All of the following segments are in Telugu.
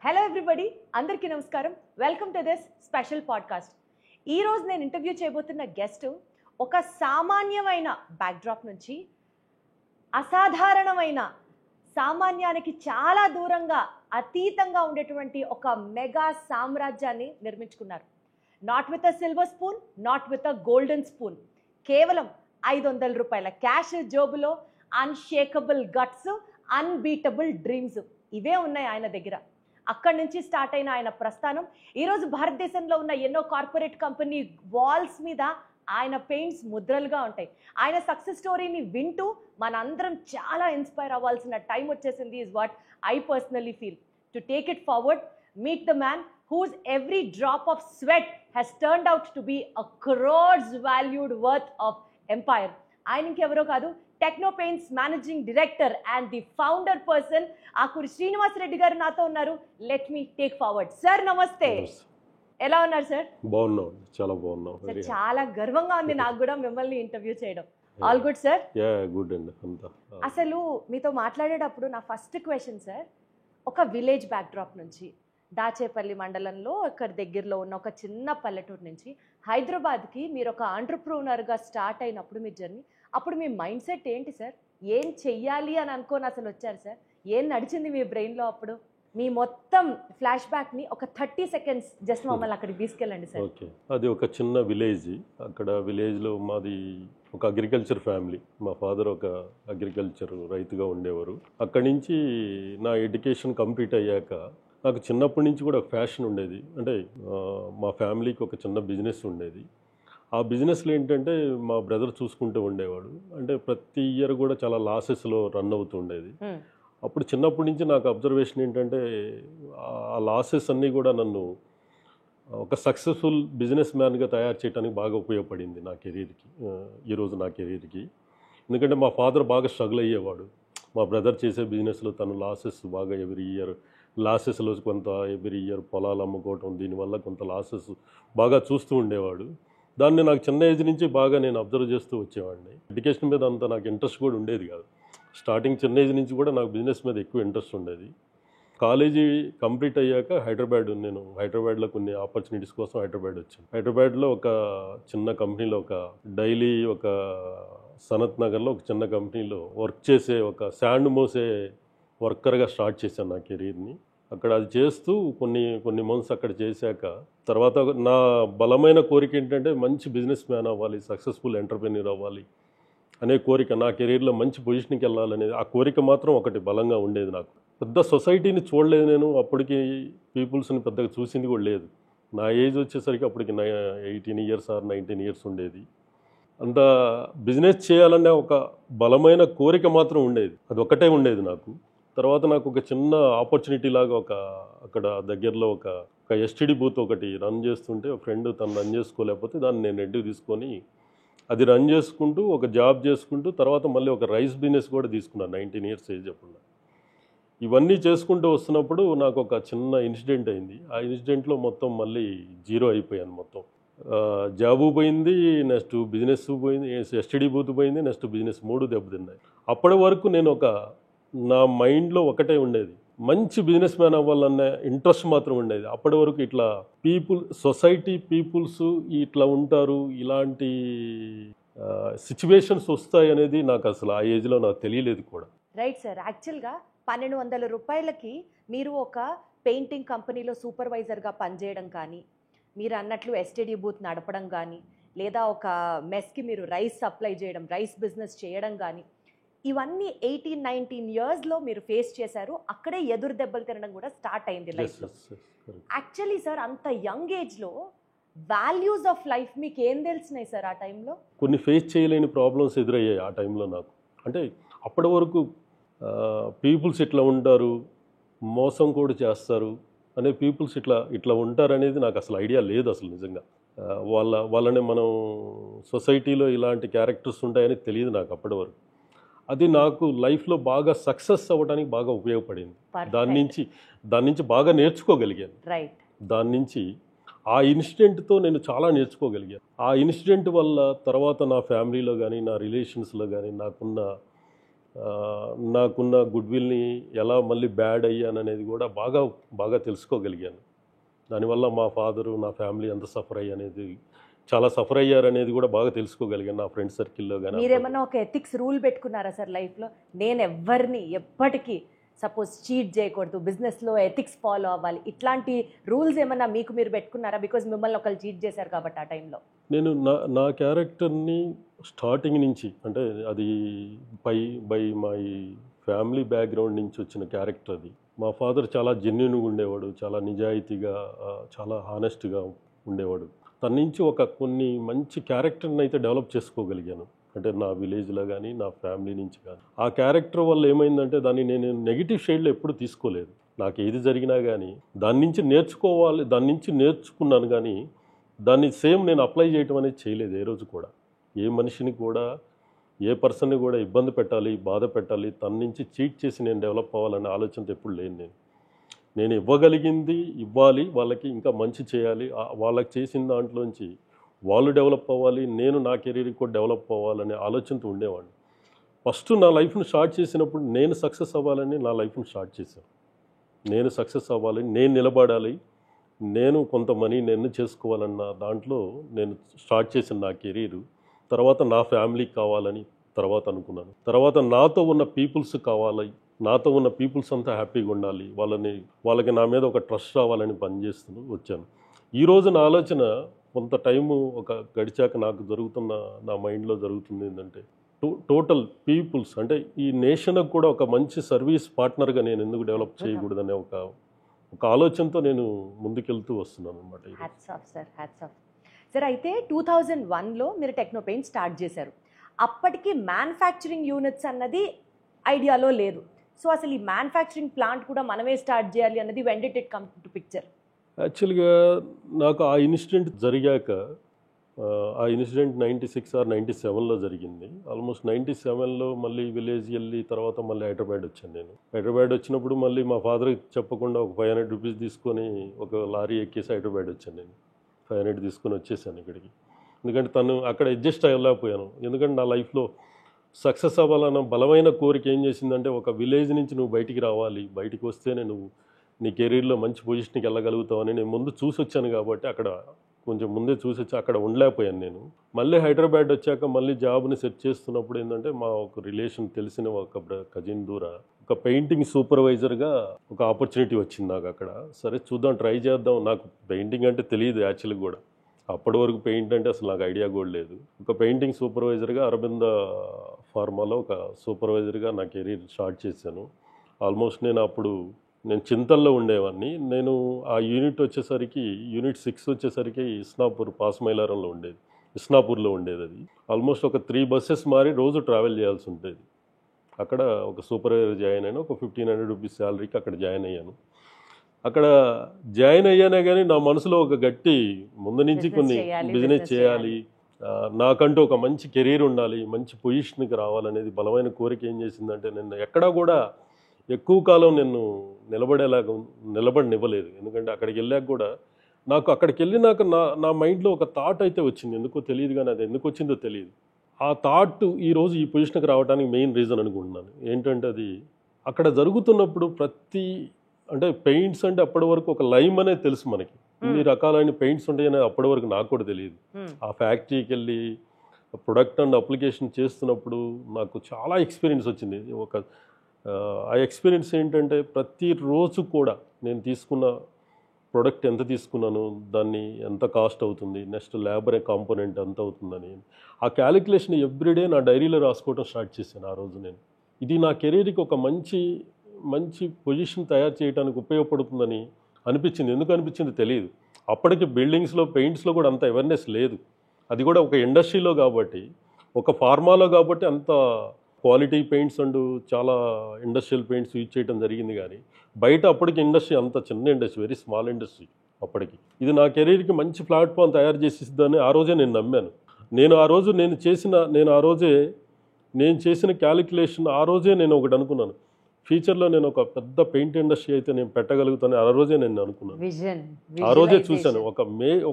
హలో ఎవ్రీబడి, అందరికీ నమస్కారం. Welcome to this special podcast. ఈరోజు నేను ఇంటర్వ్యూ చేయబోతున్న గెస్ట్ ఒక సామాన్యమైన బ్యాక్డ్రాప్ నుంచి అసాధారణమైన సామాన్యానికి చాలా దూరంగా అతీతంగా ఉండేటువంటి ఒక మెగా సామ్రాజ్యాన్ని నిర్మించుకున్నారు. Not with a silver spoon, not with a golden spoon. కేవలం 500 రూపాయల క్యాష్ జోబులో అన్షేకబుల్ గట్స్, అన్బీటబుల్ డ్రీమ్స్ ఇవే ఉన్నాయి ఆయన దగ్గర. అక్కడి నుంచి స్టార్ట్ అయిన ఆయన ప్రస్థానం ఈరోజు భారతదేశంలో ఉన్న ఎన్నో కార్పొరేట్ కంపెనీ వాల్స్ మీద ఆయన పెయింట్స్ ముద్రలుగా ఉంటాయి. ఆయన సక్సెస్ స్టోరీని వింటూ మనందరం చాలా ఇన్స్పైర్ అవ్వాల్సిన టైం వచ్చేసింది. Is what I personally feel. To take it forward, meet the man whose every drop of sweat has turned out to be a crores valued worth of empire. ఆయన ఇంకెవరో కాదు, techno paints managing director and the founder person Akuri Srinivas Reddy గారు నాతో ఉన్నారు. Let me take forward. Sir నమస్తే, ఎలా ఉన్నారు సార్? బాగున్నాం, చాలా బాగున్నాం. సార్ చాలా గర్వంగా ఉంది నాకు కూడా మిమ్మల్ని ఇంటర్వ్యూ చేయడం. All good sir? గుడ్ అండి అంతా. అసలు మీతో మాట్లాడేటప్పుడు నా ఫస్ట్ క్వశ్చన్ సార్, ఒక విలేజ్ బ్యాక్డ్రాప్ నుంచి దాచేపల్లి మండలంలో ఇక్కడ దగ్గరలో ఉన్న ఒక చిన్న పల్లెటూరు నుంచి హైదరాబాద్కి మీరు ఒక ఆంటర్ప్రూనర్గా స్టార్ట్ అయినప్పుడు మీ జర్నీ, అప్పుడు మీ మైండ్ సెట్ ఏంటి సార్? ఏం చెయ్యాలి అని అనుకోని అసలు వచ్చారు సార్? ఏం నడిచింది మీ బ్రెయిన్లో అప్పుడు? మీ మొత్తం ఫ్లాష్ బ్యాక్ని ఒక 30 seconds జస్ట్ మమ్మల్ని అక్కడికి తీసుకెళ్ళండి సార్. ఓకే, అది ఒక చిన్న విలేజ్. అక్కడ విలేజ్లో మాది ఒక అగ్రికల్చర్ ఫ్యామిలీ. మా ఫాదర్ ఒక అగ్రికల్చర్ రైతుగా ఉండేవారు. అక్కడి నుంచి నా ఎడ్యుకేషన్ కంప్లీట్ అయ్యాక నాకు చిన్నప్పటి నుంచి కూడా ఫ్యాషన్ ఉండేది. అంటే మా ఫ్యామిలీకి ఒక చిన్న బిజినెస్ ఉండేది. ఆ బిజినెస్లో ఏంటంటే మా బ్రదర్ చూసుకుంటూ ఉండేవాడు. అంటే ప్రతి ఇయర్ కూడా చాలా లాసెస్లో రన్ అవుతూ ఉండేది. అప్పుడు చిన్నప్పటి నుంచి నాకు అబ్జర్వేషన్ ఏంటంటే ఆ లాసెస్ అన్నీ కూడా నన్ను ఒక సక్సెస్ఫుల్ బిజినెస్ మ్యాన్గా తయారు చేయడానికి బాగా ఉపయోగపడింది నా కెరీర్కి, ఈరోజు నా కెరీర్కి. ఎందుకంటే మా ఫాదర్ బాగా స్ట్రగుల్ అయ్యేవాడు. మా బ్రదర్ చేసే బిజినెస్లో తను లాసెస్ బాగా ఎవ్రీ ఇయర్ లాసెస్లో కొంత ఎవ్రీ ఇయర్ పొలాలు అమ్ముకోవటం, దీనివల్ల కొంత లాసెస్ బాగా చూస్తూ ఉండేవాడు. దాన్ని నాకు చిన్న ఏజ్ నుంచి బాగా నేను అబ్జర్వ్ చేస్తూ వచ్చేవాడిని. ఎడ్యుకేషన్ మీద అంత నాకు ఇంట్రెస్ట్ కూడా ఉండేది కాదు. స్టార్టింగ్ చిన్న ఏజ్ నుంచి కూడా నాకు బిజినెస్ మీద ఎక్కువ ఇంట్రెస్ట్ ఉండేది. కాలేజీ కంప్లీట్ అయ్యాక నేను హైదరాబాద్లో కొన్ని ఆపర్చునిటీస్ కోసం హైదరాబాద్ వచ్చాను. హైదరాబాద్లో ఒక చిన్న కంపెనీలో ఒక సనత్ నగర్లో ఒక చిన్న కంపెనీలో వర్క్ చేసే ఒక శాండ్ మోసే వర్కర్గా స్టార్ట్ చేశాను నా కెరీర్ని. అక్కడ అది చేస్తూ కొన్ని మంత్స్ అక్కడ చేశాక తర్వాత నా బలమైన కోరిక ఏంటంటే మంచి బిజినెస్ మ్యాన్ అవ్వాలి, సక్సెస్ఫుల్ ఎంటర్ప్రెన్యూర్ అవ్వాలి అనే కోరిక. నా కెరీర్లో మంచి పొజిషన్కి వెళ్ళాలనేది ఆ కోరిక మాత్రం ఒకటి బలంగా ఉండేది నాకు. పెద్ద సొసైటీని చూడలేదు నేను, అప్పటికి పీపుల్స్ని పెద్దగా చూసింది కూడా లేదు. నా ఏజ్ వచ్చేసరికి అప్పటికి 18 years or 19 years ఉండేది. అంత బిజినెస్ చేయాలనే ఒక బలమైన కోరిక మాత్రం ఉండేది, అది ఒకటే ఉండేది నాకు. తర్వాత నాకు ఒక చిన్న ఆపర్చునిటీ లాగా అక్కడ దగ్గరలో ఒక ఎస్టీడీ బూత్ ఒకటి రన్ చేస్తుంటే ఒక ఫ్రెండ్ తను రన్ చేసుకోలేకపోతే దాన్ని నేను రెడ్డి తీసుకొని అది రన్ చేసుకుంటూ ఒక జాబ్ చేసుకుంటూ తర్వాత మళ్ళీ ఒక రైస్ బిజినెస్ కూడా తీసుకున్నాను 19 years ఏజ్ అప్పుడు. ఇవన్నీ చేసుకుంటూ వస్తున్నప్పుడు నాకు ఒక చిన్న ఇన్సిడెంట్ అయింది. ఆ ఇన్సిడెంట్లో మొత్తం మళ్ళీ జీరో అయిపోయాను. మొత్తం జాబు పోయింది, నెక్స్ట్ బిజినెస్ పోయింది, ఎస్టీడీ బూత్ పోయింది, నెక్స్ట్ బిజినెస్ 3 దెబ్బతిన్నాయి. అప్పటి వరకు నేను నా మైండ్లో ఒకటే ఉండేది, మంచి బిజినెస్ మ్యాన్ అవ్వాలన్న ఇంట్రెస్ట్ మాత్రం ఉండేది. అప్పటి వరకు ఇట్లా సొసైటీ పీపుల్స్ ఇట్లా ఉంటారు, ఇలాంటి సిచ్యువేషన్స్ వస్తాయి అనేది నాకు అసలు ఆ ఏజ్లో నాకు తెలియలేదు కూడా. Right sir. యాక్చువల్గా 1200 రూపాయలకి మీరు ఒక పెయింటింగ్ కంపెనీలో సూపర్వైజర్గా పనిచేయడం కానీ, మీరు అన్నట్లు ఎస్టీడీ బూత్ నడపడం కానీ, లేదా ఒక మెస్కి మీరు రైస్ సప్లై చేయడం, రైస్ బిజినెస్ చేయడం కానీ, ఇవన్నీ 18-19 yearsలో మీరు ఫేస్ చేశారు. అక్కడే ఎదురు దెబ్బలు తినడం కూడా స్టార్ట్ అయింది లైఫ్లో. యాక్చువల్లీ సార్, అంత యంగ్ ఏజ్లో వాల్యూస్ ఆఫ్ లైఫ్ మీకు ఏం తెలిసినాయి సార్ ఆ టైంలో? కొన్ని ఫేస్ చేయలేని ప్రాబ్లమ్స్ ఎదురయ్యాయి ఆ టైంలో నాకు. అంటే అప్పటి వరకు పీపుల్స్ ఇట్లా ఉంటారు, మోసం కూడా చేస్తారు అనే పీపుల్స్ ఇట్లా ఉంటారనేది నాకు అసలు ఐడియా లేదు అసలు నిజంగా. వాళ్ళని మనం సొసైటీలో ఇలాంటి క్యారెక్టర్స్ ఉంటాయని తెలియదు నాకు అప్పటి వరకు. అది నాకు లైఫ్లో బాగా సక్సెస్ అవ్వడానికి బాగా ఉపయోగపడింది. దాని నుంచి బాగా నేర్చుకోగలిగాను. రైట్. దాని నుంచి ఆ ఇన్సిడెంట్తో నేను చాలా నేర్చుకోగలిగాను. ఆ ఇన్సిడెంట్ వల్ల తర్వాత నా ఫ్యామిలీలో కానీ, నా రిలేషన్స్లో కానీ నాకున్న నాకున్న గుడ్ విల్ని ఎలా మళ్ళీ బ్యాడ్ అయ్యాననేది కూడా బాగా బాగా తెలుసుకోగలిగాను. దానివల్ల మా ఫాదరు నా ఫ్యామిలీ ఎంత సఫర్ అయ్యనేది చాలా సఫర్ అయ్యారనేది కూడా బాగా తెలుసుకోగలిగాను నా ఫ్రెండ్ సర్కిల్లో కానీ. మీరేమన్నా ఒక ఎథిక్స్ రూల్ పెట్టుకున్నారా సార్ లైఫ్లో? నేను ఎవరిని ఎప్పటికీ సపోజ్ చీట్ చేయకూడదు, బిజినెస్లో ఎథిక్స్ ఫాలో అవ్వాలి, ఇట్లాంటి రూల్స్ ఏమన్నా మీకు మీరు పెట్టుకున్నారా? బికాజ్ మిమ్మల్ని ఒకళ్ళు చీట్ చేశారు కాబట్టి ఆ టైంలో. నేను నా క్యారెక్టర్ని స్టార్టింగ్ నుంచి, అంటే అది బై మై ఫ్యామిలీ బ్యాక్గ్రౌండ్ నుంచి వచ్చిన క్యారెక్టర్ అది. మా ఫాదర్ చాలా జెన్యున్గా ఉండేవాడు, చాలా నిజాయితీగా, చాలా హానెస్ట్గా ఉండేవాడు. తన నుంచి కొన్ని మంచి క్యారెక్టర్ని అయితే డెవలప్ చేసుకోగలిగాను, అంటే నా విలేజ్లో కానీ నా ఫ్యామిలీ నుంచి కానీ. ఆ క్యారెక్టర్ వల్ల ఏమైందంటే దాన్ని నేను నెగిటివ్ షేడ్లో ఎప్పుడు తీసుకోలేదు. నాకు ఏది జరిగినా కానీ దాని నుంచి నేర్చుకోవాలి, దాని నుంచి నేర్చుకున్నాను కానీ దాన్ని సేమ్ నేను అప్లై చేయటం అనేది చేయలేదు ఏ రోజు కూడా. ఏ మనిషిని కూడా, ఏ పర్సన్ని కూడా ఇబ్బంది పెట్టాలి, బాధ పెట్టాలి, తన నుంచి చీట్ చేసి నేను డెవలప్ అవ్వాలనే ఆలోచనతో ఎప్పుడు లేను. నేను ఇవ్వగలిగింది ఇవ్వాలి, వాళ్ళకి ఇంకా మంచి చేయాలి, వాళ్ళకి చేసిన దాంట్లోంచి వాళ్ళు డెవలప్ అవ్వాలి, నేను నా కెరీర్కి కూడా డెవలప్ అవ్వాలనే ఆలోచనతో ఉండేవాడిని. ఫస్ట్ నా లైఫ్ని స్టార్ట్ చేసినప్పుడు నేను సక్సెస్ అవ్వాలని నా లైఫ్ని స్టార్ట్ చేశాను. నేను సక్సెస్ అవ్వాలి, నేను నిలబడాలి, నేను కొంత మనీ నేను చేసుకోవాలన్న దాంట్లో నేను స్టార్ట్ చేసిన నా కెరీరు. తర్వాత నా ఫ్యామిలీకి కావాలని తర్వాత అనుకున్నాను. తర్వాత నాతో ఉన్న పీపుల్స్ కావాలి, నాతో ఉన్న పీపుల్స్ అంతా హ్యాపీగా ఉండాలి, వాళ్ళకి నా మీద ఒక ట్రస్ట్ రావాలని పనిచేస్తూ వచ్చాను. ఈరోజు నా ఆలోచన కొంత టైము గడిచాక నాకు నా మైండ్లో జరుగుతుంది ఏంటంటే, టోటల్ పీపుల్స్ అంటే ఈ నేషన్కి కూడా ఒక మంచి సర్వీస్ పార్ట్నర్గా నేను ఎందుకు డెవలప్ చేయకూడదనే ఒక ఆలోచనతో నేను ముందుకెళ్తూ వస్తున్నాను అనమాట. Hats off sir, hats off sir. అయితే 2001లో మీరు టెక్నో పెయింట్ స్టార్ట్ చేశారు. అప్పటికి మ్యానుఫ్యాక్చరింగ్ యూనిట్స్ అన్నది ఐడియాలో లేదు. సో అసలు ఈ మ్యానుఫ్యాక్చరింగ్ ప్లాంట్ కూడా మనమే స్టార్ట్ చేయాలి అన్నది when did it come to picture? యాక్చువల్గా నాకు ఆ ఇన్సిడెంట్ జరిగాక, ఆ ఇన్సిడెంట్ 96 or 97లో జరిగింది. ఆల్మోస్ట్ 97లో మళ్ళీ విలేజ్ వెళ్ళి తర్వాత మళ్ళీ హైదరాబాద్ వచ్చాను. నేను హైదరాబాద్ వచ్చినప్పుడు మళ్ళీ మా ఫాదర్కి చెప్పకుండా ఒక 500 రూపీస్ తీసుకొని ఒక లారీ ఎక్కేసి హైదరాబాద్ వచ్చాను. నేను 500 తీసుకొని వచ్చేసాను ఇక్కడికి. ఎందుకంటే తను అక్కడ అడ్జస్ట్ అవ్వలేకపోయాను. ఎందుకంటే నా లైఫ్లో సక్సెస్ అవ్వాలన్న బలమైన కోరిక ఏం చేసిందంటే, ఒక విలేజ్ నుంచి నువ్వు బయటికి రావాలి, బయటికి వస్తేనే నువ్వు నీ కెరీర్లో మంచి పొజిషన్కి వెళ్ళగలుగుతావని నేను ముందు చూసి వచ్చాను. కాబట్టి అక్కడ కొంచెం ముందే చూసి వచ్చి అక్కడ ఉండలేకపోయాను నేను. మళ్ళీ హైదరాబాద్ వచ్చాక మళ్ళీ జాబ్ని సెట్ చేస్తున్నప్పుడు ఏంటంటే, మా ఒక రిలేషన్ తెలిసిన ఒక కజిన్ దూర ఒక పెయింటింగ్ సూపర్వైజర్గా ఒక ఆపర్చునిటీ వచ్చింది నాకు అక్కడ. సరే చూద్దాం, ట్రై చేద్దాం. నాకు పెయింటింగ్ అంటే తెలియదు యాక్చువల్గా కూడా. అప్పటి వరకు పెయింట్ అంటే అసలు నాకు ఐడియా కూడా లేదు. ఒక పెయింటింగ్ సూపర్వైజర్గా అరవింద ఫార్మాలో ఒక సూపర్వైజర్గా నా కెరీర్ స్టార్ట్ చేశాను. ఆల్మోస్ట్ నేను చింతల్లో ఉండేవాడిని. నేను ఆ యూనిట్ వచ్చేసరికి యూనిట్ 6 వచ్చేసరికి ఇస్నాపూర్ పాస్మైలారంలో ఉండేది, ఇస్నాపూర్లో ఉండేది. అది ఆల్మోస్ట్ ఒక 3 బస్సెస్ మారి రోజు ట్రావెల్ చేయాల్సి ఉంటుంది. అక్కడ ఒక సూపర్వైజర్ జాయిన్ అయినా, ఒక 1500 రూపీస్ శాలరీకి అక్కడ జాయిన్ అయ్యాను. అక్కడ జాయిన్ అయ్యానే కానీ నా మనసులో ఒక గట్టి ముందు నుంచి కొన్ని బిజినెస్ చేయాలి, నాకంటూ ఒక మంచి కెరీర్ ఉండాలి, మంచి పొజిషన్కి రావాలనేది బలమైన కోరిక ఏం చేసిందంటే, నేను ఎక్కడా కూడా ఎక్కువ కాలం నేను నిలబడినివ్వలేదు. ఎందుకంటే అక్కడికి వెళ్ళాక కూడా అక్కడికి వెళ్ళినాక నా మైండ్లో ఒక థాట్ అయితే వచ్చింది. ఎందుకో తెలియదు కానీ అది ఎందుకు వచ్చిందో తెలియదు. ఆ థాట్ ఈరోజు ఈ పొజిషన్కి రావడానికి మెయిన్ రీజన్ అనుకుంటున్నాను. ఏంటంటే, అది అక్కడ జరుగుతున్నప్పుడు అంటే పెయింట్స్ అంటే అప్పటి వరకు ఒక లైమ్ అనేది తెలుసు మనకి, ఇన్ని రకాలైన పెయింట్స్ ఉంటాయని అప్పటి వరకు నాకు కూడా తెలియదు. ఆ ఫ్యాక్టరీకి వెళ్ళి ప్రొడక్ట్ అండ్ అప్లికేషన్ చేస్తున్నప్పుడు నాకు చాలా ఎక్స్పీరియన్స్ వచ్చింది. ఆ ఎక్స్పీరియన్స్ ఏంటంటే, ప్రతిరోజు కూడా నేను తీసుకున్న ప్రోడక్ట్ ఎంత తీసుకున్నాను, దాన్ని ఎంత కాస్ట్ అవుతుంది, నెక్స్ట్ లేబర్ కాంపోనెంట్ ఎంత అవుతుందని ఆ క్యాలిక్యులేషన్ ఎవ్రీడే నా డైరీలో రాసుకోవడం స్టార్ట్ చేశాను ఆ రోజు. ఇది నా కెరీర్కి ఒక మంచి పొజిషన్ తయారు చేయడానికి ఉపయోగపడుతుందని అనిపించింది. ఎందుకు అనిపించింది తెలియదు. అప్పటికి బిల్డింగ్స్లో పెయింట్స్లో కూడా అంత అవేర్నెస్ లేదు. అది కూడా ఒక ఇండస్ట్రీలో కాబట్టి, ఒక ఫార్మాలో కాబట్టి అంత క్వాలిటీ పెయింట్స్ అండ్ చాలా ఇండస్ట్రియల్ పెయింట్స్ యూజ్ చేయడం జరిగింది. కానీ బయట అప్పటికి ఇండస్ట్రీ అంత చిన్న ఇండస్ట్రీ, వెరీ స్మాల్ ఇండస్ట్రీ అప్పటికి. ఇది నా కెరీర్కి మంచి ప్లాట్ఫామ్ తయారు చేసిద్దని ఆ రోజే నేను నమ్మాను. నేను చేసిన క్యాలిక్యులేషన్ ఆ రోజే నేను ఒకటి అనుకున్నాను, ఫ్యూచర్లో నేను ఒక పెద్ద పెయింట్ ఇండస్ట్రీ అయితే నేను పెట్టగలుగుతాను. ఆ రోజే నేను అనుకున్నాను. ఆ రోజే చూశాను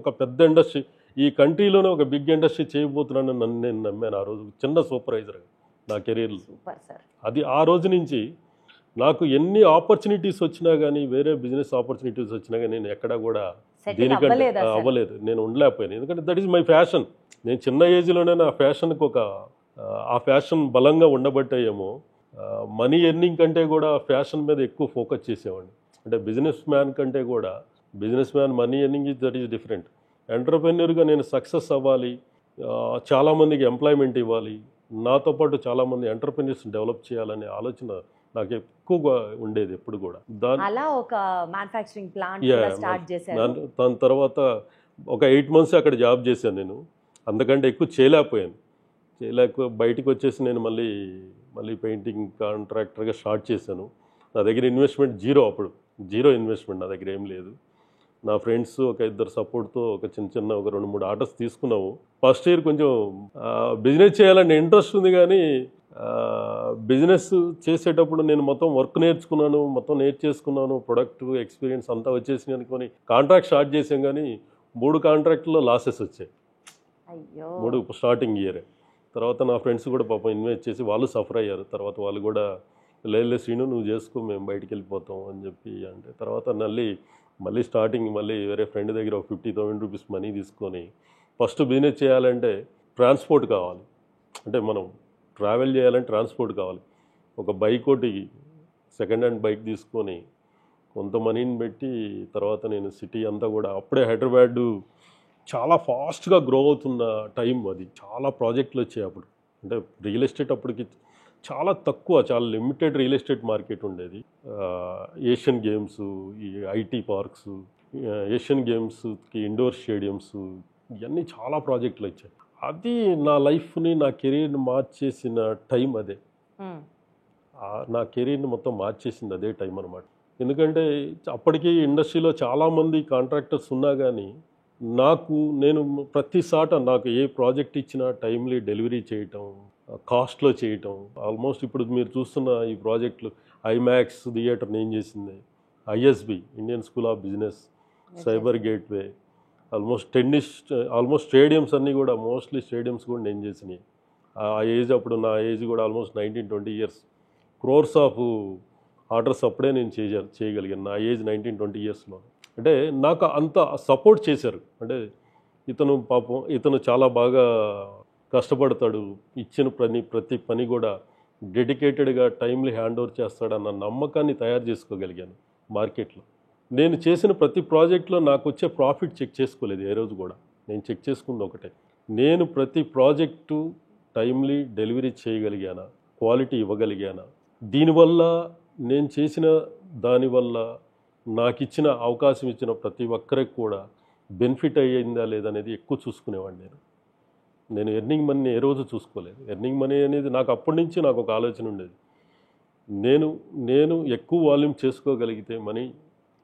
ఒక పెద్ద ఇండస్ట్రీ, ఈ కంట్రీలోనే ఒక బిగ్ ఇండస్ట్రీ చేయబోతున్నాను నేను నమ్మాను ఆ రోజు, చిన్న సూపర్వైజర్గా. నా కెరీర్లో. Super sir. అది ఆ రోజు నుంచి నాకు ఎన్ని ఆపర్చునిటీస్ వచ్చినా కానీ, వేరే బిజినెస్ ఆపర్చునిటీస్ వచ్చినా కానీ నేను ఎక్కడా కూడా దీనికంటే అవ్వలేదు, నేను ఉండలేకపోయాను. ఎందుకంటే దట్ ఈస్ మై ఫ్యాషన్. నేను చిన్న ఏజ్లోనే నా ఫ్యాషన్కి ఆ ఫ్యాషన్ బలంగా ఉండబట్టేమో మనీ ఎర్నింగ్ కంటే కూడా ఫ్యాషన్ మీద ఎక్కువ ఫోకస్ చేసేవాడిని. అంటే బిజినెస్ మ్యాన్ కంటే కూడా businessman money earning that is different. ఎంటర్ప్రెన్యూర్గా నేను సక్సెస్ అవ్వాలి, చాలామందికి ఎంప్లాయ్మెంట్ ఇవ్వాలి, నాతో పాటు చాలామంది ఎంటర్ప్రెన్యూర్స్ డెవలప్ చేయాలనే ఆలోచన నాకు ఎక్కువగా ఉండేది ఎప్పుడు కూడా. అలా ఒక మ్యానుఫ్యాక్చరింగ్ ప్లాంట్ స్టార్ట్ చేశారు. దాని తర్వాత ఒక 8 months అక్కడ జాబ్ చేశాను నేను. అంతకంటే ఎక్కువ చేయలేకపోయాను. బయటకు వచ్చేసి నేను మళ్ళీ పెయింటింగ్ కాంట్రాక్టర్గా స్టార్ట్ చేశాను. నా దగ్గర ఇన్వెస్ట్మెంట్ జీరో ఇన్వెస్ట్మెంట్, నా దగ్గర ఏం లేదు. నా ఫ్రెండ్స్ ఒక 2 సపోర్ట్తో ఒక చిన్న ఒక 2-3 ఆర్డర్స్ తీసుకున్నాము. ఫస్ట్ ఇయర్ కొంచెం బిజినెస్ చేయాలని ఇంట్రెస్ట్ ఉంది, కానీ బిజినెస్ చేసేటప్పుడు నేను మొత్తం వర్క్ నేర్చుకున్నాను, మొత్తం నేర్చేసుకున్నాను, ప్రొడక్ట్ ఎక్స్పీరియన్స్ అంతా వచ్చేసి అనుకొని కాంట్రాక్ట్ స్టార్ట్ చేసాం, కానీ 3 కాంట్రాక్ట్లో లాసెస్ వచ్చాయి. 3 స్టార్టింగ్ ఇయరే. తర్వాత నా ఫ్రెండ్స్ కూడా పాపం ఇన్వెస్ట్ చేసి వాళ్ళు సఫర్ అయ్యారు. తర్వాత వాళ్ళు కూడా లేదు శ్రీను నువ్వు చేసుకో, మేము బయటికి వెళ్ళిపోతాం అని చెప్పి అంటే, తర్వాత మళ్ళీ స్టార్టింగ్ వేరే ఫ్రెండ్ దగ్గర ఒక 50,000 రూపీస్ మనీ తీసుకొని, ఫస్ట్ బిజినెస్ చేయాలంటే ట్రాన్స్పోర్ట్ కావాలి, అంటే మనం ట్రావెల్ చేయాలంటే ట్రాన్స్పోర్ట్ కావాలి. ఒక బైక్ ఒకటి సెకండ్ హ్యాండ్ బైక్ తీసుకొని కొంత మనీని పెట్టి, తర్వాత నేను సిటీ అంతా కూడా అప్పుడే హైదరాబాద్ చాలా ఫాస్ట్గా గ్రో అవుతున్న టైం అది. చాలా ప్రాజెక్టులు వచ్చాయి అప్పుడు. అంటే రియల్ ఎస్టేట్ అప్పటికి చాలా తక్కువ, చాలా లిమిటెడ్ రియల్ ఎస్టేట్ మార్కెట్ ఉండేది. ఏషియన్ గేమ్స్, ఈ ఐటీ పార్క్స్, ఏషియన్ గేమ్స్కి ఇండోర్ స్టేడియమ్స్, ఇవన్నీ చాలా ప్రాజెక్టులు వచ్చాయి. అది నా లైఫ్ని, నా కెరీర్ని మార్చేసిన టైం అదే. నా కెరీర్ని మొత్తం మార్చేసింది అదే టైం అనమాట. ఎందుకంటే అప్పటికి ఇండస్ట్రీలో చాలామంది కాంట్రాక్టర్స్ ఉన్నా కానీ నేను ప్రతిసాట నాకు ఏ ప్రాజెక్ట్ ఇచ్చినా టైమ్లీ డెలివరీ చేయటం, కాస్ట్లో చేయటం. ఆల్మోస్ట్ ఇప్పుడు మీరు చూస్తున్న ఈ ప్రాజెక్టులు ఐమాక్స్ థియేటర్ నేను చేసింది, ISB Indian school of business, cyber gateway, almost stadiums అన్నీ కూడా, మోస్ట్లీ స్టేడియమ్స్ కూడా నేను చేసినాయి. ఆ ఏజ్ అప్పుడు నా ఏజ్ కూడా almost 19-20 years. Crores of orders అప్పుడే నేను చేయగలిగాను నా ఏజ్ 19-20 yearsలో. అంటే నాకు అంత సపోర్ట్ చేశారు. అంటే ఇతను చాలా బాగా కష్టపడతాడు, ఇచ్చిన ప్రతి పని కూడా డెడికేటెడ్గా టైమ్లీ హ్యాండ్ ఓవర్ చేస్తాడన్న నమ్మకాన్ని తయారు చేసుకోగలిగాను మార్కెట్లో. నేను చేసిన ప్రతి ప్రాజెక్ట్లో నాకు వచ్చే ప్రాఫిట్ చెక్ చేసుకోలేదు ఏ రోజు కూడా. నేను చెక్ చేసుకుంది ఒకటే, నేను ప్రతి ప్రాజెక్టు టైమ్లీ డెలివరీ చేయగలిగానా, క్వాలిటీ ఇవ్వగలిగానా, దీనివల్ల నేను చేసిన దానివల్ల నాకు ఇచ్చిన అవకాశం ఇచ్చిన ప్రతి ఒక్కరికి కూడా బెనిఫిట్ అయ్యిందా లేదనేది ఎక్కువ చూసుకునేవాడిని. నేను ఎర్నింగ్ మనీ ఏ రోజు చూసుకోలేదు. ఎర్నింగ్ మనీ అనేది నాకు అప్పటి నుంచి నాకు ఒక ఆలోచన ఉండేది, నేను ఎక్కువ వాల్యూమ్ చేసుకోగలిగితే మనీ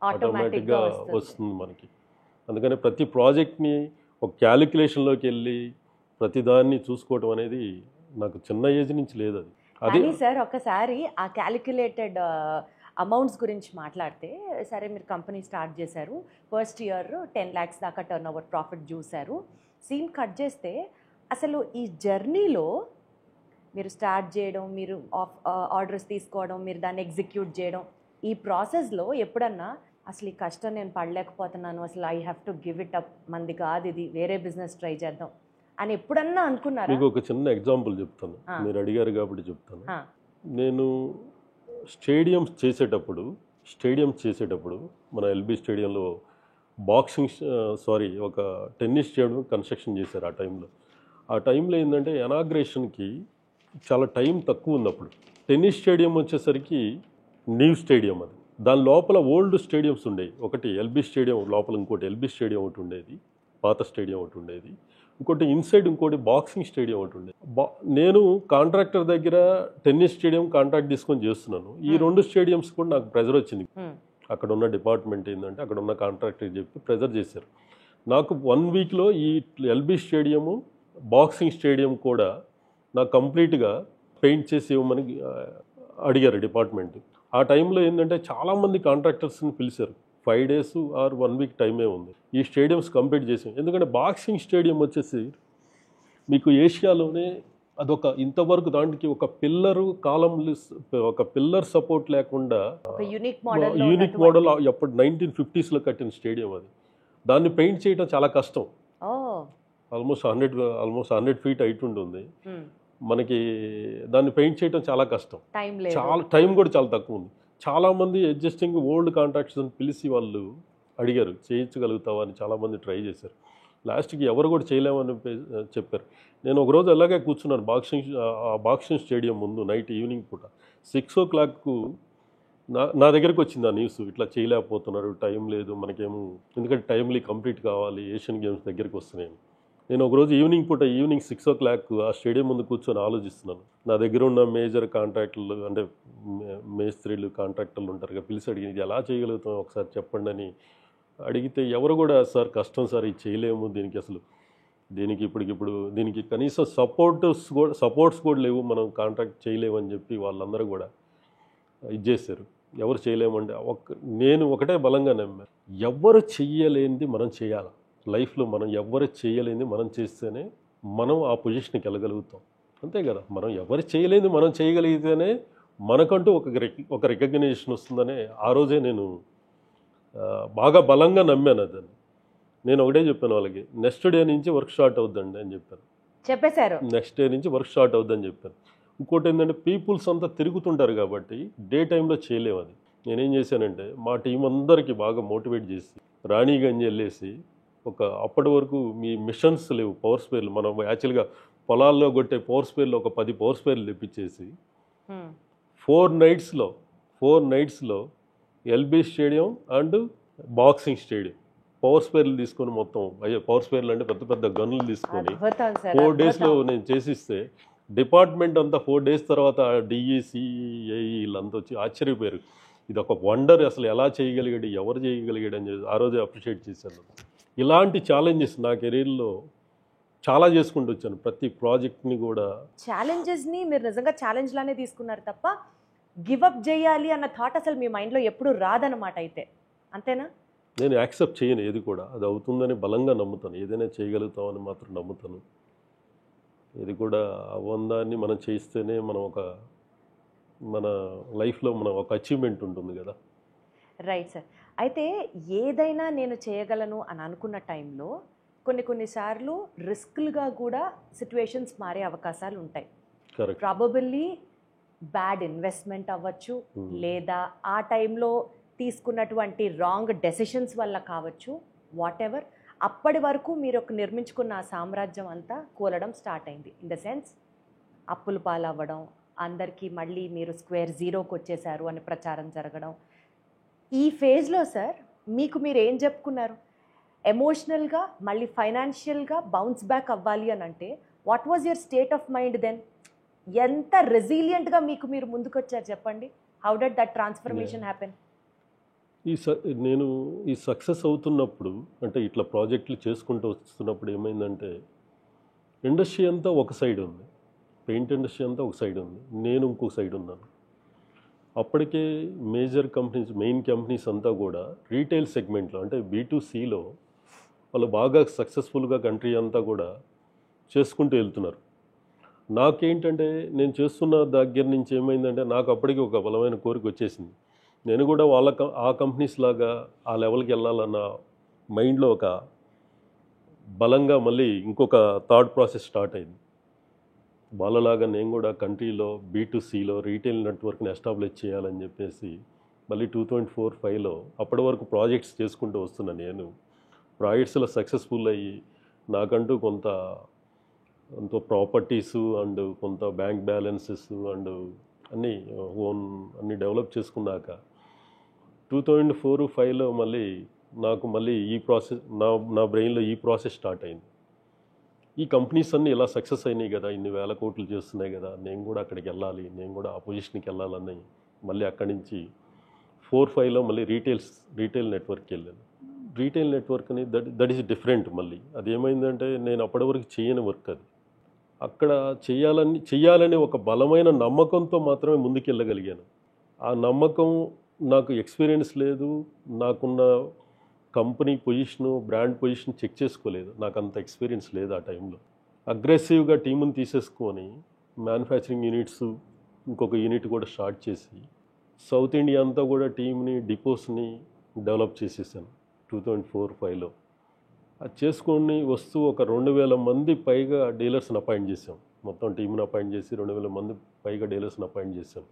ఆటోమేటిక్గా వస్తుంది మనకి. అందుకని ప్రతి ప్రాజెక్ట్ని ఒక క్యాలిక్యులేషన్లోకి వెళ్ళి ప్రతిదాన్ని చూసుకోవటం అనేది నాకు చిన్న ఏజ్ నుంచి లేదు. అది సార్ ఒకసారి ఆ క్యాలిక్యులేటెడ్ అమౌంట్స్ గురించి మాట్లాడితే, సరే మీరు కంపెనీ స్టార్ట్ చేశారు, ఫస్ట్ ఇయర్ 10 lakhs దాకా టర్న్ ఓవర్ ప్రాఫిట్ చూశారు. సీన్ కట్ చేస్తే అసలు ఈ జర్నీలో మీరు స్టార్ట్ చేయడం, మీరు ఆర్డర్స్ తీసుకోవడం, మీరు దాన్ని ఎగ్జిక్యూట్ చేయడం, ఈ ప్రాసెస్లో ఎప్పుడన్నా అసలు ఈ కష్టం నేను పడలేకపోతున్నాను, అసలు I have to give it up, మంది కాదు ఇది, వేరే బిజినెస్ ట్రై చేద్దాం అని ఎప్పుడన్నా అనుకున్నారా? మీకు ఒక చిన్న ఎగ్జాంపుల్ చెప్తాను, మీరు అడిగారు కాబట్టి చెప్తాను. నేను స్టేడియంస్ చేసేటప్పుడు మన ఎల్బీ స్టేడియంలో ఒక టెన్నిస్ స్టేడియం కన్స్ట్రక్షన్ చేశారు. ఆ టైంలో ఏంటంటే ఇనాగ్రేషన్కి చాలా టైం తక్కువ ఉంది. అప్పుడు టెన్నిస్ స్టేడియం వచ్చేసరికి న్యూ స్టేడియం, అది దాని లోపల ఓల్డ్ స్టేడియంస్ ఉండేవి. ఒకటి ఎల్బీ స్టేడియం లోపల, ఇంకోటి ఎల్బీ స్టేడియం ఒకటి ఉండేది, పాత స్టేడియం ఒకటి ఉండేది, ఇంకోటి ఇన్సైడ్ ఇంకోటి బాక్సింగ్ స్టేడియం ఒకటి ఉండేది. నేను కాంట్రాక్టర్ దగ్గర టెన్నిస్ స్టేడియం కాంట్రాక్ట్ తీసుకొని చేస్తున్నాను. ఈ 2 స్టేడియంస్ కూడా నాకు ప్రెజర్ వచ్చింది. అక్కడ ఉన్న డిపార్ట్మెంట్ ఏంటంటే అక్కడ ఉన్న కాంట్రాక్టర్ చెప్పి ప్రెజర్ చేశారు. నాకు 1 weekలో ఈ ఎల్బీ స్టేడియము, బాక్సింగ్ స్టేడియం కూడా నాకు కంప్లీట్గా పెయింట్ చేసి ఇవ్వమని అడిగారు డిపార్ట్మెంట్. ఆ టైంలో ఏంటంటే చాలామంది కాంట్రాక్టర్స్ని పిలిచారు. 5 days or 1 week టైమే ఉంది ఈ స్టేడియంస్ కంప్లీట్ చేసాం. ఎందుకంటే బాక్సింగ్ స్టేడియం వచ్చేసి మీకు ఏషియాలోనే అదొక ఇంతవరకు దానికి ఒక పిల్లరు కాలం ఒక పిల్లర్ సపోర్ట్ లేకుండా ఒక యూనిక్ మోడల్ యూనిక్ మోడల్ ఎప్పుడు 1950s కట్టిన స్టేడియం అది. దాన్ని పెయింట్ చేయడం చాలా కష్టం. ఆల్మోస్ట్ 100 ఫీట్ హైట్ ఉంటుంది. మనకి దాన్ని పెయింట్ చేయడం చాలా కష్టం, చాలా టైం కూడా చాలా తక్కువ ఉంది. చాలామంది అడ్జస్టింగ్ ఓల్డ్ కాంట్రాక్టర్స్ అని పిలిచి వాళ్ళు అడిగారు చేయించగలుగుతావా అని, చాలామంది ట్రై చేశారు. లాస్ట్కి ఎవరు కూడా చేయలేమని చెప్పారు. నేను ఒకరోజు అలాగే కూర్చున్నాను బాక్సింగ్ స్టేడియం ముందు నైట్ ఈవినింగ్ పూట 6 o'clock నా దగ్గరికి వచ్చింది ఆ న్యూస్, ఇట్లా చేయలేకపోతున్నారు, టైం లేదు మనకేమో, ఎందుకంటే టైమ్లీ కంప్లీట్ కావాలి, ఏషియన్ గేమ్స్ దగ్గరికి వస్తున్నాయి. నేను ఒకరోజు ఈవినింగ్ 6 o'clock ఆ స్టేడియం ముందు కూర్చొని ఆలోచిస్తున్నాను. నా దగ్గర ఉన్న మేజర్ కాంట్రాక్టర్లు అంటే మేస్త్రీలు కాంట్రాక్టర్లు ఉంటారు కదా, పిలిచి అడిగి ఇది ఎలా చేయగలుగుతాం ఒకసారి చెప్పండి అని అడిగితే ఎవరు కూడా సార్ కష్టం సార్, ఇది చేయలేము, దీనికి ఇప్పటికిప్పుడు దీనికి కనీసం సపోర్ట్స్ కూడా లేవు, మనం కాంట్రాక్ట్ చేయలేము అని చెప్పి వాళ్ళందరూ కూడా ఇది చేశారు. ఎవరు చేయలేమంటే నేను ఒకటే బలంగా నమ్మాను, ఎవరు చెయ్యలేనిది మనం చేయాలి లైఫ్లో. మనం ఎవరు చేయలేనిది మనం చేస్తేనే మనం ఆ పొజిషన్కి వెళ్ళగలుగుతాం, అంతే కదా. మనం ఎవరు చేయలేనిది మనం చేయగలిగితేనే మనకంటూ ఒక రికగ్నిషన్ వస్తుందనే ఆ రోజే నేను బాగా బలంగా నమ్మాను అదని. నేను ఒకటే చెప్పాను వాళ్ళకి, నెక్స్ట్ డే నుంచి వర్క్ స్టార్ట్ అవుద్దండి అని చెప్పారు. నెక్స్ట్ డే నుంచి వర్క్ స్టార్ట్ అవుద్దని చెప్పాను. ఇంకోటి ఏంటంటే పీపుల్స్ అంతా తిరుగుతుంటారు కాబట్టి డే టైంలో చేయలేము అది. నేనేం చేశానంటే మా టీం అందరికీ బాగా మోటివేట్ చేసి రాణిగంజ్ వెళ్ళేసి అప్పటి వరకు మీ మిషన్స్ లేవు, పవర్ స్పేర్లు, మనం యాక్చువల్గా పొలాల్లో కొట్టే పవర్ స్పేర్లు ఒక 10 పవర్ స్పేర్లు తెప్పించేసి 4 నైట్స్లో LB stadium and boxing stadium power స్పేర్లు తీసుకొని మొత్తం పవర్ స్పేర్లు అంటే పెద్ద పెద్ద గన్నులు తీసుకొని 4 daysలో నేను చేసిస్తే డిపార్ట్మెంట్ అంతా 4 days తర్వాత డిఈసి ఏఈ వీళ్ళంతా వచ్చి ఆశ్చర్యపోయారు, ఇది ఒక వండర్, అసలు ఎలా చేయగలిగాడు, ఎవరు చేయగలిగాడు అని చెప్పి ఆ రోజే అప్రిషియేట్ చేశాను. ఇలాంటి ఛాలెంజెస్ నా కెరీర్లో చాలా చేసుకుంటూ వచ్చాను. ప్రతి ప్రాజెక్ట్ని కూడా ఛాలెంజెస్ని మీరు నిజంగా ఛాలెంజ్ లానే తీసుకున్నారు తప్ప గివప్ చేయాలి అన్న థాట్ అసలు మీ మైండ్లో ఎప్పుడు రాదన్నమాట. అయితే అంతేనా? నేను యాక్సెప్ట్ చేయను ఏది కూడా, అది అవుతుందని బలంగా నమ్ముతాను, ఏదైనా చేయగలుగుతామని మాత్రం నమ్ముతాను. ఇది కూడా అవ్వందాన్ని మనం చేస్తేనే మనం మన లైఫ్లో మనం ఒక అచీవ్మెంట్ ఉంటుంది కదా. Right sir. అయితే ఏదైనా నేను చేయగలను అని అనుకున్న టైంలో కొన్నిసార్లు రిస్క్లుగా కూడా సిచ్యువేషన్స్ మారే అవకాశాలు ఉంటాయి. ప్రాబబుల్లీ బ్యాడ్ ఇన్వెస్ట్మెంట్ అవ్వచ్చు, లేదా ఆ టైంలో తీసుకున్నటువంటి రాంగ్ డెసిషన్స్ వల్ల కావచ్చు, వాట్ ఎవర్. అప్పటి వరకు మీరు నిర్మించుకున్న ఆ సామ్రాజ్యం అంతా కూలడం స్టార్ట్ అయింది. ఇన్ ద సెన్స్ అప్పులు పాలవ్వడం, అందరికీ మళ్ళీ మీరు స్క్వేర్ జీరోకి వచ్చేసారు అని ప్రచారం జరగడం. ఈ ఫేజ్లో సార్ మీకు మీరు ఏం చెప్పుకున్నారు? ఎమోషనల్గా మళ్ళీ ఫైనాన్షియల్గా బౌన్స్ బ్యాక్ అవ్వాలి అని అంటే what was your state of mind then? ఎంత రెసిలియంట్గా మీరు ముందుకొచ్చారు చెప్పండి. How did that transformation happen? నేను ఈ సక్సెస్ అవుతున్నప్పుడు అంటే ఇట్లా ప్రాజెక్టులు చేసుకుంటూ వస్తున్నప్పుడు ఏమైందంటే ఇండస్ట్రీ అంతా ఒక సైడ్ ఉంది, పెయింట్ ఇండస్ట్రీ అంతా ఒక సైడ్ ఉంది, నేను ఇంకో సైడ్ ఉన్నాను. అప్పటికే మేజర్ కంపెనీస్, మెయిన్ కంపెనీస్ అంతా కూడా రీటైల్ సెగ్మెంట్లో అంటే B2Cలో వాళ్ళు బాగా సక్సెస్ఫుల్గా కంట్రీ అంతా కూడా చేసుకుంటూ వెళ్తున్నారు. నాకేంటంటే నేను చేస్తున్న దగ్గర నుంచి ఏమైందంటే నాకు అప్పటికి ఒక బలమైన కోరిక వచ్చేసింది, నేను కూడా ఆ కంపెనీస్ లాగా ఆ లెవెల్కి వెళ్ళాలన్న మైండ్లో ఒక బలంగా మళ్ళీ ఇంకొక థాట్ ప్రాసెస్ స్టార్ట్ అయింది. వాళ్ళలాగా నేను కూడా కంట్రీలో B2Cలో రీటైల్ నెట్వర్క్ని ఎస్టాబ్లిష్ చేయాలని చెప్పేసి మళ్ళీ 2004-05లో అప్పటి వరకు ప్రాజెక్ట్స్ చేసుకుంటూ వస్తున్నాను. నేను ప్రాజెక్ట్స్లో సక్సెస్ఫుల్ అయ్యి నాకంటూ కొంత ప్రాపర్టీసు అండ్ కొంత బ్యాంక్ బ్యాలెన్సెస్ అండ్ అన్నీ డెవలప్ చేసుకున్నాక 2004-05లో మళ్ళీ ఈ ప్రాసెస్ నా బ్రెయిన్లో ఈ ప్రాసెస్ స్టార్ట్ అయింది. ఈ కంపెనీస్ అన్నీ ఇలా సక్సెస్ అయినాయి కదా, ఇన్ని వేల కోట్లు చేస్తున్నాయి కదా, నేను కూడా అక్కడికి వెళ్ళాలి, నేను కూడా ఆ పొజిషన్కి వెళ్ళాలని మళ్ళీ అక్కడి నుంచి 4-5లో మళ్ళీ రీటైల్ నెట్వర్క్కి వెళ్ళాను. రీటైల్ నెట్వర్క్ అని దట్ ఈస్ డిఫరెంట్. మళ్ళీ అది ఏమైందంటే నేను అప్పటి వరకు చేయని వర్క్ అది. అక్కడ చెయ్యాలని ఒక బలమైన నమ్మకంతో మాత్రమే ముందుకెళ్ళగలిగాను. ఆ నమ్మకం నాకు ఎక్స్పీరియన్స్ లేదు, నాకున్న company position, brand position check చేసుకోలేదు, నాకు అంత ఎక్స్పీరియన్స్ లేదు ఆ టైంలో. అగ్రెసివ్గా టీముని తీసేసుకొని మ్యానుఫ్యాక్చరింగ్ యూనిట్స్ ఇంకొక యూనిట్ కూడా స్టార్ట్ చేసి సౌత్ ఇండియా అంతా కూడా టీమ్ని డిపోస్ని డెవలప్ చేసేసాను 2004-05లో. అది చేసుకొని వస్తూ ఒక 2000 మంది పైగా డీలర్స్ని అపాయింట్ చేసాం. మొత్తం టీంని అపాయింట్ చేసి 2000 మంది పైగా డీలర్స్ని అపాయింట్ చేసాం.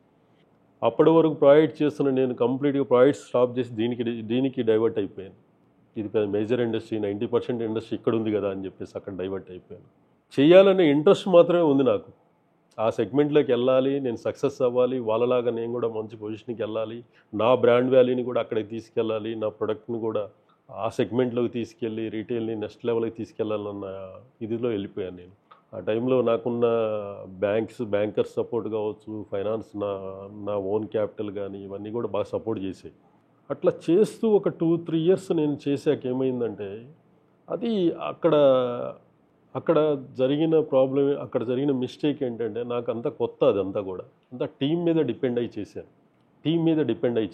అప్పటి వరకు ప్రాజెక్ట్ చేస్తున్న నేను కంప్లీట్గా ప్రాజెక్ట్ స్టాప్ చేసి దీనికి డైవర్ట్ అయిపోయాను. ఇది మేజర్ ఇండస్ట్రీ, 90% ఇండస్ట్రీ ఇక్కడ ఉంది కదా అని చెప్పేసి అక్కడ డైవర్ట్ అయిపోయాను. చేయాలనే ఇంట్రెస్ట్ మాత్రమే ఉంది నాకు. ఆ సెగ్మెంట్లోకి వెళ్ళాలి, నేను సక్సెస్ అవ్వాలి, వాళ్ళలాగా నేను కూడా మంచి పొజిషన్కి వెళ్ళాలి, నా బ్రాండ్ వాల్యూని కూడా అక్కడికి తీసుకెళ్ళాలి, నా ప్రొడక్ట్ని కూడా ఆ సెగ్మెంట్లోకి తీసుకెళ్ళి రీటైల్ని నెక్స్ట్ లెవెల్కి తీసుకెళ్ళాలన్న ఇదిలో వెళ్ళిపోయాను నేను. ఆ టైంలో నాకున్న బ్యాంకర్స్ సపోర్ట్ కావచ్చు, ఫైనాన్స్ నా ఓన్ క్యాపిటల్ కానీ ఇవన్నీ కూడా బాగా సపోర్ట్ చేసాయి. అట్లా చేస్తూ ఒక 2-3 ఇయర్స్ నేను చేశాక ఏమైందంటే అది అక్కడ జరిగిన ప్రాబ్లం, అక్కడ జరిగిన మిస్టేక్ ఏంటంటే నాకు అంతా కొత్త, అదంతా కూడా అంతా టీం మీద డిపెండ్ అయ్యి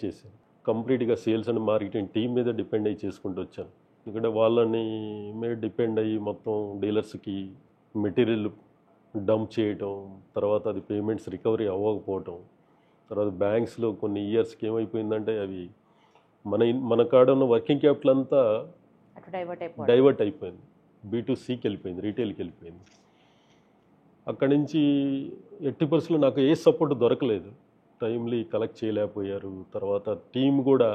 చేశాను. కంప్లీట్గా సేల్స్ అండ్ మార్కెటింగ్ టీం మీద డిపెండ్ అయ్యి చేసుకుంటూ వచ్చాను. ఎందుకంటే వాళ్ళని మీద డిపెండ్ అయ్యి మొత్తం డీలర్స్కి మెటీరియల్ డంప్ చేయటం, తర్వాత అది పేమెంట్స్ రికవరీ అవ్వకపోవటం, తర్వాత బ్యాంక్స్లో కొన్ని ఇయర్స్కి ఏమైపోయిందంటే అవి మన కాడ ఉన్న వర్కింగ్ క్యాపిటల్ అంతా డైవర్ట్ అయిపోయింది, B2Cకి వెళ్ళిపోయింది, రీటైల్కి వెళ్ళిపోయింది. అక్కడి నుంచి ఎట్టి పరిస్థితుల్లో నాకు ఏ సపోర్ట్ దొరకలేదు, టైమ్లీ కలెక్ట్ చేయలేకపోయారు. తర్వాత టీం కూడా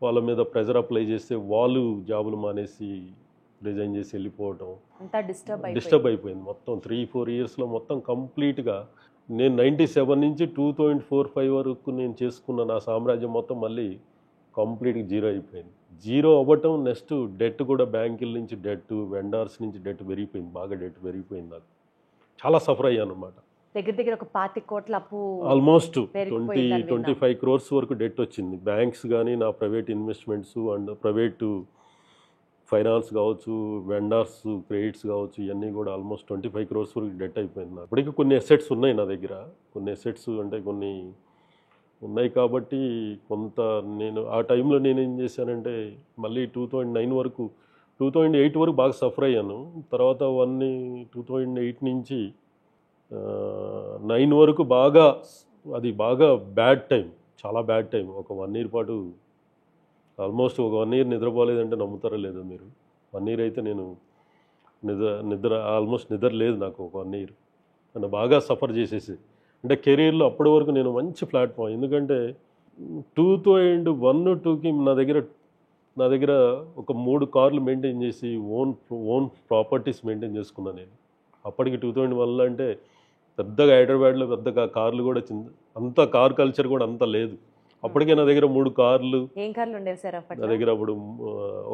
వాళ్ళ మీద ప్రెజర్ అప్లై చేస్తే వాళ్ళు జాబులు మానేసి రిజైన్ చేసి వెళ్ళిపోవటం, డిస్టర్బ్ అయిపోయింది. మొత్తం 3-4 ఇయర్స్లో మొత్తం కంప్లీట్గా నేను 97 నుంచి 2004-05 వరకు నేను చేసుకున్న నా సామ్రాజ్యం మొత్తం మళ్ళీ కంప్లీట్గా జీరో అయిపోయింది. జీరో అవ్వటం, నెక్స్ట్ డెట్ కూడా బ్యాంకుల నుంచి డెట్, వెండర్స్ నుంచి డెట్ పెరిగిపోయింది, బాగా డెట్ పెరిగిపోయింది. నాకు చాలా సఫర్ అయ్యాను అనమాట. దగ్గర ఒక 25 కోట్ల అప్పు, ఆల్మోస్ట్ 20-25 crores వరకు డెట్ వచ్చింది. బ్యాంక్స్ కానీ, నా private investments and private finance కావచ్చు, వెండర్స్ క్రెడిట్స్ కావచ్చు, ఇవన్నీ కూడా ఆల్మోస్ట్ 25 crores వరకు డెట్ అయిపోయింది. నాకు ఇప్పటికీ కొన్ని అసెట్స్ ఉన్నాయి నా దగ్గర, కొన్ని అసెట్స్ అంటే కొన్ని ఉన్నాయి కాబట్టి కొంత నేను ఆ టైంలో నేను ఏం చేశానంటే మళ్ళీ 2009 వరకు 2008 వరకు బాగా సఫర్ అయ్యాను. తర్వాత 2008 నుంచి 9 వరకు బాగా బ్యాడ్ టైం, చాలా బ్యాడ్ టైం. ఒక 1 year పాటు ఆల్మోస్ట్ ఒక 1 year నిద్రపోలేదంటే నమ్ముతారో లేదో మీరు. 1 year అయితే నేను ఆల్మోస్ట్ నిద్ర లేదు నాకు ఒక 1 year. నన్ను బాగా సఫర్ చేసేసి, అంటే కెరీర్లో అప్పటి వరకు నేను మంచి ప్లాట్ఫామ్. ఎందుకంటే 2001-02కి నా దగ్గర ఒక 3 కార్లు మెయింటైన్ చేసి ఓన్ ప్రాపర్టీస్ మెయింటైన్ చేసుకున్నాను నేను. అప్పటికి 2001 అంటే పెద్దగా హైదరాబాద్లో పెద్దగా కార్లు కూడా అంత కార్ కల్చర్ కూడా అంత లేదు. అప్పటికే నా దగ్గర 3 కార్లు. ఏం కార్లు ఉండేవి సార్ అప్పట్లో? నా దగ్గర అప్పుడు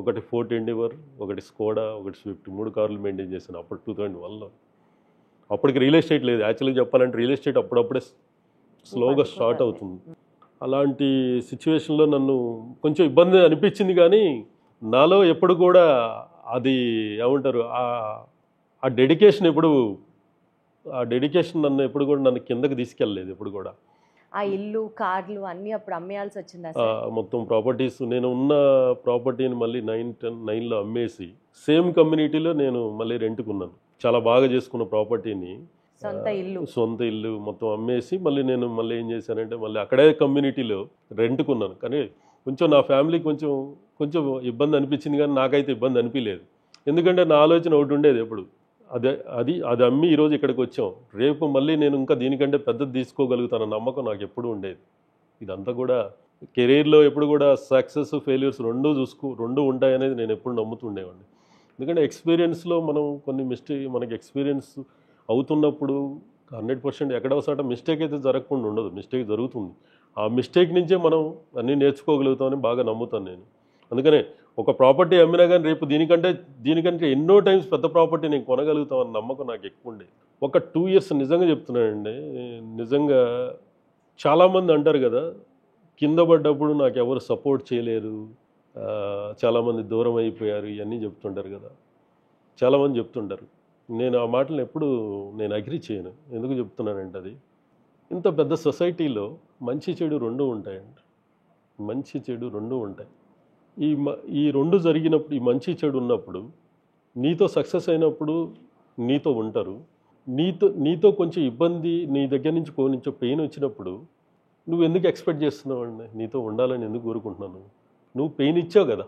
ఒకటి ఫోర్ట్ ఎండీవర్, ఒకటి స్కోడా, ఒకటి స్విఫ్ట్, 3 కార్లు మెయింటైన్ చేశాను అప్పుడు 2001లో. అప్పటికి రియల్ ఎస్టేట్ లేదు. యాక్చువల్గా చెప్పాలంటే రియల్ ఎస్టేట్ అప్పుడప్పుడే స్లోగా స్టార్ట్ అవుతుంది. అలాంటి సిచ్యువేషన్లో నన్ను కొంచెం ఇబ్బంది అనిపించింది, కానీ నాలో ఎప్పుడు కూడా అది ఏమంటారు ఆ డెడికేషన్ నన్ను ఎప్పుడు కూడా నన్ను కిందకి తీసుకెళ్ళలేదు. ఎప్పుడు కూడా ఆ ఇల్లు, కార్లు అన్నీ అప్పుడు అమ్మేయాల్సి వచ్చిందా? మొత్తం ప్రాపర్టీస్, నేను ఉన్న ప్రాపర్టీని మళ్ళీ 9-10-9లో అమ్మేసి సేమ్ కమ్యూనిటీలో నేను మళ్ళీ రెంట్కున్నాను. చాలా బాగా చేసుకున్న ప్రాపర్టీని, సొంత ఇల్లు మొత్తం అమ్మేసి మళ్ళీ ఏం చేశానంటే మళ్ళీ అక్కడే కమ్యూనిటీలో రెంట్కున్నాను. కానీ కొంచెం నా ఫ్యామిలీకి కొంచెం ఇబ్బంది అనిపించింది, కానీ నాకైతే ఇబ్బంది అనిపించలేదు. ఎందుకంటే నా ఆలోచన ఒకటి ఉండేది ఎప్పుడు, అది అమ్మి ఈరోజు ఇక్కడికి వచ్చాం, రేపు మళ్ళీ నేను ఇంకా దీనికంటే పెద్దది తీసుకోగలుగుతాను నమ్మకం నాకు ఎప్పుడు ఉండేది. ఇదంతా కూడా కెరీర్లో ఎప్పుడు కూడా సక్సెస్ ఫెయిల్యూర్స్ రెండు ఉంటాయనేది నేను ఎప్పుడు నమ్ముతుండేవాడిని. ఎందుకంటే ఎక్స్పీరియన్స్లో మనం మనకి ఎక్స్పీరియన్స్ అవుతున్నప్పుడు 100% ఎక్కడో చోట మిస్టేక్ అయితే జరగకుండా ఉండదు, మిస్టేక్ జరుగుతుంది. ఆ మిస్టేక్ నుంచే మనం అన్నీ నేర్చుకోగలుగుతామని బాగా నమ్ముతాను నేను. అందుకనే ఒక ప్రాపర్టీ అమ్మినా కానీ రేపు దీనికంటే ఎన్నో టైమ్స్ పెద్ద ప్రాపర్టీ నేను కొనగలుగుతామని నమ్మకం నాకు ఎక్కువ ఉండేది. ఒక 2 years నిజంగా చెప్తున్నానండి, నిజంగా చాలామంది అంటారు కదా, కింద పడ్డప్పుడు నాకు ఎవరు సపోర్ట్ చేయలేరు, చాలామంది దూరం అయిపోయారు, ఇవన్నీ చెప్తుంటారు కదా, చాలామంది చెప్తుంటారు. నేను ఆ మాటలను ఎప్పుడు నేను అగ్రీ చేయను. ఎందుకు చెప్తున్నానంటే, అది ఇంత పెద్ద సొసైటీలో మంచి చెడు రెండూ ఉంటాయండి. మంచి చెడు రెండూ ఉంటాయి. ఈ రెండు జరిగినప్పుడు, ఈ మంచి చెడు ఉన్నప్పుడు నీతో సక్సెస్ అయినప్పుడు నీతో ఉంటారు, నీతో కొంచెం ఇబ్బంది, నీ దగ్గర నుంచి కొంచెం పెయిన్ వచ్చినప్పుడు నువ్వు ఎందుకు ఎక్స్పెక్ట్ చేస్తున్నావు అండి? నీతో ఉండాలని ఎందుకు కోరుకుంటున్నాను? నువ్వు పెయిన్ ఇచ్చావు కదా,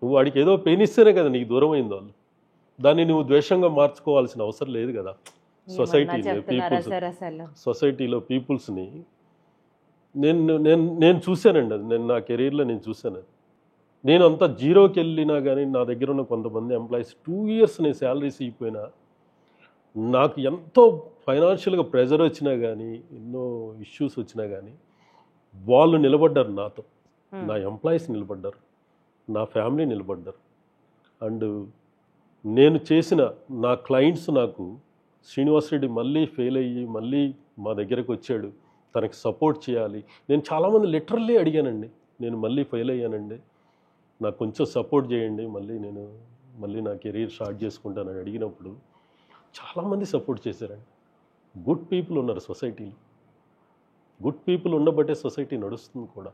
నువ్వు వాడికి ఏదో పెయిన్ ఇస్తేనే కదా నీకు దూరం అయింది వాళ్ళు. దాన్ని నువ్వు ద్వేషంగా మార్చుకోవాల్సిన అవసరం లేదు కదా. సొసైటీలో పీపుల్స్ని నేను చూశానండి. అది నేను నా కెరీర్లో నేను చూశాను. నేను అంత జీరోకి వెళ్ళినా కానీ నా దగ్గర ఉన్న కొంతమంది ఎంప్లాయీస్ 2 years నేను శాలరీస్ ఇవ్వకపోయినా, నాకు ఎంతో ఫైనాన్షియల్గా ప్రెజర్ వచ్చినా కానీ, ఎన్నో ఇష్యూస్ వచ్చినా కానీ వాళ్ళు నిలబడ్డారు నాతో. నా ఎంప్లాయీస్ నిలబడ్డారు, నా ఫ్యామిలీ నిలబడ్డారు. అండ్ నేను చేసిన నా క్లయింట్స్, నాకు శ్రీనివాసరెడ్డి మళ్ళీ ఫెయిల్ అయ్యి మళ్ళీ మా దగ్గరకు వచ్చాడు, తనకి సపోర్ట్ చేయాలి. నేను చాలామంది లిటరల్లీ అడిగానండి, నేను మళ్ళీ ఫెయిల్ అయ్యానండి, నాకు కొంచెం సపోర్ట్ చేయండి, మళ్ళీ నా కెరీర్ స్టార్ట్ చేసుకుంటానని అడిగినప్పుడు చాలామంది సపోర్ట్ చేశారండి. గుడ్ పీపుల్ ఉన్నారు సొసైటీలో. గుడ్ పీపుల్ ఉండబట్టే సొసైటీ నడుస్తుంది కూడా.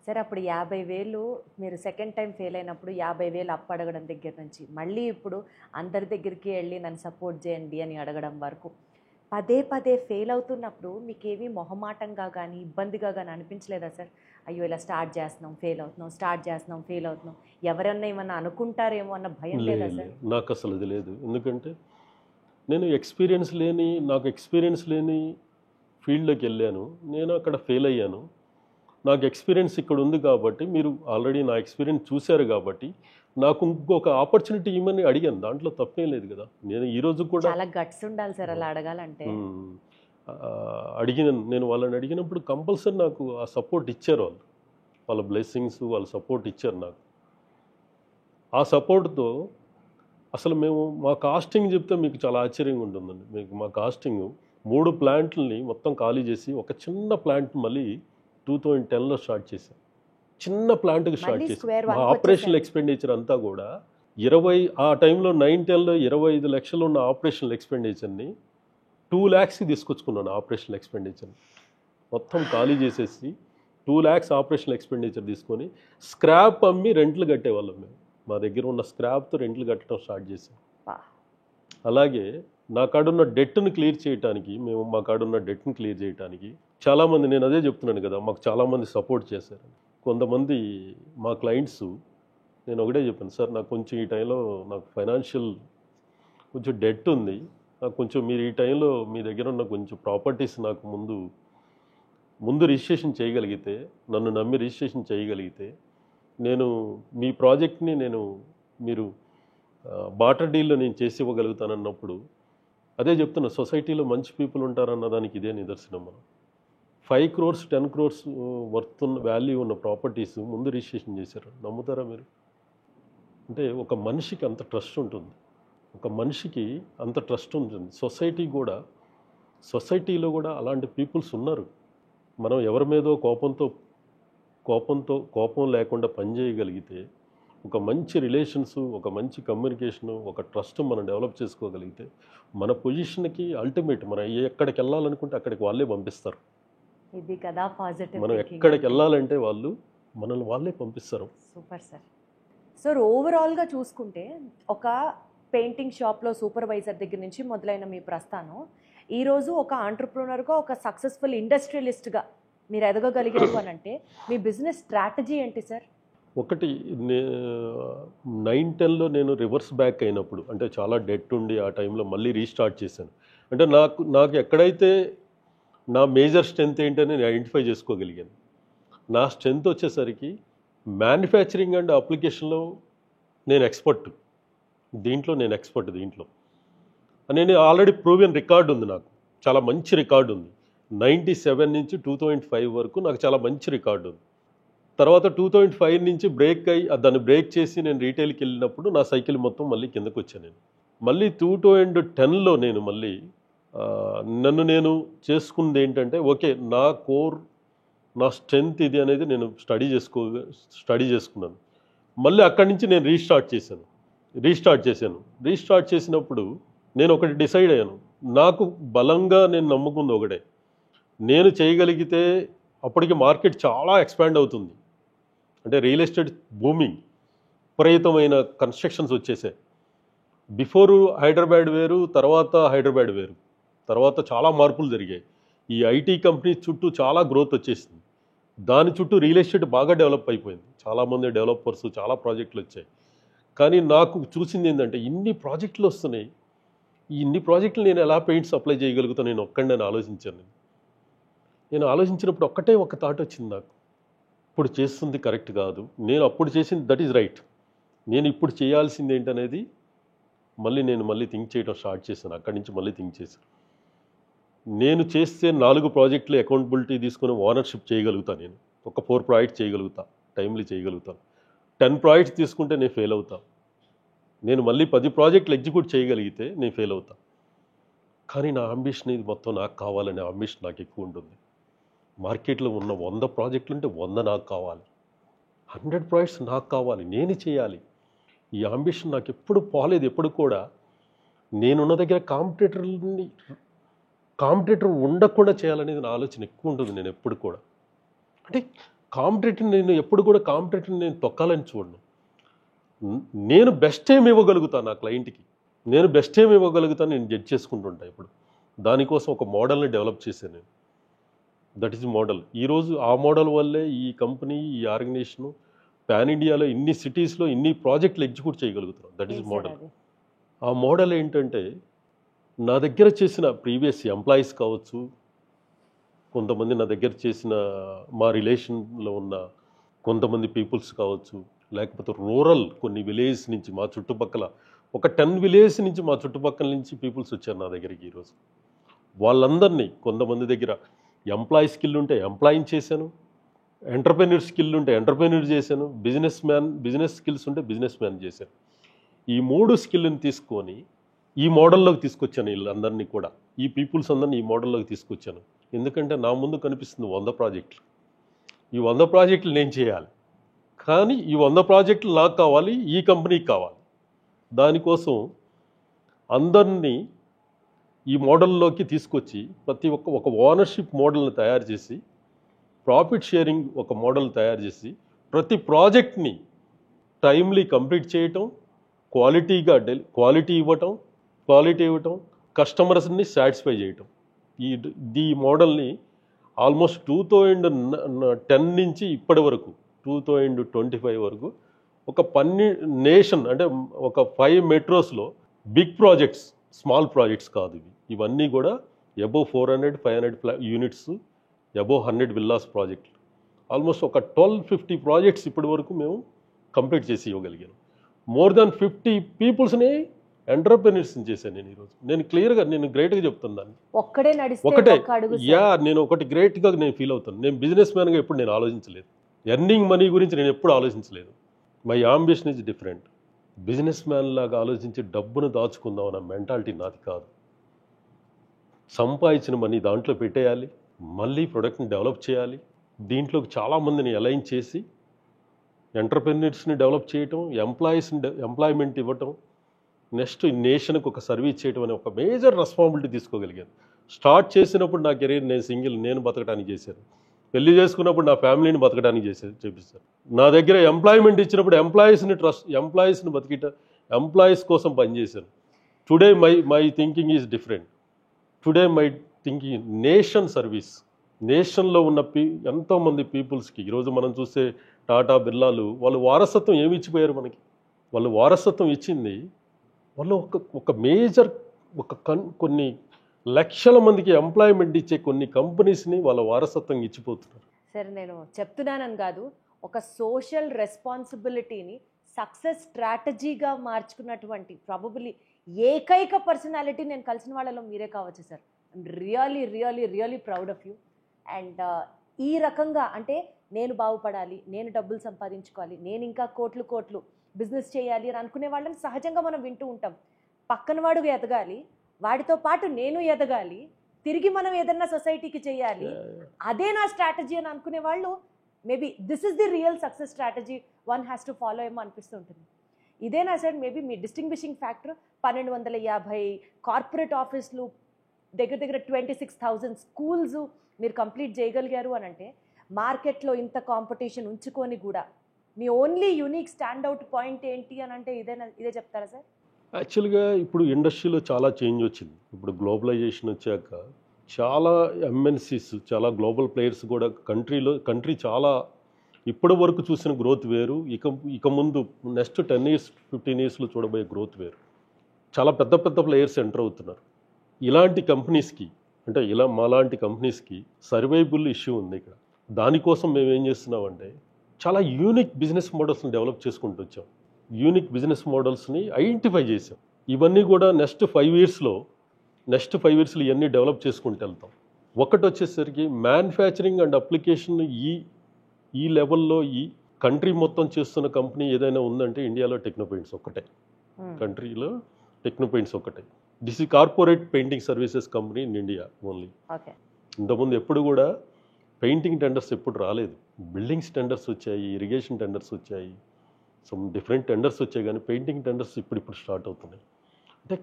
సరే, అప్పుడు 50,000 మీరు సెకండ్ టైం ఫెయిల్ అయినప్పుడు 50,000 అప్పు అడగడం దగ్గర నుంచి మళ్ళీ ఇప్పుడు అందరి దగ్గరికి వెళ్ళి నన్ను సపోర్ట్ చేయండి అని అడగడం వరకు పదే పదే ఫెయిల్ అవుతున్నప్పుడు మీకేమీ మొహమాటంగా కానీ ఇబ్బందిగా కానీ అనిపించలేదా సార్? అయ్యో, ఇలా స్టార్ట్ చేస్తున్నాం ఫెయిల్ అవుతున్నాం, స్టార్ట్ చేస్తున్నాం ఫెయిల్ అవుతున్నాం, ఎవరన్నా ఏమన్నా అనుకుంటారేమో అన్న భయం లేదా సార్? నాకు అసలు అది లేదు. ఎందుకంటే నేను నాకు ఎక్స్పీరియన్స్ లేని ఫీల్డ్లోకి వెళ్ళాను. నేను అక్కడ ఫెయిల్ అయ్యాను. నాకు ఎక్స్పీరియన్స్ ఇక్కడ ఉంది కాబట్టి, మీరు ఆల్రెడీ నా ఎక్స్పీరియన్స్ చూశారు కాబట్టి నాకు ఇంకొక ఆపర్చునిటీ ఇవ్వమని అడిగాను. దాంట్లో తప్పేం లేదు కదా. నేను ఈరోజు కూడా చాలా గట్స్ ఉండాలి సార్ అలా అడగాలంటే. నేను వాళ్ళని అడిగినప్పుడు కంపల్సరీ నాకు ఆ సపోర్ట్ ఇచ్చారు. వాళ్ళ బ్లెస్సింగ్స్, వాళ్ళ సపోర్ట్ ఇచ్చారు నాకు. ఆ సపోర్ట్తో అసలు మా కాస్టింగ్ చెప్తే మీకు చాలా ఆశ్చర్యంగా ఉంటుందండి. మా కాస్టింగ్ 3 ప్లాంట్లని మొత్తం ఖాళీ చేసి ఒక చిన్న ప్లాంట్ మళ్ళీ 2010లో స్టార్ట్ చేశాం. చిన్న ప్లాంట్కి స్టార్ట్ చేసాం. మా ఆపరేషనల్ ఎక్స్పెండిచర్ అంతా కూడా ఆ టైంలో 9-10లో 25 లక్షలు ఉన్న ఆపరేషనల్ ఎక్స్పెండిచర్ని 2 lakhsకి తీసుకొచ్చుకున్నాను. ఆపరేషనల్ ఎక్స్పెండిచర్ని మొత్తం ఖాళీ చేసేసి 2 lakhs ఆపరేషనల్ ఎక్స్పెండిచర్ తీసుకొని స్క్రాప్ అమ్మి రెంట్లు కట్టేవాళ్ళం. మేము మా దగ్గర ఉన్న స్క్రాప్తో రెంట్లు కట్టడం స్టార్ట్ చేసాం. అలాగే మా కాడున్న డెట్ని క్లియర్ చేయడానికి చాలామంది, నేను అదే చెప్తున్నాను కదా, మాకు చాలామంది సపోర్ట్ చేశారు. కొంతమంది మా క్లయింట్స్, నేను ఒకటే చెప్పాను, సార్ నాకు కొంచెం ఈ టైంలో నాకు ఫైనాన్షియల్ కొంచెం డెట్ ఉంది, నాకు కొంచెం మీరు ఈ టైంలో మీ దగ్గర ఉన్న కొంచెం ప్రాపర్టీస్ నాకు ముందు రిజిస్ట్రేషన్ చేయగలిగితే, నన్ను నమ్మి రిజిస్ట్రేషన్ చేయగలిగితే నేను మీ ప్రాజెక్ట్ని మీరు బాటర్ డీల్లో నేను చేసి ఇవ్వగలుగుతానన్నప్పుడు, అదే చెప్తున్నా, సొసైటీలో మంచి పీపుల్ ఉంటారన్న దానికి ఇదే నిదర్శనం. మనం 5 crores 10 crores వర్త్ వాల్యూ ఉన్న ప్రాపర్టీస్ ముందు రిజిస్ట్రేషన్ చేశారు. నమ్ముతారా మీరు? అంటే ఒక మనిషికి అంత ట్రస్ట్ ఉంటుంది, సొసైటీలో కూడా అలాంటి పీపుల్స్ ఉన్నారు. మనం ఎవరి మీదో కోపం లేకుండా పనిచేయగలిగితే, ఒక మంచి రిలేషన్స్, ఒక మంచి కమ్యూనికేషను, ఒక ట్రస్ట్ మనం డెవలప్ చేసుకోగలిగితే, మన పొజిషన్కి అల్టిమేట్ మనం ఎక్కడికి వెళ్ళాలనుకుంటే అక్కడికి వాళ్ళే పంపిస్తారు. ఇది కదా పాజిటివ్. మనం ఎక్కడికి వెళ్ళాలంటే మనల్ని వాళ్ళే పంపిస్తారు. Super sir. సార్, ఓవరాల్గా చూసుకుంటే ఒక పెయింటింగ్ షాప్లో సూపర్వైజర్ దగ్గర నుంచి మొదలైన మీ ప్రస్థానం ఈరోజు ఒక ఆంటర్ప్రూనర్గా, ఒక సక్సెస్ఫుల్ ఇండస్ట్రియలిస్ట్గా మీరు ఎదగగలిగారు అని అంటే మీ బిజినెస్ స్ట్రాటజీ ఏంటి సార్? ఒకటి, 9-10లో నేను రివర్స్ బ్యాక్ అయినప్పుడు, అంటే చాలా డెట్ ఉండి ఆ టైంలో మళ్ళీ రీస్టార్ట్ చేశాను. అంటే నాకు ఎక్కడైతే నా మేజర్ స్ట్రెంత్ ఏంటని నేను ఐడెంటిఫై చేసుకోగలిగాను. నా స్ట్రెంత్ వచ్చేసరికి మ్యానుఫ్యాక్చరింగ్ అండ్ అప్లికేషన్లో నేను ఎక్స్పర్ట్. దీంట్లో నేను ఆల్రెడీ ప్రూవెన్ రికార్డు ఉంది. నాకు చాలా మంచి రికార్డు ఉంది. 97 నుంచి 2005 వరకు నాకు చాలా మంచి రికార్డు ఉంది. తర్వాత 2005 నుంచి దాన్ని బ్రేక్ చేసి నేను రీటైల్కి వెళ్ళినప్పుడు నా సైకిల్ మొత్తం మళ్ళీ కిందకు వచ్చాను. మళ్ళీ 2010లో నేను మళ్ళీ నన్ను నేను చేసుకుంది ఏంటంటే, ఓకే, నా స్ట్రెంత్ ఇది అనేది నేను స్టడీ చేసుకున్నాను. మళ్ళీ అక్కడి నుంచి నేను రీస్టార్ట్ చేసినప్పుడు నేను ఒకటి డిసైడ్ అయ్యాను. నాకు బలంగా నేను నమ్ముకుంది ఒకటే, నేను చేయగలిగితే అప్పటికి మార్కెట్ చాలా ఎక్స్పాండ్ అవుతుంది. అంటే రియల్ ఎస్టేట్ బూమింగ్, విపరీతమైన కన్స్ట్రక్షన్స్ వచ్చేసాయి. బిఫోర్ హైదరాబాద్ వేరు, తర్వాత హైదరాబాద్ వేరు, తర్వాత చాలా మార్పులు జరిగాయి. ఈ ఐటీ కంపెనీస్ చుట్టూ చాలా గ్రోత్ వచ్చేసింది. దాని చుట్టూ రియల్ ఎస్టేట్ బాగా డెవలప్ అయిపోయింది. చాలామంది డెవలపర్స్, చాలా ప్రాజెక్టులు వచ్చాయి. కానీ నాకు చూసింది ఏంటంటే ఇన్ని ప్రాజెక్టులు వస్తున్నాయి, ఈ ఇన్ని ప్రాజెక్టులు నేను ఎలా పెయింట్స్ అప్లై చేయగలుగుతాను, నేను ఒక్కడిని ఆలోచించాను. నేను ఆలోచించినప్పుడు ఒక థాట్ వచ్చింది నాకు, ఇప్పుడు చేస్తుంది కరెక్ట్ కాదు, నేను అప్పుడు చేసింది దట్ ఈజ్ రైట్, నేను ఇప్పుడు చేయాల్సింది ఏంటనేది మళ్ళీ థింక్ చేయడం స్టార్ట్ చేశాను. అక్కడి నుంచి మళ్ళీ థింక్ చేశాను. నేను చేస్తే 4 ప్రాజెక్టులు అకౌంటబిలిటీ తీసుకొని ఓనర్షిప్ చేయగలుగుతాను. నేను ఒక 4 ప్రాజెక్ట్స్ చేయగలుగుతా, టైమ్లీ చేయగలుగుతాను. 10 ప్రాజెక్ట్స్ తీసుకుంటే నేను ఫెయిల్ అవుతా. నేను మళ్ళీ 10 ప్రాజెక్టులు ఎగ్జిక్యూట్ చేయగలిగితే నేను ఫెయిల్ అవుతా. కానీ నా అంబిషన్ ఇది మొత్తం నాకు కావాలనే అంబిషన్ నాకు ఎక్కువ ఉంటుంది. మార్కెట్లో ఉన్న 100 ప్రాజెక్టులు ఉంటే 100 నాకు కావాలి, 100 ప్రాజెక్ట్స్ నాకు కావాలి, నేను చేయాలి. ఈ అంబిషన్ నాకు ఎప్పుడు పోలేదు. ఎప్పుడు కూడా నేనున్న దగ్గర కాంపిటేటర్ ఉండకుండా చేయాలనేది నా ఆలోచన ఎక్కువ ఉంటుంది. నేను ఎప్పుడు కూడా అంటే నేను ఎప్పుడు కూడా కాంపిటేటర్ని నేను తొక్కాలని చూడను. నేను బెస్ట్ ఏమి ఇవ్వగలుగుతాను నా క్లయింట్కి, నేను బెస్ట్ ఏమి ఇవ్వగలుగుతాను నేను జడ్జ్ చేసుకుంటుంటా. ఇప్పుడు దానికోసం ఒక మోడల్ని డెవలప్ చేశాను నేను. That is model. ఈరోజు ఆ మోడల్ వల్లే ఈ కంపెనీ, ఈ ఆర్గనైజేషను పాన్ ఇండియాలో ఇన్ని సిటీస్లో ఇన్ని ప్రాజెక్టులు ఎగ్జిక్యూట్ చేయగలుగుతున్నాం. That is model. ఆ మోడల్ ఏంటంటే నా దగ్గర చేసిన ప్రీవియస్ ఎంప్లాయీస్ కావచ్చు, కొంతమంది నా దగ్గర చేసిన మా రిలేషన్లో ఉన్న కొంతమంది పీపుల్స్ కావచ్చు, లేకపోతే రూరల్ కొన్ని విలేజ్ నుంచి మా చుట్టుపక్కల ఒక 10 విలేజ్ నుంచి మా చుట్టుపక్కల నుంచి పీపుల్స్ వచ్చారు నా దగ్గరికి ఈరోజు. వాళ్ళందరినీ కొంతమంది దగ్గర ఎంప్లాయీ స్కిల్ ఉంటే ఎంప్లాయీని చేశాను, ఎంటర్ప్రెన్యూర్ స్కిల్ ఉంటే ఎంటర్ప్రెన్యూర్ చేశాను, బిజినెస్ స్కిల్స్ ఉంటే బిజినెస్ మ్యాన్ చేశాను. ఈ 3 స్కిల్ని తీసుకొని ఈ మోడల్లోకి తీసుకొచ్చాను. వీళ్ళందరినీ కూడా, ఈ పీపుల్స్ అందరినీ ఈ మోడల్లోకి తీసుకొచ్చాను. ఎందుకంటే నా ముందు కనిపిస్తుంది 100 ప్రాజెక్టులు. ఈ 100 ప్రాజెక్టులు నేను చేయాలి, కానీ ఈ 100 ప్రాజెక్టులు నాకు కావాలి, ఈ కంపెనీకి కావాలి. దానికోసం అందరినీ ఈ మోడల్లోకి తీసుకొచ్చి ప్రతి ఒక ఓనర్షిప్ మోడల్ని తయారు చేసి, ప్రాఫిట్ షేరింగ్ ఒక మోడల్ తయారు చేసి, ప్రతి ప్రాజెక్ట్ని టైమ్లీ కంప్లీట్ చేయటం, క్వాలిటీ ఇవ్వటం, కస్టమర్స్ని సాటిస్ఫై చేయటం. ఈ మోడల్ని ఆల్మోస్ట్ 2010 నుంచి ఇప్పటి వరకు 2025 వరకు ఒక 12 నేషన్ అంటే ఒక 5 మెట్రోస్లో బిగ్ ప్రాజెక్ట్స్, స్మాల్ ప్రాజెక్ట్స్ కాదు ఇవన్నీ కూడా అబోవ్ 400-500 యూనిట్స్, అబోవ్ 100 విల్లాస్ ప్రాజెక్టులు, ఆల్మోస్ట్ ఒక 1250 ప్రాజెక్ట్స్ ఇప్పటి వరకు మేము కంప్లీట్ చేసి ఇవ్వగలిగాను. మోర్ దాన్ 50 పీపుల్స్ని ఎంటర్ప్రెన్యూర్స్ని చేశాను నేను ఈరోజు. నేను క్లియర్గా, నేను గ్రేట్గా చెప్తాను దాన్ని. నేను ఒకటి గ్రేట్గా నేను ఫీల్ అవుతాను. నేను బిజినెస్ మ్యాన్గా ఎప్పుడు నేను ఆలోచించలేదు, ఎర్నింగ్ మనీ గురించి నేను ఎప్పుడు ఆలోచించలేదు. My ambition is different. Business man లాగా ఆలోచించి డబ్బును దాచుకుందాం అన్న మెంటాలిటీ నాది కాదు. సంపాదించిన మనీ దాంట్లో పెట్టేయాలి, మళ్ళీ ప్రొడక్ట్ని డెవలప్ చేయాలి, దీంట్లోకి చాలామందిని అలైన్ చేసి ఎంటర్ప్రెన్యూర్స్ని డెవలప్ చేయటం, ఎంప్లాయ్మెంట్ ఇవ్వటం, నెక్స్ట్ ఈ నేషన్కి ఒక సర్వీస్ చేయటం అనే ఒక మేజర్ రెస్పాన్సిబిలిటీ తీసుకోగలిగాను. స్టార్ట్ చేసినప్పుడు నా కెరీర్ నేను బతకడానికి చేశాను. పెళ్లి చేసుకున్నప్పుడు నా ఫ్యామిలీని బతకడానికి చేపిస్తాను. నా దగ్గర ఎంప్లాయ్మెంట్ ఇచ్చినప్పుడు ఎంప్లాయీస్ని ఎంప్లాయీస్ కోసం పనిచేశాను. Today my thinking is different. Today my thinking nation service. నేషన్లో ఉన్న ఎంతోమంది పీపుల్స్కి ఈరోజు మనం చూస్తే టాటా, బిర్లాలు వాళ్ళు వారసత్వం ఏమి ఇచ్చిపోయారు మనకి? వాళ్ళు వారసత్వం ఇచ్చింది, వాళ్ళు ఒక మేజర్ కొన్ని లక్షల మందికి ఎంప్లాయ్మెంట్ ఇచ్చే కొన్ని కంపెనీస్ని వాళ్ళ వారసత్వం ఇచ్చిపోతున్నారు. సరే, నేను చెప్తున్నానని కాదు, ఒక సోషల్ రెస్పాన్సిబిలిటీని సక్సెస్ స్ట్రాటజీగా మార్చుకున్నటువంటి ప్రాబబుల్లీ ఏకైక పర్సనాలిటీ నేను కలిసిన వాళ్ళలో మీరే కావచ్చు sir. I'm really proud of you. And ఈ రకంగా అంటే నేను బాగుపడాలి, నేను డబ్బులు సంపాదించుకోవాలి, నేను ఇంకా కోట్లు బిజినెస్ చేయాలి అని అనుకునే వాళ్ళని సహజంగా మనం వింటూ ఉంటాం. పక్కన వాడు ఎదగాలి, వాడితో పాటు నేను ఎదగాలి, తిరిగి మనం ఏదన్నా సొసైటీకి చేయాలి, అదే నా స్ట్రాటజీ అని అనుకునే వాళ్ళు maybe this is the real success strategy one has to follow ఏమో అనిపిస్తుంటుంది. ఇదేనా సార్ మేబీ మీ డిస్టింగ్విషింగ్ ఫ్యాక్టర్? 1250 కార్పొరేట్ ఆఫీసులు, దగ్గర 26,000 స్కూల్స్ మీరు కంప్లీట్ చేయగలిగారు అని అంటే, మార్కెట్లో ఇంత కాంపిటీషన్ ఉంచుకొని కూడా మీ ఓన్లీ యూనిక్ స్టాండ్అవుట్ పాయింట్ ఏంటి అని అంటే ఇదే చెప్తారా సార్? యాక్చువల్గా ఇప్పుడు ఇండస్ట్రీలో చాలా చేంజ్ వచ్చింది. ఇప్పుడు గ్లోబలైజేషన్ వచ్చాక చాలా ఎంఎన్సీస్, చాలా గ్లోబల్ ప్లేయర్స్ కూడా కంట్రీ చాలా ఇప్పటి వరకు చూసిన గ్రోత్ వేరు. ఇక ముందు నెక్స్ట్ 10 years 15 yearsలో చూడబోయే గ్రోత్ వేరు. చాలా పెద్ద పెద్ద ప్లేయర్స్ ఎంటర్ అవుతున్నారు. ఇలాంటి కంపెనీస్కి, అంటే ఇలా మాలాంటి కంపెనీస్కి సర్వైబుల్ ఇష్యూ ఉంది ఇక్కడ. దానికోసం మేము ఏం చేస్తున్నామంటే చాలా యూనిక్ బిజినెస్ మోడల్స్ని డెవలప్ చేసుకుంటూ వచ్చాం. యూనిక్ బిజినెస్ మోడల్స్ని ఐడెంటిఫై చేసాం. ఇవన్నీ కూడా నెక్స్ట్ 5 yearsలో ఇవన్నీ డెవలప్ చేసుకుంటూ వెళ్తాం. ఒకటి వచ్చేసరికి మ్యానుఫ్యాక్చరింగ్ అండ్ అప్లికేషన్ ఈ లెవెల్లో ఈ కంట్రీ మొత్తం చేస్తున్న కంపెనీ ఏదైనా ఉందంటే ఇండియాలో టెక్నోపెయింట్స్ ఒక్కటే. కంట్రీలో టెక్నోపెయింట్స్ ఒక్కటే. దిస్ ఈ corporate painting services company in India only. ఇంతకుముందు ఎప్పుడు కూడా పెయింటింగ్ టెండర్స్ ఎప్పుడు రాలేదు. బిల్డింగ్స్ టెండర్స్ వచ్చాయి, ఇరిగేషన్ టెండర్స్ వచ్చాయి, సమ్ డిఫరెంట్ టెండర్స్ వచ్చాయి, కానీ పెయింటింగ్ టెండర్స్ ఇప్పుడు స్టార్ట్ అవుతున్నాయి. అంటే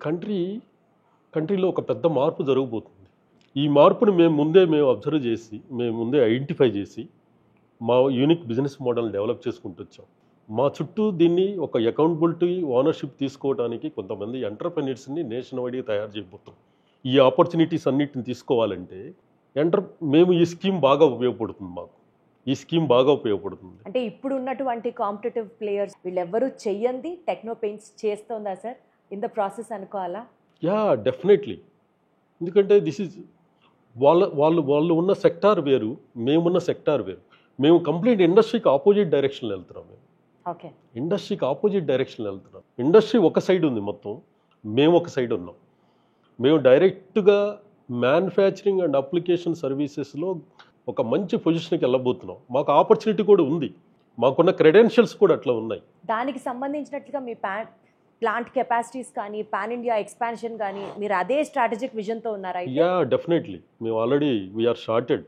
కంట్రీలో ఒక పెద్ద మార్పు జరగబోతుంది. ఈ మార్పుని మేము అబ్జర్వ్ చేసి, మేము ముందే ఐడెంటిఫై చేసి మా యూనిక్ బిజినెస్ మోడల్ డెవలప్ చేసుకుంటూ వచ్చాం. మా చుట్టూ దీన్ని ఒక అకౌంటబిలిటీ, ఓనర్షిప్ తీసుకోవడానికి కొంతమంది ఎంటర్‌ప్రెన్యూర్స్ని నేషన్ వైడ్గా తయారు చేయబోతున్నాం. ఈ ఆపర్చునిటీస్ అన్నిటిని తీసుకోవాలంటే మేము ఈ స్కీమ్ బాగా ఉపయోగపడుతుంది మాకు. ఈ స్కీమ్ బాగా ఉపయోగపడుతుంది. అంటే ఇప్పుడు ఉన్నటువంటి కాంపిటేటివ్ ప్లేయర్స్ వీళ్ళెవ్వరూ చెయ్యంది టెక్నో పెయింట్స్ చేస్తోందా సార్ ఇన్ ద ప్రాసెస్ అనుకోవాలా? Yeah, definitely. ఎందుకంటే దిస్ ఈజ్ వాళ్ళు ఉన్న సెక్టార్ వేరు, మేమున్న సెక్టార్ వేరు. మేము కంప్లీట్ ఇండస్ట్రీకి ఆపోజిట్ డైరెక్షన్లో వెళ్తున్నాం. ఓకే, ఇండస్ట్రీకి ఆపోజిట్ డైరెక్షన్లో వెళ్తున్నాం. ఇండస్ట్రీ ఒక సైడ్ ఉంది మొత్తం, మేము ఒక సైడ్ ఉన్నాం. మేము డైరెక్ట్గా మ్యానుఫ్యాక్చరింగ్ అండ్ అప్లికేషన్ సర్వీసెస్లో ఒక మంచి పొజిషన్కి వెళ్ళబోతున్నాం. మాకు ఆపర్చునిటీ కూడా ఉంది, మాకున్న క్రెడెన్షియల్స్ కూడా అట్లా ఉన్నాయి. దానికి సంబంధించినట్లుగా మీ ప్లాంట్ కెపాసిటీస్ కానీ పాన్ ఇండియా ఎక్స్పాన్షన్ కానీ మీరు అదే స్ట్రాటజిక్ విజన్తో ఉన్నారా? Yeah, definitely. మేము ఆల్రెడీ వీఆర్ స్టార్టెడ్.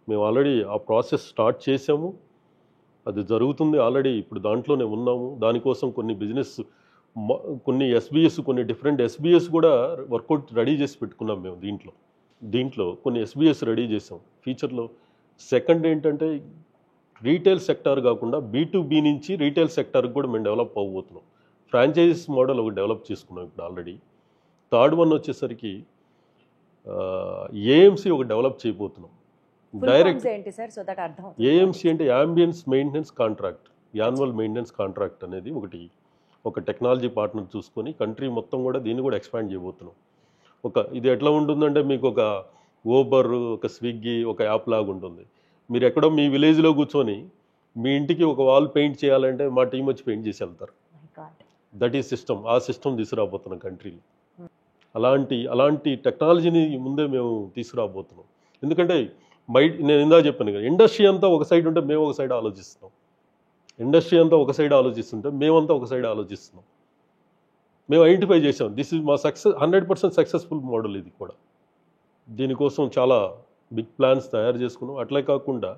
మేము ఆల్రెడీ ఆ ప్రాసెస్ స్టార్ట్ చేసాము. అది జరుగుతుంది ఆల్రెడీ. ఇప్పుడు దాంట్లోనే ఉన్నాము. దానికోసం కొన్ని ఎస్బీఎస్, కొన్ని డిఫరెంట్ ఎస్బీఎస్ కూడా వర్కౌట్ రెడీ చేసి పెట్టుకున్నాం మేము. దీంట్లో కొన్ని ఎస్బీఎస్ రెడీ చేసాం. ఫ్యూచర్లో సెకండ్ ఏంటంటే రీటైల్ సెక్టార్ కాకుండా B2B నుంచి రీటైల్ సెక్టార్కి కూడా మేము డెవలప్ అవ్వబోతున్నాం. ఫ్రాంచైజీస్ మోడల్ ఒకటి డెవలప్ చేసుకున్నాం ఇప్పుడు ఆల్రెడీ. థర్డ్ వన్ వచ్చేసరికి ఏఎంసీ ఒకటి డెవలప్ చేయబోతున్నాం. డైరెక్ట్ ఏఎంసీ అంటే ambience maintenance contract, annual maintenance contract అనేది ఒక టెక్నాలజీ పార్ట్నర్ చూసుకొని కంట్రీ మొత్తం కూడా దీన్ని కూడా ఎక్స్పాండ్ చేయబోతున్నాం. ఇది ఎట్లా ఉంటుందంటే మీకు ఒక ఊబర్, ఒక స్విగ్గీ, ఒక యాప్ లాగా ఉంటుంది. మీరు ఎక్కడో మీ విలేజ్లో కూర్చొని మీ ఇంటికి ఒక వాల్ పెయింట్ చేయాలంటే మా టీం వచ్చి పెయింట్ చేసి వెళ్తారు. That is system. ఆ సిస్టమ్ తీసుకురాబోతున్నాం కంట్రీలో. అలాంటి టెక్నాలజీని ముందే మేము తీసుకురాబోతున్నాం. ఎందుకంటే నేను ఇందా చెప్పాను కదా, ఇండస్ట్రీ అంతా ఒక సైడ్ ఉంటే మేము ఒక సైడ్ ఆలోచిస్తున్నాం. ఇండస్ట్రీ అంతా ఒక సైడ్ ఆలోచిస్తుంటే మేమంతా ఒక సైడ్ ఆలోచిస్తున్నాం. మేము ఐడెంటిఫై చేసాం దిస్ ఇస్ మా 100% సక్సెస్ఫుల్ మోడల్. ఇది కూడా దీనికోసం చాలా బిగ్ ప్లాన్స్ తయారు చేసుకున్నాం. అట్లే కాకుండా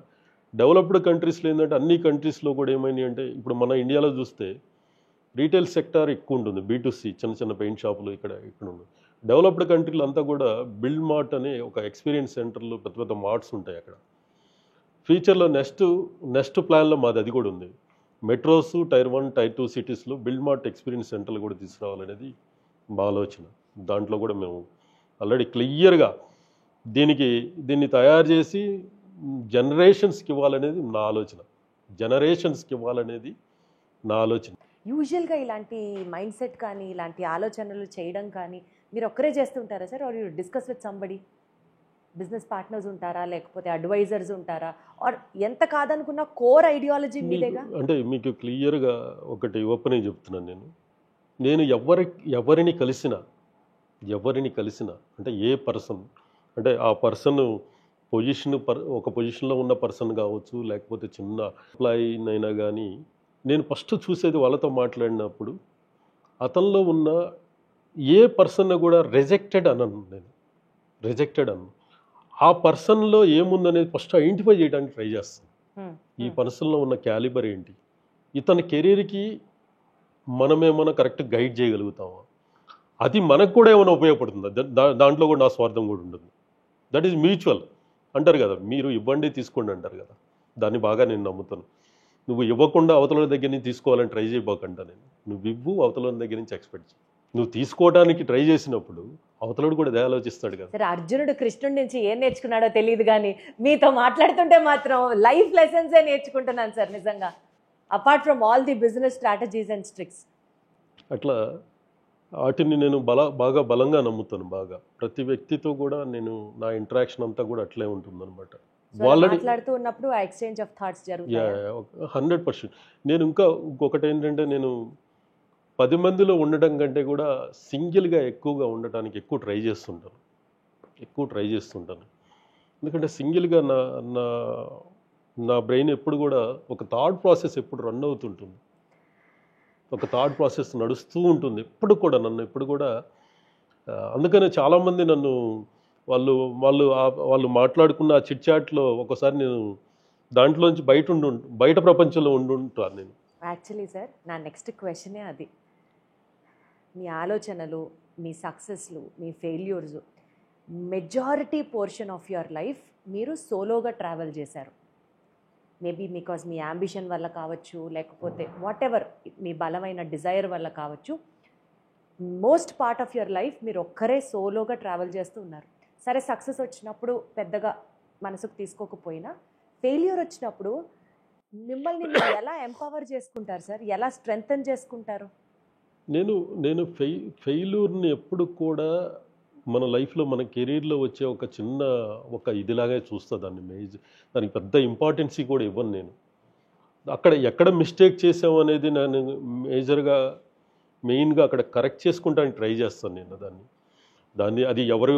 డెవలప్డ్ కంట్రీస్లో ఏంటంటే అన్ని కంట్రీస్లో కూడా ఏమైంది అంటే ఇప్పుడు మన ఇండియాలో చూస్తే రీటైల్ సెక్టార్ ఎక్కువ ఉంటుంది. B2C చిన్న చిన్న పెయింట్ షాపులు ఇక్కడ ఉంటుంది. డెవలప్డ్ కంట్రీలు అంతా కూడా బిల్డ్ మార్ట్ అనే ఒక ఎక్స్పీరియన్స్ సెంటర్లు, పెద్ద పెద్ద మార్ట్స్ ఉంటాయి అక్కడ. ఫ్యూచర్లో నెక్స్ట్ ప్లాన్లో మాది అది కూడా ఉంది. మెట్రోస్, Tier 1, Tier 2 సిటీస్లో బిల్డ్ మార్ట్ ఎక్స్పీరియన్స్ సెంటర్లు కూడా తీసుకురావాలనేది మా ఆలోచన. దాంట్లో కూడా మేము ఆల్రెడీ క్లియర్గా దీన్ని తయారు చేసి జనరేషన్స్కి ఇవ్వాలనేది నా ఆలోచన. యూజువల్గా ఇలాంటి మైండ్ సెట్ కానీ ఇలాంటి ఆలోచనలు చేయడం కానీ మీరు ఒక్కరే చేస్తుంటారా sir? Are you discuss with somebody? Business partners ఉంటారా, లేకపోతే అడ్వైజర్స్ ఉంటారా? ఆర్ ఎంత కాదనుకున్న కోర్ ఐడియాలజీ మీదేగా? అంటే మీకు క్లియర్గా ఒకటి ఓపెన్ చెప్తున్నాను. నేను ఎవరిని కలిసినా అంటే ఏ పర్సన్ అంటే ఆ పర్సన్ ఒక పొజిషన్లో ఉన్న పర్సన్ కావచ్చు, లేకపోతే చిన్న ఎంప్లాయీనైనా కానీ నేను ఫస్ట్ చూసేది వాళ్ళతో మాట్లాడినప్పుడు అతనిలో ఉన్న ఏ పర్సన్ కూడా రిజెక్టెడ్ అన్నాను. ఆ పర్సన్లో ఏముందనేది ఫస్ట్ ఐడెంటిఫై చేయడానికి ట్రై చేస్తాను. ఈ పర్సన్లో ఉన్న క్యాలిబర్ ఏంటి, ఇతని కెరీర్కి మనమేమైనా కరెక్ట్ గైడ్ చేయగలుగుతామా, అది మనకు కూడా ఏమైనా ఉపయోగపడుతుందా, దాంట్లో కూడా నా స్వార్థం కూడా ఉంటుంది. దట్ ఈజ్ మ్యూచువల్ అంటారు కదా, మీరు ఇవ్వండి తీసుకోండి అంటారు కదా, దాన్ని బాగా నేను నమ్ముతాను. నువ్వు ఇవ్వకుండా అవతల దగ్గర నుంచి తీసుకోవాలని ట్రై చేయబోకంటా. నువ్వు ఇవ్వు, అవతల దగ్గర నుంచి ఎక్స్పెక్ట్ చేయి. నువ్వు తీసుకోవడానికి ట్రై చేసినప్పుడు అవతలడు కూడా అదే ఆలోచిస్తాడు కదా. సరే, అర్జునుడు కృష్ణుడి నుంచి ఏం నేర్చుకున్నాడో తెలియదు, కానీ మీతో మాట్లాడుతుంటే మాత్రం లైఫ్ లెసన్సే నేర్చుకుంటున్నాను సార్ నిజంగా, apart from all the business strategies and tricks. అట్లా వాటిని నేను బాగా బలంగా నమ్ముతాను. బాగా ప్రతి వ్యక్తితో కూడా నేను నా ఇంటరాక్షన్ అంతా కూడా అట్లే ఉంటుందన్నమాట. మాట్లాడుతూ ఉన్నప్పుడు ఆ ఎక్స్చేంజ్ ఆఫ్ థాట్స్ జరుగుతాయి. 100%. నేను ఇంకొకటి ఏంటంటే, నేను 10 మందిలో ఉండటం కంటే కూడా సింగిల్గా ఎక్కువగా ఉండటానికి ఎక్కువ ట్రై చేస్తుంటాను. ఎందుకంటే సింగిల్గా నా నా బ్రెయిన్ ఎప్పుడు కూడా ఒక థాట్ ప్రాసెస్ ఎప్పుడు రన్ అవుతుంటుంది, ఒక థాట్ ప్రాసెస్ నడుస్తూ ఉంటుంది ఎప్పుడు కూడా. అందుకనే చాలామంది నన్ను వాళ్ళు మాట్లాడుకున్న ఆ చిట్ చాట్లో ఒకసారి నేను దాంట్లోంచి బయట ప్రపంచంలో ఉంటుంటాను నేను. యాక్చువల్లీ సార్, నా నెక్స్ట్ క్వశ్చనే అది. మీ ఆలోచనలు, మీ సక్సెస్లు, మీ ఫెయిల్యూర్స్, majority portion of your life మీరు సోలోగా ట్రావెల్ చేశారు. మేబీ బికాజ్ మీ యాంబిషన్ వల్ల కావచ్చు, లేకపోతే వాట్ ఎవర్ మీ బలమైన డిజైర్ వల్ల కావచ్చు, most part of your life మీరు ఒక్కరే సోలోగా ట్రావెల్ చేస్తూ ఉన్నారు. సరే, సక్సెస్ వచ్చినప్పుడు పెద్దగా మనసుకు తీసుకోకపోయినా, ఫెయిల్యూర్ వచ్చినప్పుడు మిమ్మల్ని మీరు ఎలా ఎంపవర్ చేసుకుంటారు సార్? ఎలా స్ట్రెంగ్తన్ చేసుకుంటారు? నేను ఫెయిల్యూర్ని ఎప్పుడు కూడా మన లైఫ్లో, మన కెరీర్లో వచ్చే ఒక ఇదిలాగే చూస్తా దానికి పెద్ద ఇంపార్టెన్సీ కూడా ఇవ్వను నేను. అక్కడ ఎక్కడ మిస్టేక్ చేసాము అనేది నేను మెయిన్గా అక్కడ కరెక్ట్ చేసుకుంటానికి ట్రై చేస్తాను నేను దాన్ని. అది ఎవరి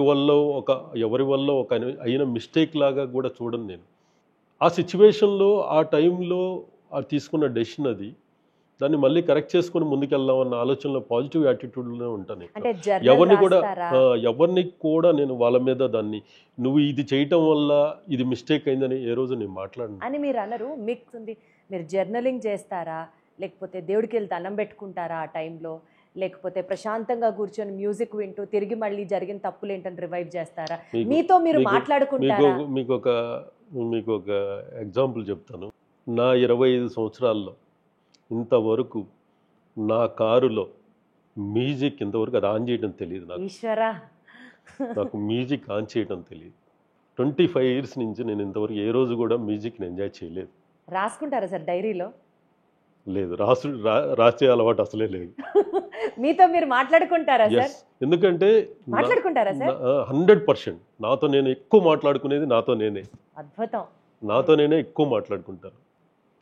వల్ల ఒక అయిన మిస్టేక్ లాగా కూడా చూడను నేను. ఆ సిచ్యువేషన్లో, ఆ టైంలో తీసుకున్న డెసిషన్ అది, దాన్ని మళ్ళీ కరెక్ట్ చేసుకొని ముందుకెళ్దామన్న ఆలోచనలో, పాజిటివ్ యాటిట్యూడ్లోనే ఉంటాను. ఎవరిని కూడా నేను వాళ్ళ మీద నువ్వు ఇది చేయటం వల్ల ఇది మిస్టేక్ అయిందని ఏ రోజు నేను మాట్లాడను అని మీరు అనరు. మీరు జర్నలింగ్ చేస్తారా, లేకపోతే దేవుడికి వెళ్ళి దండం పెట్టుకుంటారా ఆ టైంలో, లేకపోతే ప్రశాంతంగా కూర్చొని మ్యూజిక్ వింటూ తిరిగి మళ్ళీ జరిగిన తప్పులు ఏంటని రివైవ్ చేస్తారా? మీతో మీరు మాట్లాడుకుంటారా? మీకు ఒక ఎగ్జాంపుల్ చెప్తాను. నా 25 సంవత్సరాల్లో ఇంతవరకు నా కారులో మ్యూజిక్ ఇంతవరకు అది ఆన్ చేయడం తెలియదు నాకు మ్యూజిక్ ఆన్ చేయడం తెలియదు. 25 years నుంచి నేను ఇంతవరకు ఏ రోజు కూడా మ్యూజిక్ని ఎంజాయ్ చేయలేదు. రాసుకుంటారా సార్ డైరీలో? లేదు, రాసే అలవాటు అసలే లేదు. మీతో మీరు మాట్లాడుకుంటారా సార్? ఎందుకంటే మాట్లాడుకుంటారా సార్? 100%. నాతో నేను ఎక్కువ మాట్లాడుకునేది నాతో నేనే. అద్భుతం. నాతో నేనే ఎక్కువ మాట్లాడుకుంటాను.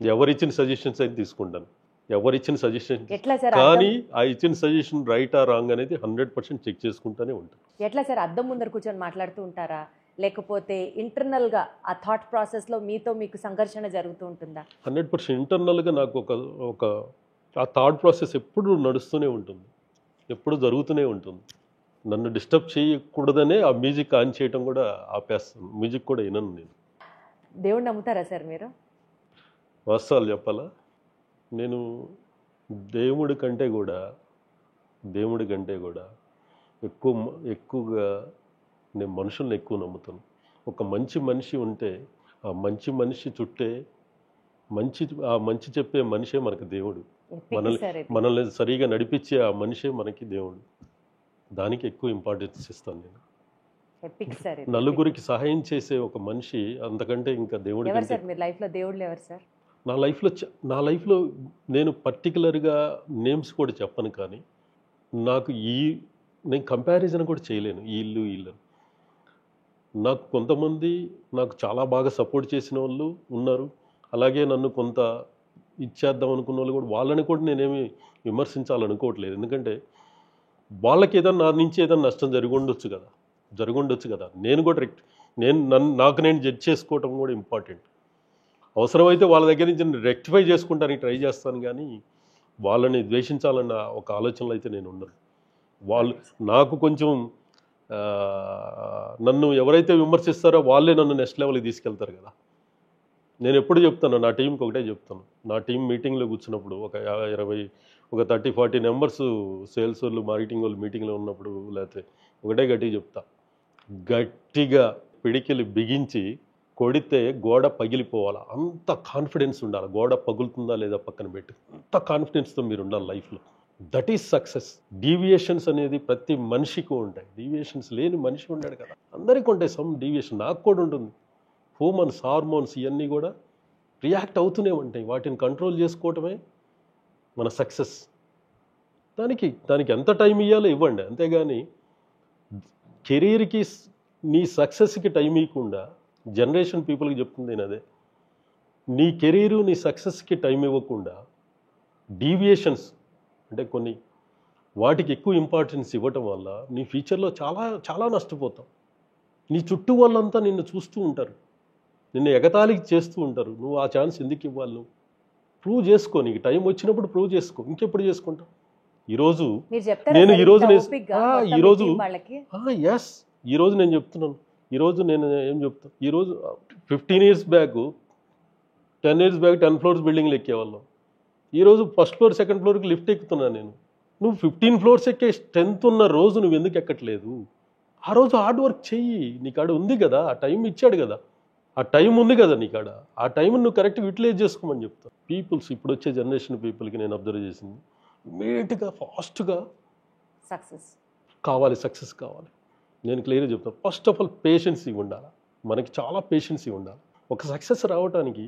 ఎవరిచ్చిన సజెషన్స్ అయితే తీసుకుంటాను, ఎవరిచ్చిన సజెషన్, కానీ ఆ ఇచ్చిన సజెషన్ రైట్ ఆ రాంగ్ అనేది 100% చెక్ చేసుకుంటూనే ఉంటాను. ఎట్లా సార్? అద్దం ముందర కూర్చొని మాట్లాడుతూ ఉంటారా, లేకపోతే ఇంటర్నల్గా ఆ థాట్ ప్రాసెస్లో మీకు సంఘర్షణ జరుగుతూ ఉంటుందా? 100% ఇంటర్నల్గా నాకు ఆ థాట్ ప్రాసెస్ ఎప్పుడు నడుస్తూనే ఉంటుంది, ఎప్పుడు జరుగుతూనే ఉంటుంది. నన్ను డిస్టర్బ్ చేయకూడదనే ఆ మ్యూజిక్ ఆన్ చేయడం కూడా ఆపేస్తాను. మ్యూజిక్ కూడా వినను నేను. దేవుడు నమ్ముతారా సార్ మీరు? వాస్తవాలు చెప్పాలా, నేను దేవుడి కంటే కూడా ఎక్కువగా నేను మనుషుల్ని ఎక్కువ నమ్ముతాను. ఒక మంచి మనిషి ఉంటే ఆ మంచి మనిషి చుట్టే మంచి చెప్పే మనిషే మనకు దేవుడు. మనల్ని సరిగా నడిపించే ఆ మనిషే మనకి దేవుడు. దానికి ఎక్కువ ఇంపార్టెన్స్ ఇస్తాను నేను. నలుగురికి సహాయం చేసే ఒక మనిషి అంతకంటే ఇంకా దేవుడు. నా లైఫ్లో నేను పర్టికులర్గా నేమ్స్ కూడా చెప్పను, కానీ నేను కంపారిజన్ కూడా చేయలేను. వీళ్ళు నాకు కొంతమంది నాకు చాలా బాగా సపోర్ట్ చేసిన వాళ్ళు ఉన్నారు, అలాగే నన్ను కొంత ఇచ్చేద్దాం అనుకున్న వాళ్ళు కూడా. వాళ్ళని కూడా నేనేమి విమర్శించాలనుకోవట్లేదు, ఎందుకంటే వాళ్ళకి ఏదైనా నా నుంచి ఏదైనా నష్టం జరుగుండొచ్చు కదా. నేను కూడా నాకు నేను జడ్జ్ చేసుకోవటం కూడా ఇంపార్టెంట్. అవసరమైతే వాళ్ళ దగ్గర నుంచి నేను రెక్టిఫై చేసుకుంటానికి ట్రై చేస్తాను, కానీ వాళ్ళని ద్వేషించాలన్న ఒక ఆలోచనలో అయితే నేను ఉండను. వాళ్ళు నాకు కొంచెం నన్ను ఎవరైతే విమర్శిస్తారో వాళ్ళే నన్ను నెక్స్ట్ లెవెల్కి తీసుకెళ్తారు కదా. నేను ఎప్పుడు చెప్తాను, నా టీంకి ఒకటే చెప్తాను. నా టీం మీటింగ్లో కూర్చున్నప్పుడు ఒక 30-40 మెంబర్స్, సేల్స్ వాళ్ళు, మార్కెటింగ్ వాళ్ళు మీటింగ్లో ఉన్నప్పుడు, లేకపోతే ఒకటే గట్టిగా చెప్తా, గట్టిగా పిడికిలు బిగించి కొడితే గోడ పగిలిపోవాలి, అంత కాన్ఫిడెన్స్ ఉండాలి. గోడ పగులుతుందా లేదా పక్కన పెట్టి అంత కాన్ఫిడెన్స్తో మీరు ఉండాలి లైఫ్లో. That is success. డీవియేషన్స్ అనేది ప్రతి మనిషికి ఉంటాయి. డీవియేషన్స్ లేని మనిషి ఉంటాడు కదా, అందరికీ ఉంటాయి సమ్ డీవియేషన్. నాకు కూడా ఉంటుంది. హ్యూమన్స్ హార్మోన్స్ ఇవన్నీ కూడా రియాక్ట్ అవుతూనే ఉంటాయి. వాటిని కంట్రోల్ చేసుకోవటమే మన సక్సెస్. దానికి ఎంత టైం ఇవ్వాలో ఇవ్వండి, అంతేగాని కెరీర్కి నీ సక్సెస్కి టైం ఇవ్వకుండా జనరేషన్ పీపుల్కి చెప్తుంది నేను అదే. నీ కెరీరు నీ సక్సెస్కి టైం ఇవ్వకుండా డీవియేషన్స్ అంటే కొన్ని వాటికి ఎక్కువ ఇంపార్టెన్స్ ఇవ్వటం వల్ల నీ ఫ్యూచర్లో చాలా చాలా నష్టపోతావు. నీ చుట్టూ వాళ్ళంతా నిన్ను చూస్తూ ఉంటారు, నిన్ను ఎగతాళికి చేస్తూ ఉంటారు. నువ్వు ఆ ఛాన్స్ ఎందుకు ఇవ్వాలి? నువ్వు ప్రూవ్ చేసుకో, నీకు టైం వచ్చినప్పుడు ప్రూవ్ చేసుకో. ఇంకెప్పుడు చేసుకుంటావు? ఈరోజు నేను చెప్తున్నాను. ఈరోజు నేను ఏం చెప్తాను, ఈరోజు 15 years back 10 years back 10 floors బిల్డింగ్లు ఎక్కేవాళ్ళం. ఈరోజు ఫస్ట్ ఫ్లోర్ సెకండ్ ఫ్లోర్కి లిఫ్ట్ ఎక్కుతున్నాను నేను. నువ్వు 15 floors ఎక్కే స్ట్రెంత్ ఉన్న రోజు నువ్వు ఎందుకు ఎక్కట్లేదు? ఆ రోజు హార్డ్ వర్క్ చెయ్యి. నీకాడ ఉంది కదా, ఆ టైం ఇచ్చాడు కదా, ఆ టైం ఉంది కదా నీకాడ. ఆ టైం నువ్వు కరెక్ట్గా యూటిలైజ్ చేసుకోమని చెప్తాను. పీపుల్స్ ఇప్పుడు వచ్చే జనరేషన్ పీపుల్కి నేను అబ్జర్వ్ చేసింది, ఇమ్మీడియట్గా ఫాస్ట్గా సక్సెస్ కావాలి. నేను క్లియర్గా చెప్తాను. ఫస్ట్ ఆఫ్ ఆల్ పేషెన్సీ ఉండాలి. మనకి చాలా పేషెన్సీ ఉండాలి. ఒక సక్సెస్ రావడానికి,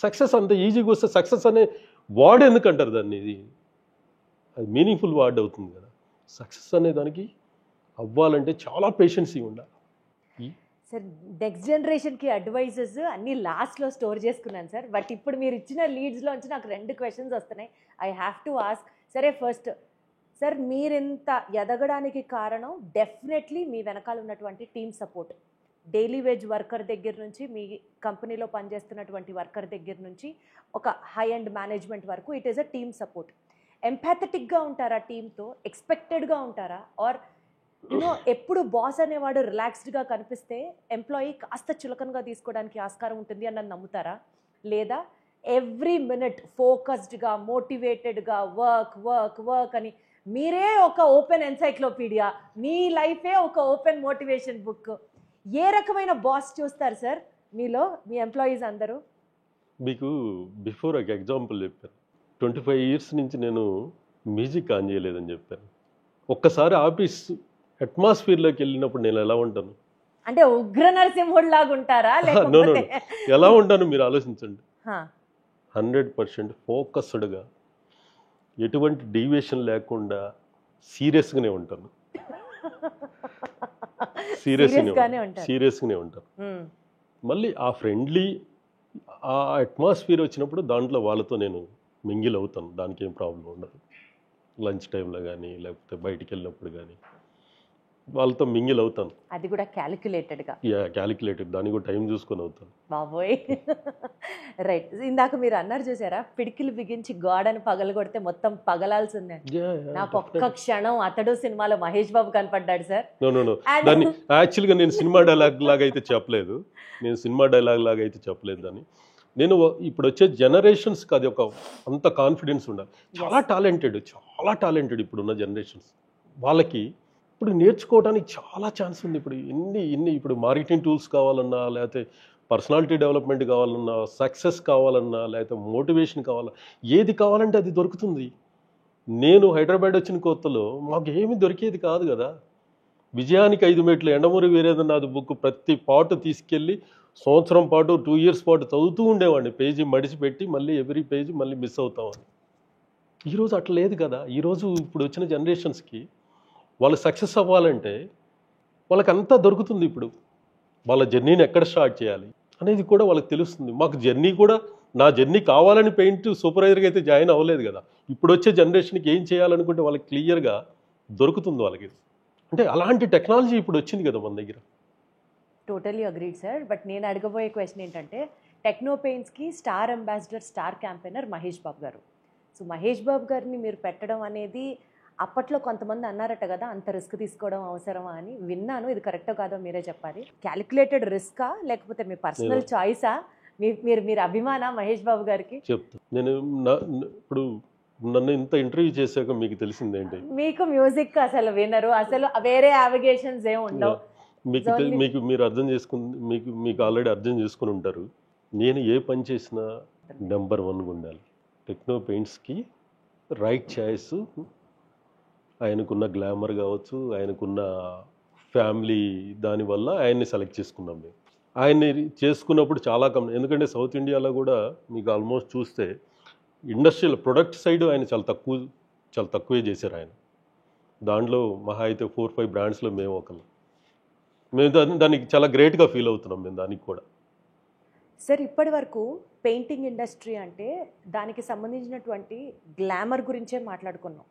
సక్సెస్ అంత ఈజీగా వస్తే సక్సెస్ అనే వర్డ్ ఎందుకంటారు దాన్ని? ఇది అది మీనింగ్ఫుల్ వర్డ్ అవుతుంది కదా. సక్సెస్ అనే దానికి అవ్వాలంటే చాలా పేషెన్సీ ఉండాలి. సార్ నెక్స్ట్ జనరేషన్కి అడ్వైజెస్ అన్నీ లాస్ట్లో స్టోర్ చేసుకున్నాను సార్. బట్ ఇప్పుడు మీరు ఇచ్చిన లీడ్స్లోంచి నాకు 2 questions వస్తున్నాయి. I have to ask. సరే, ఫస్ట్ సార్, మీరింత ఎదగడానికి కారణం డెఫినెట్లీ మీ వెనకాల ఉన్నటువంటి team support. Daily wage worker దగ్గర నుంచి, మీ కంపెనీలో పనిచేస్తున్నటువంటి వర్కర్ దగ్గర నుంచి ఒక హై అండ్ మేనేజ్మెంట్ వరకు it is a team support. ఎంపాథటిక్గా ఉంటారా టీంతో? ఎక్స్పెక్టెడ్గా ఉంటారా? ఆర్ ఎప్పుడు బాస్ అనేవాడు రిలాక్స్డ్గా కనిపిస్తే ఎంప్లాయీ కాస్త చులకనగా తీసుకోవడానికి ఆస్కారం ఉంటుంది అన్నది నమ్ముతారా? లేదా ఎవ్రీ మినిట్ ఫోకస్డ్గా మోటివేటెడ్గా వర్క్ అని మీరే ఒక ఓపెన్ ఎన్సైక్లోపీడియా, మీ లైఫే ఒక ఓపెన్ మోటివేషన్ బుక్, ఏ రకమైన బాస్ చూస్తారు సార్ మీలో మీ ఎంప్లాయీస్ అందరూ? మీకు బిఫోర్ ఒక ఎగ్జాంపుల్ చెప్పాను. 25 years నుంచి నేను మ్యూజిక్ ఆన్ చేయలేదని చెప్పాను. ఒక్కసారి ఆఫీస్ అట్మాస్ఫియర్లోకి వెళ్ళినప్పుడు నేను ఎలా ఉంటాను అంటే ఉగ్ర నరసింహుడు లాగా ఉంటారా? ఎలా ఉంటాను మీరు ఆలోచించండి. 100% ఫోకస్డ్గా, ఎటువంటి డీవియేషన్ లేకుండా సీరియస్గానే ఉంటాను. సీరియస్గానే ఉంటాను. మళ్ళీ ఆ ఫ్రెండ్లీ ఆ అట్మాస్ఫియర్ వచ్చినప్పుడు దాంట్లో వాళ్ళతో నేను మింగిల్ అవుతాను. దానికి ఏం ప్రాబ్లం ఉండదు. లంచ్ టైంలో కానీ లేకపోతే బయటికి వెళ్ళినప్పుడు కానీ వాళ్ళతో మింగిల్ అవుతాను. అది కూడా క్యాలిక్యులేటెడ్గా. క్యాలిక్యులేటెడ్, దానికి కూడా టైం చూసుకొని అవుతాను. బాబోయ్, రైట్. ఇందాక మీరు అన్నారు చూసారా, పిడికిలు బిగించి గోడని పగలు కొడితే మొత్తం పగలాల్సిందే. నాకు ఒక్క క్షణం అతడు సినిమాలో మహేష్ బాబు కనపడ్డాడు సార్. నో దాన్ని యాక్చువల్గా నేను సినిమా డైలాగ్ లాగా అయితే చెప్పలేదు. దాన్ని నేను ఇప్పుడు వచ్చే జనరేషన్స్కి అది ఒక అంత కాన్ఫిడెన్స్ ఉండాలి. చాలా టాలెంటెడ్ ఇప్పుడున్న జనరేషన్స్. వాళ్ళకి ఇప్పుడు నేర్చుకోవడానికి చాలా ఛాన్స్ ఉంది. ఇప్పుడు మార్కెటింగ్ టూల్స్ కావాలన్నా, లేకపోతే పర్సనాలిటీ డెవలప్మెంట్ కావాలన్నా, సక్సెస్ కావాలన్నా, లేకపోతే మోటివేషన్ కావాలన్నా, ఏది కావాలంటే అది దొరుకుతుంది. నేను హైదరాబాద్ వచ్చిన కొత్తలో మాకు ఏమీ దొరికేది కాదు కదా. విజయానికి 5 మెట్లు ఎండమూరి వీరేంద్రనాథ్ బుక్ ప్రతి పాటు తీసుకెళ్ళి సంవత్సరం పాటు 2 years పాటు చదువుతూ ఉండేవాడిని. పేజీ మడిచిపెట్టి మళ్ళీ ఎవ్రీ పేజీ మళ్ళీ మిస్ అవుతామని. ఈరోజు అట్లా లేదు కదా. ఈరోజు ఇప్పుడు వచ్చిన జనరేషన్స్కి వాళ్ళు సక్సెస్ అవ్వాలంటే వాళ్ళకంతా దొరుకుతుంది. ఇప్పుడు వాళ్ళ జర్నీని ఎక్కడ స్టార్ట్ చేయాలి అనేది కూడా వాళ్ళకి తెలుస్తుంది. మాకు జర్నీ కూడా, నా జర్నీ కావాలని పెయింట్ సూపర్వైజర్గా అయితే జాయిన్ అవ్వలేదు కదా. ఇప్పుడు వచ్చే జనరేషన్కి ఏం చేయాలనుకుంటే వాళ్ళకి క్లియర్గా దొరుకుతుంది వాళ్ళకి. అంటే అలాంటి టెక్నాలజీ ఇప్పుడు వచ్చింది కదా మన దగ్గర. Totally agreed sir. బట్ నేను అడగబోయే క్వశ్చన్ ఏంటంటే, టెక్నో పెయింట్స్కి star ambassador, star campaigner Mahesh Babu garu. So Mahesh Babu గారిని మీరు పెట్టడం అనేది అప్పట్లో కొంతమంది అన్నారట కదా, అంత రిస్క్ తీసుకోవడం అవసరమా అని. విన్నాను, ఇది కరెక్టో కాదో మీరే చెప్పాలి. క్యాలిక్యులేటెడ్ రిస్కా లేకపోతే మీ పర్సనల్ చాయిసా? మీరు అభిమానా మహేష్ బాబు గారికి? చెప్తా. నేను ఇప్పుడు నన్ను ఇంత ఇంటర్వ్యూ చేశాక మీకు తెలిసిందేంటి, మీకు మ్యూజిక్ అసలు వినరు, అసలు వేరే యావిగేషన్స్ ఏమి ఉండవు. మీరు అర్థం చేసుకుని మీకు ఆల్రెడీ అర్థం చేసుకుని ఉంటారు. నేను ఏ పని చేసినా నెంబర్ 1 ఉండాలి. టెక్నో పెయింట్స్కి రైట్ చాయిస్ ఆయనకున్న గ్లామర్ కావచ్చు, ఆయనకున్న ఫ్యామిలీ, దానివల్ల ఆయన్ని సెలెక్ట్ చేసుకున్నాం మేము. ఆయన్ని చేసుకున్నప్పుడు చాలా ఎందుకంటే సౌత్ ఇండియాలో కూడా మీకు ఆల్మోస్ట్ చూస్తే ఇండస్ట్రియల్ ప్రొడక్ట్ సైడ్ ఆయన చాలా తక్కువే చేశారు ఆయన. దాంట్లో మహా అయితే 4-5 బ్రాండ్స్లో మేము ఒకరు. మేము దానికి చాలా గ్రేట్గా ఫీల్ అవుతున్నాం మేము దానికి కూడా. సార్ ఇప్పటి వరకు పెయింటింగ్ ఇండస్ట్రీ అంటే దానికి సంబంధించినటువంటి గ్లామర్ గురించే మాట్లాడుకున్నాం.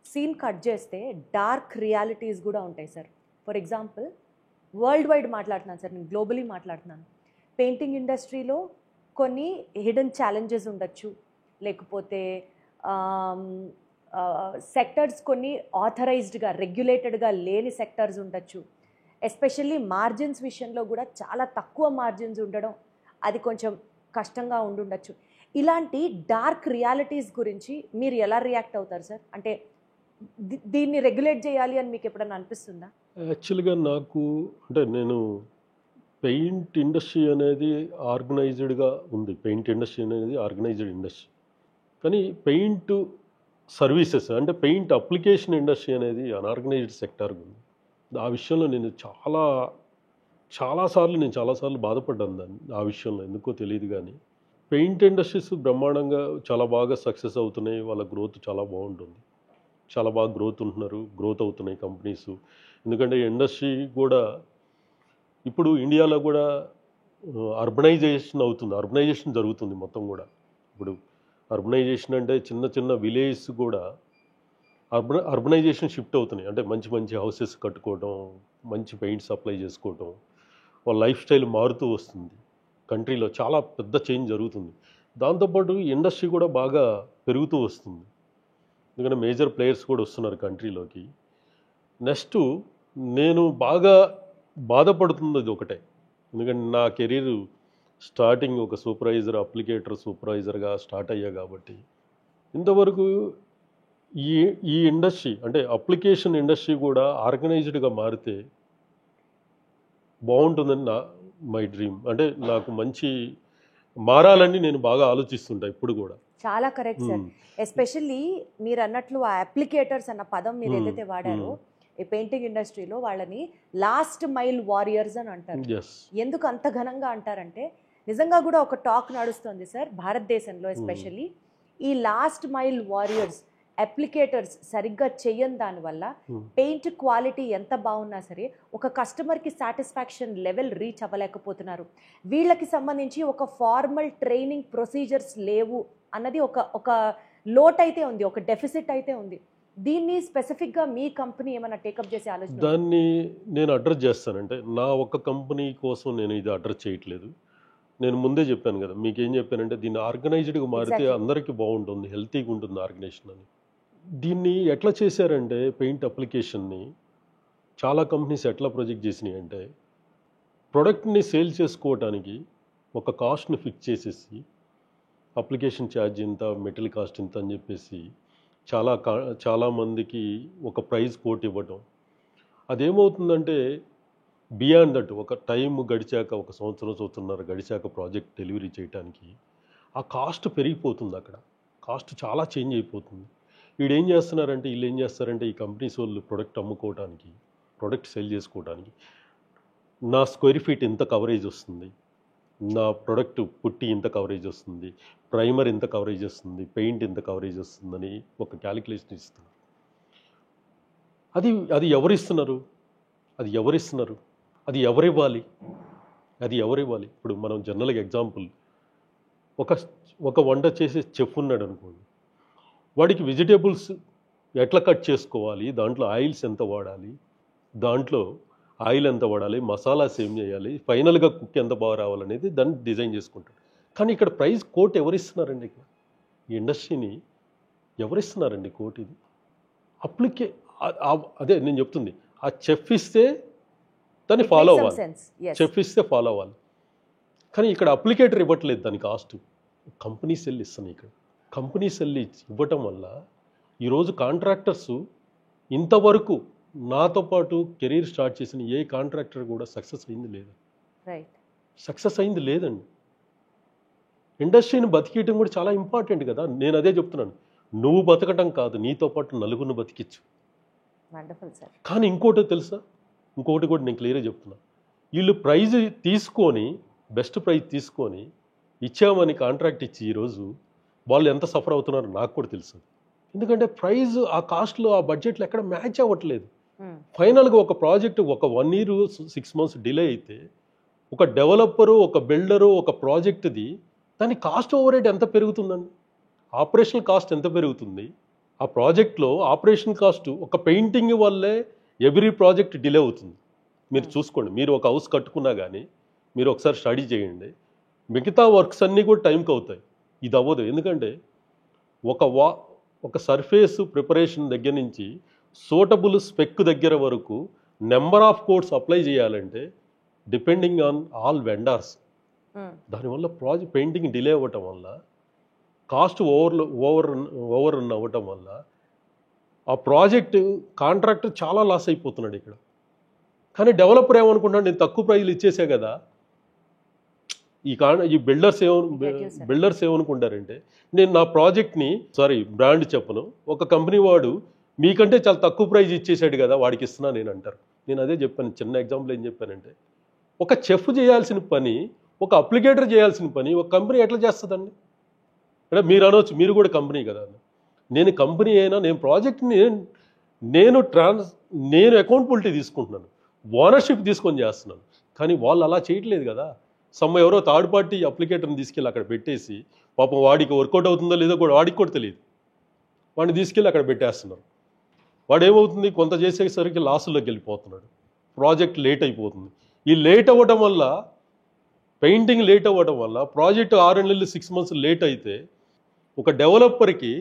సీన్ కట్ చేస్తే డార్క్ రియాలిటీస్ కూడా ఉంటాయి sir. For example world wide మాట్లాడుతున్నాను సార్, నేను గ్లోబలీ మాట్లాడుతున్నాను. పెయింటింగ్ ఇండస్ట్రీలో కొన్ని హిడెన్ ఛాలెంజెస్ ఉండొచ్చు, లేకపోతే సెక్టర్స్ కొన్ని ఆథరైజ్డ్గా రెగ్యులేటెడ్గా లేని సెక్టర్స్ ఉండొచ్చు. ఎస్పెషల్లీ మార్జిన్స్ విషయంలో కూడా చాలా తక్కువ మార్జిన్స్ ఉండడం, అది కొంచెం కష్టంగా ఉండుండొచ్చు. ఇలాంటి డార్క్ రియాలిటీస్ గురించి మీరు ఎలా రియాక్ట్ అవుతారు సార్? అంటే దీన్ని రెగ్యులేట్ చేయాలి అని మీకు ఎప్పుడన్నా అనిపిస్తుందా? యాక్చువల్గా నాకు అంటే నేను పెయింట్ ఇండస్ట్రీ అనేది ఆర్గనైజ్డ్గా ఉంది. పెయింట్ ఇండస్ట్రీ అనేది ఆర్గనైజ్డ్ ఇండస్ట్రీ. కానీ పెయింట్ సర్వీసెస్ అంటే పెయింట్ అప్లికేషన్ ఇండస్ట్రీ అనేది అన్ఆర్గనైజ్డ్ సెక్టార్గా ఉంది. ఆ విషయంలో నేను చాలాసార్లు బాధపడ్డాను దాన్ని. ఆ విషయంలో ఎందుకో తెలియదు కానీ పెయింట్ ఇండస్ట్రీస్ బ్రహ్మాండంగా చాలా బాగా సక్సెస్ అవుతున్నాయి. వాళ్ళ గ్రోత్ చాలా బాగుంటుంది. చాలా బాగా గ్రోత్ అవుతున్నాయి కంపెనీస్. ఎందుకంటే ఇండస్ట్రీ కూడా ఇప్పుడు ఇండియాలో కూడా అర్బనైజేషన్ జరుగుతుంది మొత్తం కూడా. ఇప్పుడు అర్బనైజేషన్ అంటే చిన్న చిన్న విలేజెస్ కూడా అర్బనైజేషన్ షిఫ్ట్ అవుతున్నాయి. అంటే మంచి మంచి హౌసెస్ కట్టుకోవడం, మంచి పెయింట్ సప్లై చేసుకోవడం, వాళ్ళ లైఫ్ స్టైల్ మారుతూ వస్తుంది. కంట్రీలో చాలా పెద్ద చేంజ్ జరుగుతుంది. దాంతోపాటు ఇండస్ట్రీ కూడా బాగా పెరుగుతూ వస్తుంది. ఎందుకంటే మేజర్ ప్లేయర్స్ కూడా వస్తున్నారు కంట్రీలోకి. నెక్స్ట్ నేను బాగా బాధపడుతున్నది ఒకటే, ఎందుకంటే నా కెరీర్ స్టార్టింగ్ ఒక సూపర్వైజర్గా స్టార్ట్ అయ్యా కాబట్టి ఇంతవరకు ఈ ఇండస్ట్రీ అంటే అప్లికేషన్ ఇండస్ట్రీ కూడా ఆర్గనైజ్డ్గా మారితే బాగుంటుందని మై డ్రీమ్. అంటే నాకు మంచి మారాలని నేను బాగా ఆలోచిస్తుంటా ఇప్పుడు కూడా. చాలా కరెక్ట్ సార్. ఎస్పెషల్లీ మీరు అన్నట్లు ఆ అప్లికేటర్స్ అన్న పదం మీరు ఏదైతే వాడారో ఈ పెయింటింగ్ ఇండస్ట్రీలో వాళ్ళని లాస్ట్ మైల్ వారియర్స్ అని అంటారు. ఎందుకు అంత ఘనంగా అంటారంటే నిజంగా కూడా ఒక టాక్ నడుస్తుంది సార్ భారతదేశంలో. ఎస్పెషల్లీ ఈ లాస్ట్ మైల్ వారియర్స్ అప్లికేటర్స్ సరిగ్గా చేయని దానివల్ల పెయింట్ క్వాలిటీ ఎంత బాగున్నా సరే ఒక కస్టమర్కి సాటిస్ఫాక్షన్ లెవెల్ రీచ్ అవ్వలేకపోతున్నారు. వీళ్ళకి సంబంధించి ఒక ఫార్మల్ ట్రైనింగ్ ప్రొసీజర్స్ లేవు అన్నది ఒక లోట్ అయితే ఉంది, ఒక డెఫిసిట్ అయితే ఉంది. దీన్ని స్పెసిఫిక్గా మీ కంపెనీ ఏమైనా టేకప్ చేసే ఆలోచన? దాన్ని నేను అడ్రస్ చేస్తానంటే నా ఒక కంపెనీ కోసం నేను ఇది అడ్రస్ చేయట్లేదు. నేను ముందే చెప్పాను కదా, మీకేం చెప్పానంటే దీన్ని ఆర్గనైజ్డ్గా మారితే అందరికీ బాగుంటుంది, హెల్తీగా ఉంటుంది ఆర్గనైజేషన్ అని. దీన్ని ఎట్లా చేశారంటే పెయింట్ అప్లికేషన్ని చాలా కంపెనీస్ ఎట్లా ప్రొజెక్ట్ చేసినాయి అంటే ప్రొడక్ట్ని సేల్ చేసుకోవటానికి ఒక కాస్ట్ని ఫిక్స్ చేసేసి అప్లికేషన్ ఛార్జ్ ఇంత, మెటీరియల్ కాస్ట్ ఇంత అని చెప్పేసి చాలామందికి ఒక ప్రైజ్ కోట్ ఇవ్వటం. అదేమవుతుందంటే బియాండ్ దట్ ఒక టైం గడిచాక, ఒక సంవత్సరంన్నర గడిచాక ప్రాజెక్ట్ డెలివరీ చేయడానికి ఆ కాస్ట్ పెరిగిపోతుంది. అక్కడ కాస్ట్ చాలా చేంజ్ అయిపోతుంది. వీళ్ళు ఏం చేస్తారంటే ఈ కంపెనీస్ వాళ్ళు ప్రొడక్ట్ అమ్ముకోవడానికి, ప్రొడక్ట్ సెల్ చేసుకోవడానికి నా స్క్వేర్ ఫీట్ ఇంత కవరేజ్ వస్తుంది, నా ప్రొడక్ట్ పుట్టి ఇంత కవరేజ్ వస్తుంది, ప్రైమర్ ఇంత కవరేజ్ వస్తుంది, పెయింట్ ఇంత కవరేజ్ వస్తుందని ఒక క్యాలిక్యులేషన్ ఇస్తున్నారు. అది ఎవరిస్తున్నారు? అది ఎవరివ్వాలి? ఇప్పుడు మనం జనరల్గా ఎగ్జాంపుల్ ఒక వంట చేసే చెఫ్ ఉన్నాడు అనుకోండి, వాడికి వెజిటేబుల్స్ ఎట్లా కట్ చేసుకోవాలి, దాంట్లో ఆయిల్స్ ఎంత వాడాలి, మసాలాస్ ఏం చేయాలి, ఫైనల్గా కుక్ ఎంత బాగా రావాలనేది దాన్ని డిజైన్ చేసుకుంటాడు. కానీ ఇక్కడ ప్రైస్ కోట్ ఎవరిస్తున్నారండి? ఇక్కడ ఈ ఇండస్ట్రీని ఎవరిస్తున్నారండి కోట్? ఇది అదే నేను చెప్తుంది, ఆ చెఫ్ ఇస్తే దాన్ని ఫాలో అవ్వాలి. కానీ ఇక్కడ అప్లికేటర్ ఇవ్వట్లేదు దాని కాస్ట్, కంపెనీ సెల్ ఇస్తున్నాయి. ఇక్కడ కంపెనీ సెల్ ఇవ్వటం వల్ల ఈరోజు కాంట్రాక్టర్స్ ఇంతవరకు నాతో పాటు కెరీర్ స్టార్ట్ చేసిన ఏ కాంట్రాక్టర్ కూడా సక్సెస్ అయింది లేదండి. ఇండస్ట్రీని బతికేయటం కూడా చాలా ఇంపార్టెంట్ కదా. నేను అదే చెప్తున్నాను, నువ్వు బతకటం కాదు, నీతో పాటు నలుగురిని బతికించు. Wonderful sir. కానీ ఇంకోటి తెలుసా, ఇంకోటి కూడా నేను క్లియర్గా చెప్తున్నా, వీళ్ళు ప్రైజ్ తీసుకొని బెస్ట్ ప్రైజ్ తీసుకొని ఇచ్చామని కాంట్రాక్ట్ ఇచ్చి ఈరోజు వాళ్ళు ఎంత సఫర్ అవుతున్నారో నాకు కూడా తెలుసు. ఎందుకంటే ప్రైజ్ ఆ కాస్ట్లో ఆ బడ్జెట్లో ఎక్కడ మ్యాచ్ అవ్వట్లేదు. ఫైనల్గా ఒక ప్రాజెక్ట్ ఒక 1 year 6 months డిలే అయితే ఒక డెవలపరు, ఒక బిల్డరు, ఒక ప్రాజెక్ట్ది దాని కాస్ట్ ఓవర్ హెడ్ ఎంత పెరుగుతుందండి? ఆపరేషనల్ కాస్ట్ ఎంత పెరుగుతుంది? ఆ ప్రాజెక్ట్లో ఆపరేషన్ కాస్ట్ ఒక పెయింటింగ్ వల్లే ఎవ్రీ ప్రాజెక్ట్ డిలే అవుతుంది. మీరు చూసుకోండి, మీరు ఒక హౌస్ కట్టుకున్నా కానీ మీరు ఒకసారి స్టడీ చేయండి, మిగతా వర్క్స్ అన్నీ కూడా టైంకి అవుతాయి, ఇది అవ్వదు. ఎందుకంటే ఒక సర్ఫేస్ ప్రిపరేషన్ దగ్గర నుంచి సూటబుల్ స్పెక్ దగ్గర వరకు నెంబర్ ఆఫ్ కోడ్స్ అప్లై చేయాలంటే డిపెండింగ్ ఆన్ ఆల్ వెండర్స్. దానివల్ల పెయింటింగ్ డిలే అవ్వటం వల్ల, కాస్ట్ ఓవర్ రన్ అవ్వటం వల్ల ఆ ప్రాజెక్ట్ కాంట్రాక్టర్ చాలా లాస్ అయిపోతున్నాడు ఇక్కడ. కానీ డెవలపర్ ఏమనుకుంటాడు, నేను తక్కువ ప్రైజ్లు ఇచ్చేసే కదా. ఈ బిల్డర్స్ ఏమనుకుంటారంటే, నేను నా ప్రాజెక్ట్ని బ్రాండ్ చెప్పను, ఒక కంపెనీ వాడు మీకంటే చాలా తక్కువ ప్రైజ్ ఇచ్చేసాడు కదా, వాడికి ఇస్తున్నా నేను అంటారు. నేను అదే చెప్పాను, చిన్న ఎగ్జాంపుల్ ఏం చెప్పానంటే, ఒక చెఫ్ చేయాల్సిన పని, ఒక అప్లికేటర్ చేయాల్సిన పని ఒక కంపెనీ ఎట్లా చేస్తుందండి? అంటే మీరు అనవచ్చు, మీరు కూడా కంపెనీ కదా. నేను కంపెనీ అయినా నేను ప్రాజెక్ట్ని నేను అకౌంటబిలిటీ తీసుకుంటున్నాను, ఓనర్షిప్ తీసుకొని చేస్తున్నాను. కానీ వాళ్ళు అలా చేయట్లేదు కదా. ఎవరో థర్డ్ పార్టీ అప్లికేటర్ని తీసుకెళ్ళి అక్కడ పెట్టేసి, పాపం వాడికి వర్కౌట్ అవుతుందో లేదో కూడా వాడికి కూడా తెలియదు, వాడిని తీసుకెళ్ళి అక్కడ పెట్టేస్తున్నారు. వాడు ఏమవుతుంది, కొంత చేసేసరికి లాసుల్లోకి వెళ్ళిపోతున్నాడు, ప్రాజెక్ట్ లేట్ అయిపోతుంది. ఈ లేట్ అవ్వటం వల్ల, పెయింటింగ్ లేట్ అవ్వటం వల్ల ప్రాజెక్ట్ 6 నెలలు 6 months లేట్ అయితే ఒక డెవలపర్కి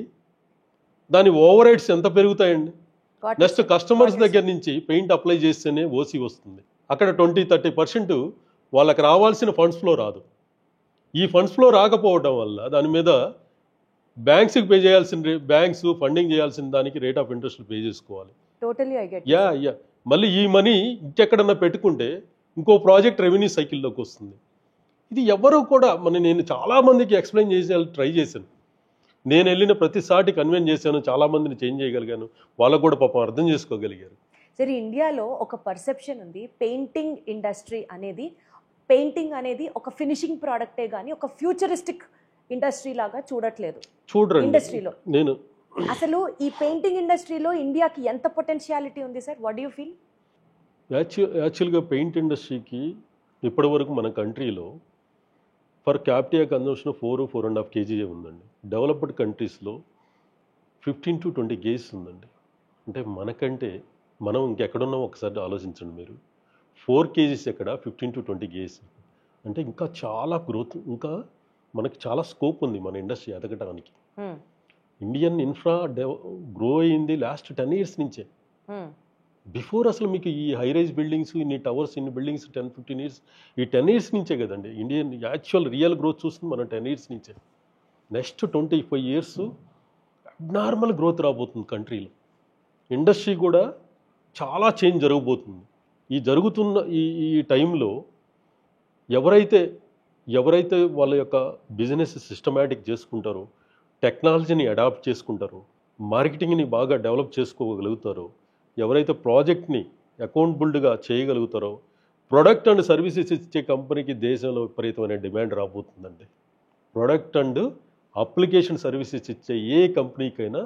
దాని ఓవర్ హెడ్స్ ఎంత పెరుగుతాయండి? నెక్స్ట్ కస్టమర్స్ దగ్గర నుంచి పెయింట్ అప్లై చేస్తేనే ఓసీ వస్తుంది. అక్కడ 20-30% వాళ్ళకి రావాల్సిన ఫండ్స్ ఫ్లో రాదు. ఈ ఫండ్స్ ఫ్లో రాకపోవడం వల్ల దాని మీద బ్యాంక్స్కి పే చేయాల్సిన, బ్యాంక్స్ ఫండింగ్ చేయాల్సిన దానికి రేట్ ఆఫ్ ఇంట్రెస్ట్ పే చేసుకోవాలి. యా మళ్ళీ ఈ మనీ ఇంకెక్కడన్నా పెట్టుకుంటే ఇంకో ప్రాజెక్ట్ రెవెన్యూ సైకిల్లోకి వస్తుంది. ఇది ఎవరు కూడా నేను చాలామందికి ఎక్స్ప్లెయిన్ చేసి ట్రై చేశాను. నేను వెళ్ళిన ప్రతిసారి కన్విన్స్ చేశాను, చాలామందిని చేంజ్ చేయగలిగాను, వాళ్ళకు కూడా పాపం అర్థం చేసుకోగలిగారు. సరే, ఇండియాలో ఒక పర్సెప్షన్ ఉంది, పెయింటింగ్ అనేది ఒక ఫినిషింగ్ ప్రోడక్టే కానీ ఒక ఫ్యూచరిస్టిక్ ఇండస్ట్రీ లాగా చూడట్లేదు. చూడండి ఇండస్ట్రీలో నేను అసలు ఈ పెయింటింగ్ ఇండస్ట్రీలో ఇండియాకి ఎంత పొటెన్షియాలిటీ ఉంది sir? What do you feel? యాక్చువల్గా పెయింట్ ఇండస్ట్రీకి ఇప్పటి వరకు మన కంట్రీలో ఫర్ క్యాపిటల్ కన్జంప్షన్ 4.5 kg ఉందండి. డెవలప్డ్ కంట్రీస్లో 15 to 20 kg ఉందండి. అంటే మనకంటే మనం ఇంకెక్కడున్నాం ఒకసారి ఆలోచించండి మీరు. 4 kg ఎక్కడ, 15 to 20 kg అంటే ఇంకా చాలా గ్రోత్, ఇంకా మనకి చాలా స్కోప్ ఉంది మన ఇండస్ట్రీ ఎదగడానికి. ఇండియన్ ఇన్ఫ్రా గ్రో అయింది లాస్ట్ 10 years నుంచే. బిఫోర్ అసలు మీకు ఈ హై రైజ్ బిల్డింగ్స్, ఇన్ని టవర్స్, ఇన్ని బిల్డింగ్స్ 10-15 years, ఈ 10 years నుంచే కదండి ఇండియన్ యాక్చువల్ రియల్ గ్రోత్ చూస్తుంది మనం 10 years నుంచే. నెక్స్ట్ 25 years అబ్నార్మల్ గ్రోత్ రాబోతుంది కంట్రీలో. ఇండస్ట్రీ కూడా చాలా చేంజ్ జరగబోతుంది. ఈ జరుగుతున్న ఈ టైంలో ఎవరైతే వాళ్ళ యొక్క బిజినెస్ సిస్టమేటిక్ చేసుకుంటారో, టెక్నాలజీని అడాప్ట్ చేసుకుంటారో, మార్కెటింగ్ని బాగా డెవలప్ చేసుకోగలుగుతారో, ఎవరైతే ప్రాజెక్ట్ని అకౌంటబుల్డ్గా చేయగలుగుతారో, ప్రొడక్ట్ అండ్ సర్వీసెస్ ఇచ్చే కంపెనీకి దేశంలో విపరీతమైన డిమాండ్ రాబోతుందండి. ప్రొడక్ట్ అండ్ అప్లికేషన్ సర్వీసెస్ ఇచ్చే ఏ కంపెనీకైనా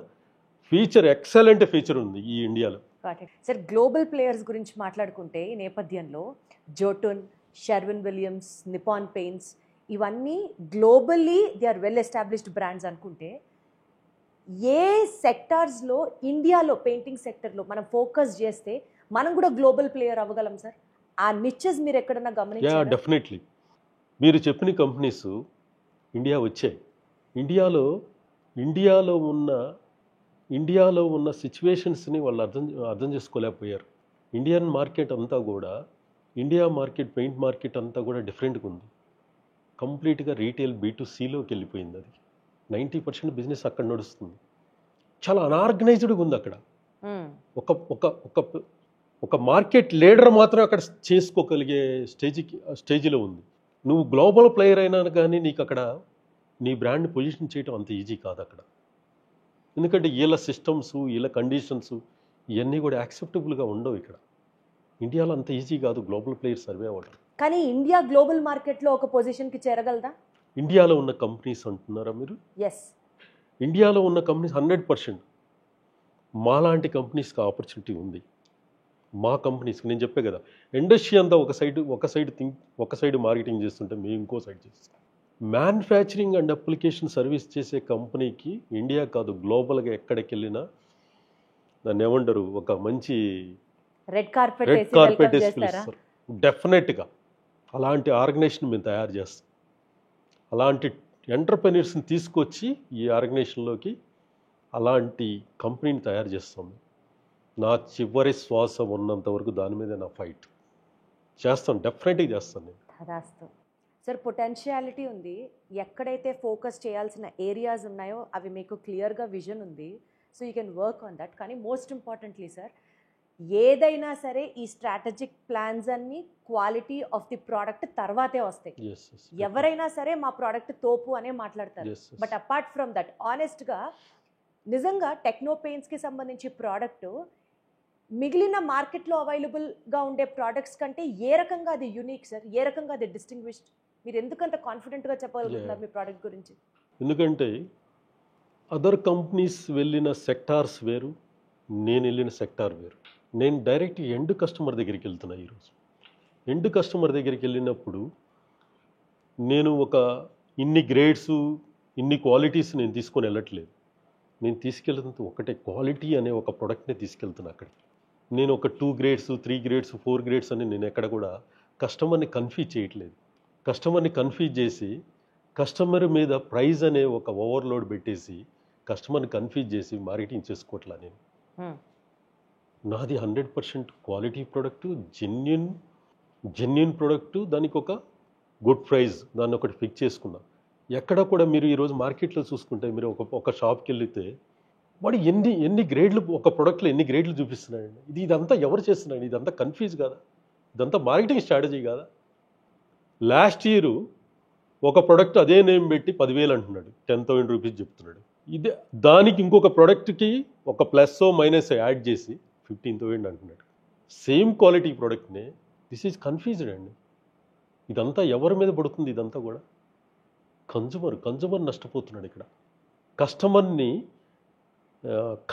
ఎక్సలెంట్ ఫీచర్ ఉంది ఈ ఇండియాలో. సార్, గ్లోబల్ ప్లేయర్స్ గురించి మాట్లాడుకుంటే ఈ నేపథ్యంలో Jotun, Sherwin Williams, Nippon Paints, ఇవన్నీ globally they are well established brands అనుకుంటే, ఏ సెక్టార్స్లో ఇండియాలో పెయింటింగ్ సెక్టర్లో మనం ఫోకస్ చేస్తే మనం కూడా గ్లోబల్ ప్లేయర్ అవ్వగలం సార్? ఆ నిచెస్ మీరు ఎక్కడన్నా గమనించారా? డెఫినెట్లీ మీరు చెప్పిన కంపెనీస్ ఇండియా వచ్చాయి. ఇండియాలో ఉన్న సిచ్యువేషన్స్ని వాళ్ళు అర్థం చేసుకోలేకపోయారు. ఇండియన్ మార్కెట్ అంతా కూడా, ఇండియా మార్కెట్, పెయింట్ మార్కెట్ అంతా కూడా డిఫరెంట్గా ఉంది. కంప్లీట్గా రీటైల్ B2Cలోకి వెళ్ళిపోయింది. అది 90% బిజినెస్ అక్కడ నడుస్తుంది. చాలా అనార్గనైజ్డ్గా ఉంది అక్కడ. ఒక మార్కెట్ లీడర్ మాత్రం అక్కడ చేసుకోగలిగే స్టేజ్లో ఉంది. నువ్వు గ్లోబల్ ప్లేయర్ అయినా కానీ నీకు అక్కడ నీ బ్రాండ్ పొజిషన్ చేయడం అంత ఈజీ కాదు అక్కడ. ఎందుకంటే వీళ్ళ సిస్టమ్స్, వీళ్ళ కండిషన్స్, ఇవన్నీ కూడా యాక్సెప్టబుల్గా ఉండవు ఇక్కడ. ఇండియాలో అంత ఈజీ కాదు గ్లోబల్ ప్లేయర్ సర్వే అవ్వడం. కానీ ఇండియా గ్లోబల్ మార్కెట్లో ఒక పొజిషన్కి చేరగలదా? ఇండియాలో ఉన్న కంపెనీస్ అంటున్నారా మీరు? ఎస్. ఇండియాలో ఉన్న కంపెనీస్ 100% మాలాంటి కంపెనీస్కి ఆపర్చునిటీ ఉంది. మా కంపెనీస్కి నేను చెప్పే కదా, ఇండస్ట్రీ అంతా ఒక సైడ్ మార్కెటింగ్ చేస్తుంటే మేము ఇంకో సైడ్ చేస్తాం. మ్యానుఫ్యాక్చరింగ్ అండ్ అప్లికేషన్ సర్వీస్ చేసే కంపెనీకి ఇండియా కాదు గ్లోబల్గా ఎక్కడికి వెళ్ళినా దాన్ని ఏమంటారు, ఒక మంచి రెడ్ కార్పెట్ వేసి పిలుస్తారు. డెఫినెట్గా అలాంటి ఆర్గనైజేషన్ మేము తయారు చేస్తాం. అలాంటి ఎంటర్ప్రెన్యూర్స్ని తీసుకొచ్చి ఈ ఆర్గనైజేషన్లోకి అలాంటి కంపెనీని తయారు చేస్తాం. నా చివరి శ్వాస ఉన్నంత వరకు దాని మీద నా ఫైట్ చేస్తాను, డెఫినెట్గా చేస్తాను నేను. తదాస్తు. సార్, పొటెన్షియాలిటీ ఉంది. ఎక్కడైతే ఫోకస్ చేయాల్సిన ఏరియాస్ ఉన్నాయో అవి మీకు క్లియర్గా విజన్ ఉంది. So you can work on that. కానీ మోస్ట్ ఇంపార్టెంట్లీ సార్, ఏదైనా సరే ఈ స్ట్రాటజిక్ ప్లాన్స్ అన్ని క్వాలిటీ ఆఫ్ ది ప్రోడక్ట్ తర్వాతే వస్తాయి. ఎవరైనా సరే మా ప్రోడక్ట్ తోపు అనే మాట్లాడతారు. బట్ అపార్ట్ ఫ్రమ్ దట్, ఆనెస్ట్గా నిజంగా టెక్నో పెయింట్స్కి సంబంధించి ప్రోడక్ట్ మిగిలిన మార్కెట్లో అవైలబుల్గా ఉండే ప్రోడక్ట్స్ కంటే ఏ రకంగా అది యూనిక్ సార్? ఏ రకంగా అది డిస్టింగ్విష్డ్? మీరు ఎందుకంత కాన్ఫిడెంట్గా చెప్పగలుగుతున్నారు మీ ప్రోడక్ట్ గురించి? ఎందుకంటే అదర్ కంపెనీస్ వెళ్ళిన సెక్టార్స్ వేరు, నేను వెళ్ళిన సెక్టార్ వేరు. నేను డైరెక్ట్ ఎండ్ కస్టమర్ దగ్గరికి వెళ్తున్నా. ఈరోజు ఎండ్ కస్టమర్ దగ్గరికి వెళ్ళినప్పుడు నేను ఒక ఇన్ని గ్రేడ్స్ ఇన్ని క్వాలిటీస్ నేను తీసుకొని వెళ్ళట్లేదు. నేను తీసుకెళ్తున్న ఒకటే క్వాలిటీ అనే ఒక ప్రోడక్ట్ని తీసుకెళ్తున్నా అక్కడికి. నేను ఒక 2 గ్రేడ్స్ 3 గ్రేడ్స్ 4 గ్రేడ్స్ అని నేను ఎక్కడ కూడా కస్టమర్ని కన్ఫ్యూజ్ చేయట్లేదు. కస్టమర్ని కన్ఫ్యూజ్ చేసి కస్టమర్ మీద ప్రైజ్ అనే ఒక ఓవర్లోడ్ పెట్టేసి కస్టమర్ని కన్ఫ్యూజ్ చేసి మార్కెటింగ్ చేసుకోవట్లా నేను. నాది 100% క్వాలిటీ ప్రోడక్టు, జెన్యున్ ప్రోడక్టు, దానికి ఒక గుడ్ ప్రైజ్, దాన్ని ఒకటి ఫిక్స్ చేసుకున్నా. ఎక్కడ కూడా మీరు ఈరోజు మార్కెట్లో చూసుకుంటే మీరు ఒక షాప్కి వెళ్తే వాడు ఎన్ని గ్రేడ్లు, ఒక ప్రోడక్ట్లో ఎన్ని గ్రేడ్లు చూపిస్తున్నాడండి. ఇదంతా ఎవరు చేస్తున్నాడు? ఇదంతా కన్ఫ్యూజ్ కాదా? ఇదంతా మార్కెటింగ్ స్ట్రాటజీ కాదా? లాస్ట్ ఇయర్ ఒక ప్రోడక్ట్ అదే నేమ్ పెట్టి 10,000 అంటున్నాడు, 10,000 రూపీస్ చెప్తున్నాడు. ఇదే దానికి ఇంకొక ప్రోడక్ట్కి ఒక ప్లస్ మైనస్ యాడ్ చేసి 15,000 అంటున్నాడు. సేమ్ క్వాలిటీ ప్రోడక్ట్నే. దిస్ ఈజ్ కన్ఫ్యూజ్డ్ అండి. ఇదంతా ఎవరి మీద పడుతుంది? ఇదంతా కూడా కన్జ్యూమర్ నష్టపోతున్నాడు ఇక్కడ. కస్టమర్ని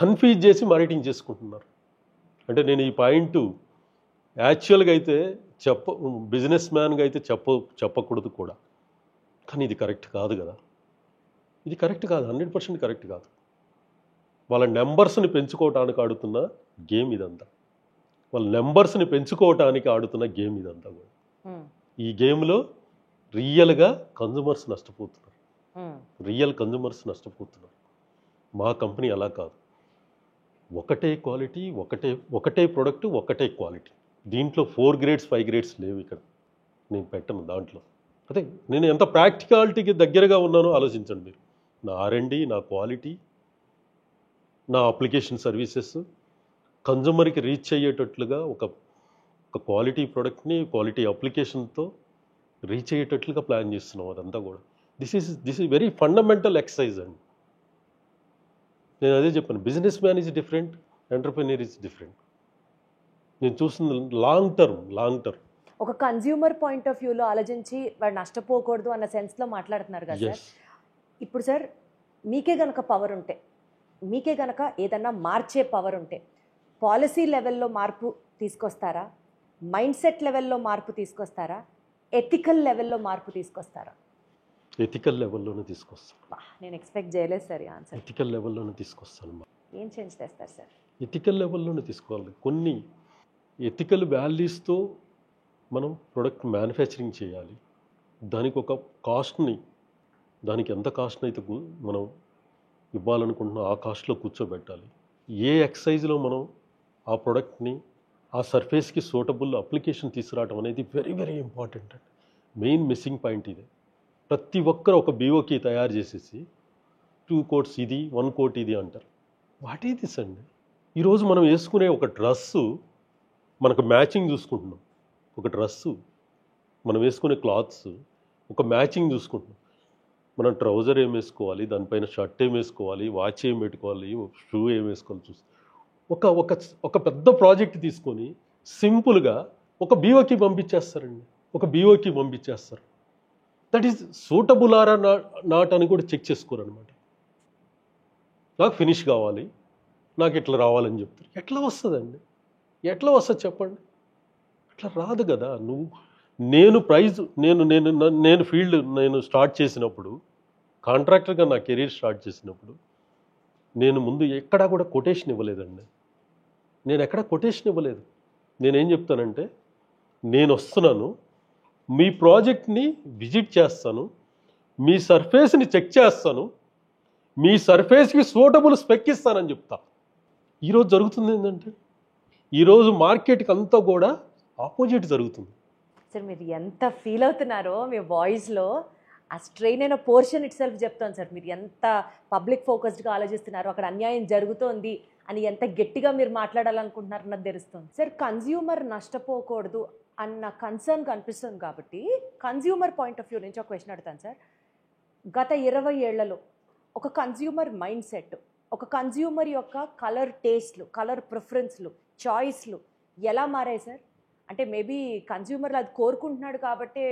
కన్ఫ్యూజ్ చేసి మార్కెటింగ్ చేసుకుంటున్నారు. అంటే నేను ఈ పాయింట్ యాక్చువల్గా అయితే బిజినెస్ మ్యాన్గా అయితే చెప్పకూడదు కూడా, కానీ ఇది కరెక్ట్ కాదు కదా. ఇది కరెక్ట్ కాదు, 100% కరెక్ట్ కాదు. వాళ్ళ నెంబర్స్ని పెంచుకోవటానికి ఆడుతున్న గేమ్ ఇదంతా. వాళ్ళ నెంబర్స్ని పెంచుకోవటానికి ఆడుతున్న గేమ్ ఇదంతా కూడా. ఈ గేమ్లో రియల్గా కన్జ్యూమర్స్ నష్టపోతున్నారు. మా కంపెనీ అలా కాదు. ఒకటే క్వాలిటీ, ఒకటే ప్రోడక్ట్, ఒకటే క్వాలిటీ. దీంట్లో 4 గ్రేడ్స్ 5 గ్రేడ్స్ లేవు ఇక్కడ. నేను పెట్టను దాంట్లో. అదే నేను ఎంత ప్రాక్టికాలిటీకి దగ్గరగా ఉన్నానో ఆలోచించండి మీరు. నా R&D, నా క్వాలిటీ, నా అప్లికేషన్ సర్వీసెస్ కన్జ్యూమర్కి రీచ్ అయ్యేటట్లుగా ఒక క్వాలిటీ ప్రోడక్ట్ని క్వాలిటీ అప్లికేషన్తో రీచ్ అయ్యేటట్లుగా ప్లాన్ చేస్తున్నాం. అదంతా కూడా this is very fundamental exercise అండి. నేను అదే చెప్పాను, business man is different, entrepreneur is different. నేను చూస్తుంది లాంగ్ టర్మ్. ఒక కన్జ్యూమర్ పాయింట్ ఆఫ్ వ్యూలో ఆలోచించి వాడు నష్టపోకూడదు అన్న సెన్స్లో మాట్లాడుతున్నారు కదా సార్. ఇప్పుడు సార్, మీకే గనక పవర్ ఉంటే, మీకే గనక ఏదన్నా మార్చే పవర్ ఉంటే, పాలసీ లెవెల్లో మార్పు తీసుకొస్తారా? మైండ్ సెట్ లెవెల్లో మార్పు తీసుకొస్తారా? ఎథికల్ లెవెల్లో మార్పు తీసుకొస్తారా? ఎథికల్ లెవెల్లోనే తీసుకొస్తాను. నేను ఎక్స్పెక్ట్ చేయలేదు సార్ ఈ ఆన్సర్. ఎథికల్ లెవెల్లోనే తీసుకొస్తాను. ఏం చేంజ్ చేస్తారు సార్? ఎథికల్ లెవెల్లోనే తీసుకోవాలి. కొన్ని ఎథికల్ వాల్యూస్తో మనం ప్రొడక్ట్ మ్యానుఫ్యాక్చరింగ్ చేయాలి. దానికి ఒక కాస్ట్ని, దానికి ఎంత కాస్ట్ని అయితే మనం ఇవ్వాలనుకుంటున్నాం ఆ కాస్ట్లో కూర్చోబెట్టాలి. ఏ ఎక్సైజ్లో మనం ఆ ప్రోడక్ట్ని ఆ సర్ఫేస్కి సూటబుల్ అప్లికేషన్ తీసుకురావడం అనేది వెరీ వెరీ ఇంపార్టెంట్ అండి. మెయిన్ మిస్సింగ్ పాయింట్ ఇదే. ప్రతి ఒక్కరు ఒక BOK తయారు చేసేసి 2 కోట్స్ ఇది 1 కోట్ ఇది అంటారు. వాట్ ఈజ్ దిస్ అండి? ఈరోజు మనం వేసుకునే ఒక డ్రెస్సు మనకు మ్యాచింగ్ చూసుకుంటున్నాం. ఒక డ్రెస్సు మనం వేసుకునే క్లాత్స్ ఒక మ్యాచింగ్ చూసుకుంటున్నాం. మనం ట్రౌజర్ ఏం వేసుకోవాలి, దానిపైన షర్ట్ ఏం వేసుకోవాలి, వాచ్ ఏం పెట్టుకోవాలి, షూ ఏం వేసుకోవాలి చూసి ఒక ఒక ఒక పెద్ద ప్రాజెక్ట్ తీసుకొని సింపుల్గా ఒక బీఓకి పంపించేస్తారండి, ఒక బీఓకి పంపించేస్తారు. That is suitable or not అని కూడా చెక్ చేసుకోరు అనమాట. నాకు ఫినిష్ కావాలి, నాకు ఇట్లా రావాలని చెప్తారు. ఎట్లా వస్తుందండి? ఎట్లా వస్తుంది చెప్పండి? అట్లా రాదు కదా. నేను ప్రైజ్ నేను ఫీల్డ్ నేను స్టార్ట్ చేసినప్పుడు, కాంట్రాక్టర్గా నా కెరీర్ స్టార్ట్ చేసినప్పుడు నేను ముందు ఎక్కడా కూడా కొటేషన్ ఇవ్వలేదండి. నేను ఎక్కడా కొటేషన్ ఇవ్వలేదు. నేనేం చెప్తానంటే, నేను వస్తున్నాను, మీ ప్రాజెక్ట్ని విజిట్ చేస్తాను, మీ సర్ఫేస్ని చెక్ చేస్తాను, మీ సర్ఫేస్కి సూటబుల్ స్పెక్ ఇస్తానని చెప్తా. ఈరోజు జరుగుతుంది ఏంటంటే, ఈరోజు మార్కెట్కి అంతా కూడా ఆపోజిట్ జరుగుతుంది. సార్ మీరు ఎంత ఫీల్ అవుతున్నారో మీ వాయిస్లో ఆ స్ట్రెయిన్ అయిన పోర్షన్ ఇట్ సెల్ఫ్ చెప్తాను సార్. మీరు ఎంత పబ్లిక్ ఫోకస్డ్గా ఆలోచిస్తున్నారో, అక్కడ అన్యాయం జరుగుతోంది అని ఎంత గట్టిగా మీరు మాట్లాడాలనుకుంటున్నారు అన్నది తెలుస్తుంది సార్. కన్జ్యూమర్ నష్టపోకూడదు అన్న కన్సర్న్ కనిపిస్తుంది కాబట్టి కన్జ్యూమర్ పాయింట్ ఆఫ్ వ్యూ నుంచి ఒక క్వశ్చన్ అడుగుతాను సార్. గత 20 ఏళ్లలో ఒక కన్జ్యూమర్ మైండ్ సెట్, ఒక కన్జ్యూమర్ యొక్క కలర్ టేస్ట్లు, కలర్ ప్రిఫరెన్స్లు, చాయిస్లు ఎలా మారాయి సార్? అంటే మేబీ కన్జ్యూమర్లు అది కోరుకుంటున్నాడు కాబట్టి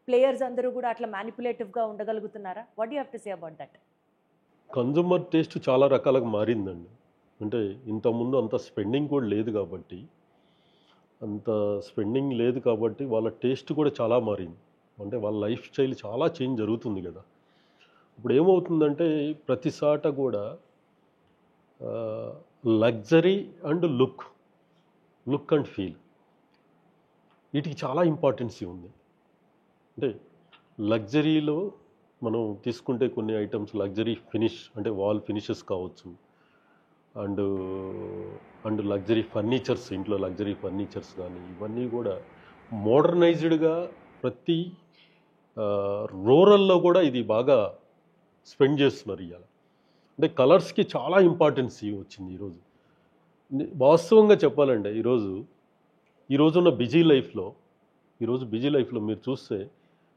ప్లేయర్స్ అందరూ కూడా అట్లా మ్యానిపులేటివ్గా ఉండగలుగుతున్నారా? What you have to say about that? Consumer taste చాలా రకాలుగా మారిందండి. అంటే ఇంతకుముందు అంత స్పెండింగ్ కూడా లేదు కాబట్టి వాళ్ళ టేస్ట్ కూడా చాలా మారింది. అంటే వాళ్ళ లైఫ్ స్టైల్ చాలా చేంజ్ జరుగుతుంది కదా. ఇప్పుడు ఏమవుతుందంటే, ప్రతిసాట కూడా luxury and look and feel, వీటికి చాలా ఇంపార్టెన్సీ ఉంది. అంటే లగ్జరీలో మనం తీసుకుంటే కొన్ని ఐటమ్స్ లగ్జరీ ఫినిష్, అంటే వాల్ ఫినిషెస్ కావచ్చు, అండ్ లగ్జరీ ఫర్నిచర్స్, ఇంట్లో లగ్జరీ ఫర్నిచర్స్ కానీ, ఇవన్నీ కూడా మోడర్నైజ్డ్గా ప్రతి రూరల్లో కూడా ఇది బాగా స్పెండ్ చేస్తున్నారు ఇవాళ. అంటే కలర్స్కి చాలా ఇంపార్టెన్సీ వచ్చింది ఈరోజు. వాస్తవంగా చెప్పాలంటే ఈరోజున్న బిజీ లైఫ్లో మీరు చూస్తే,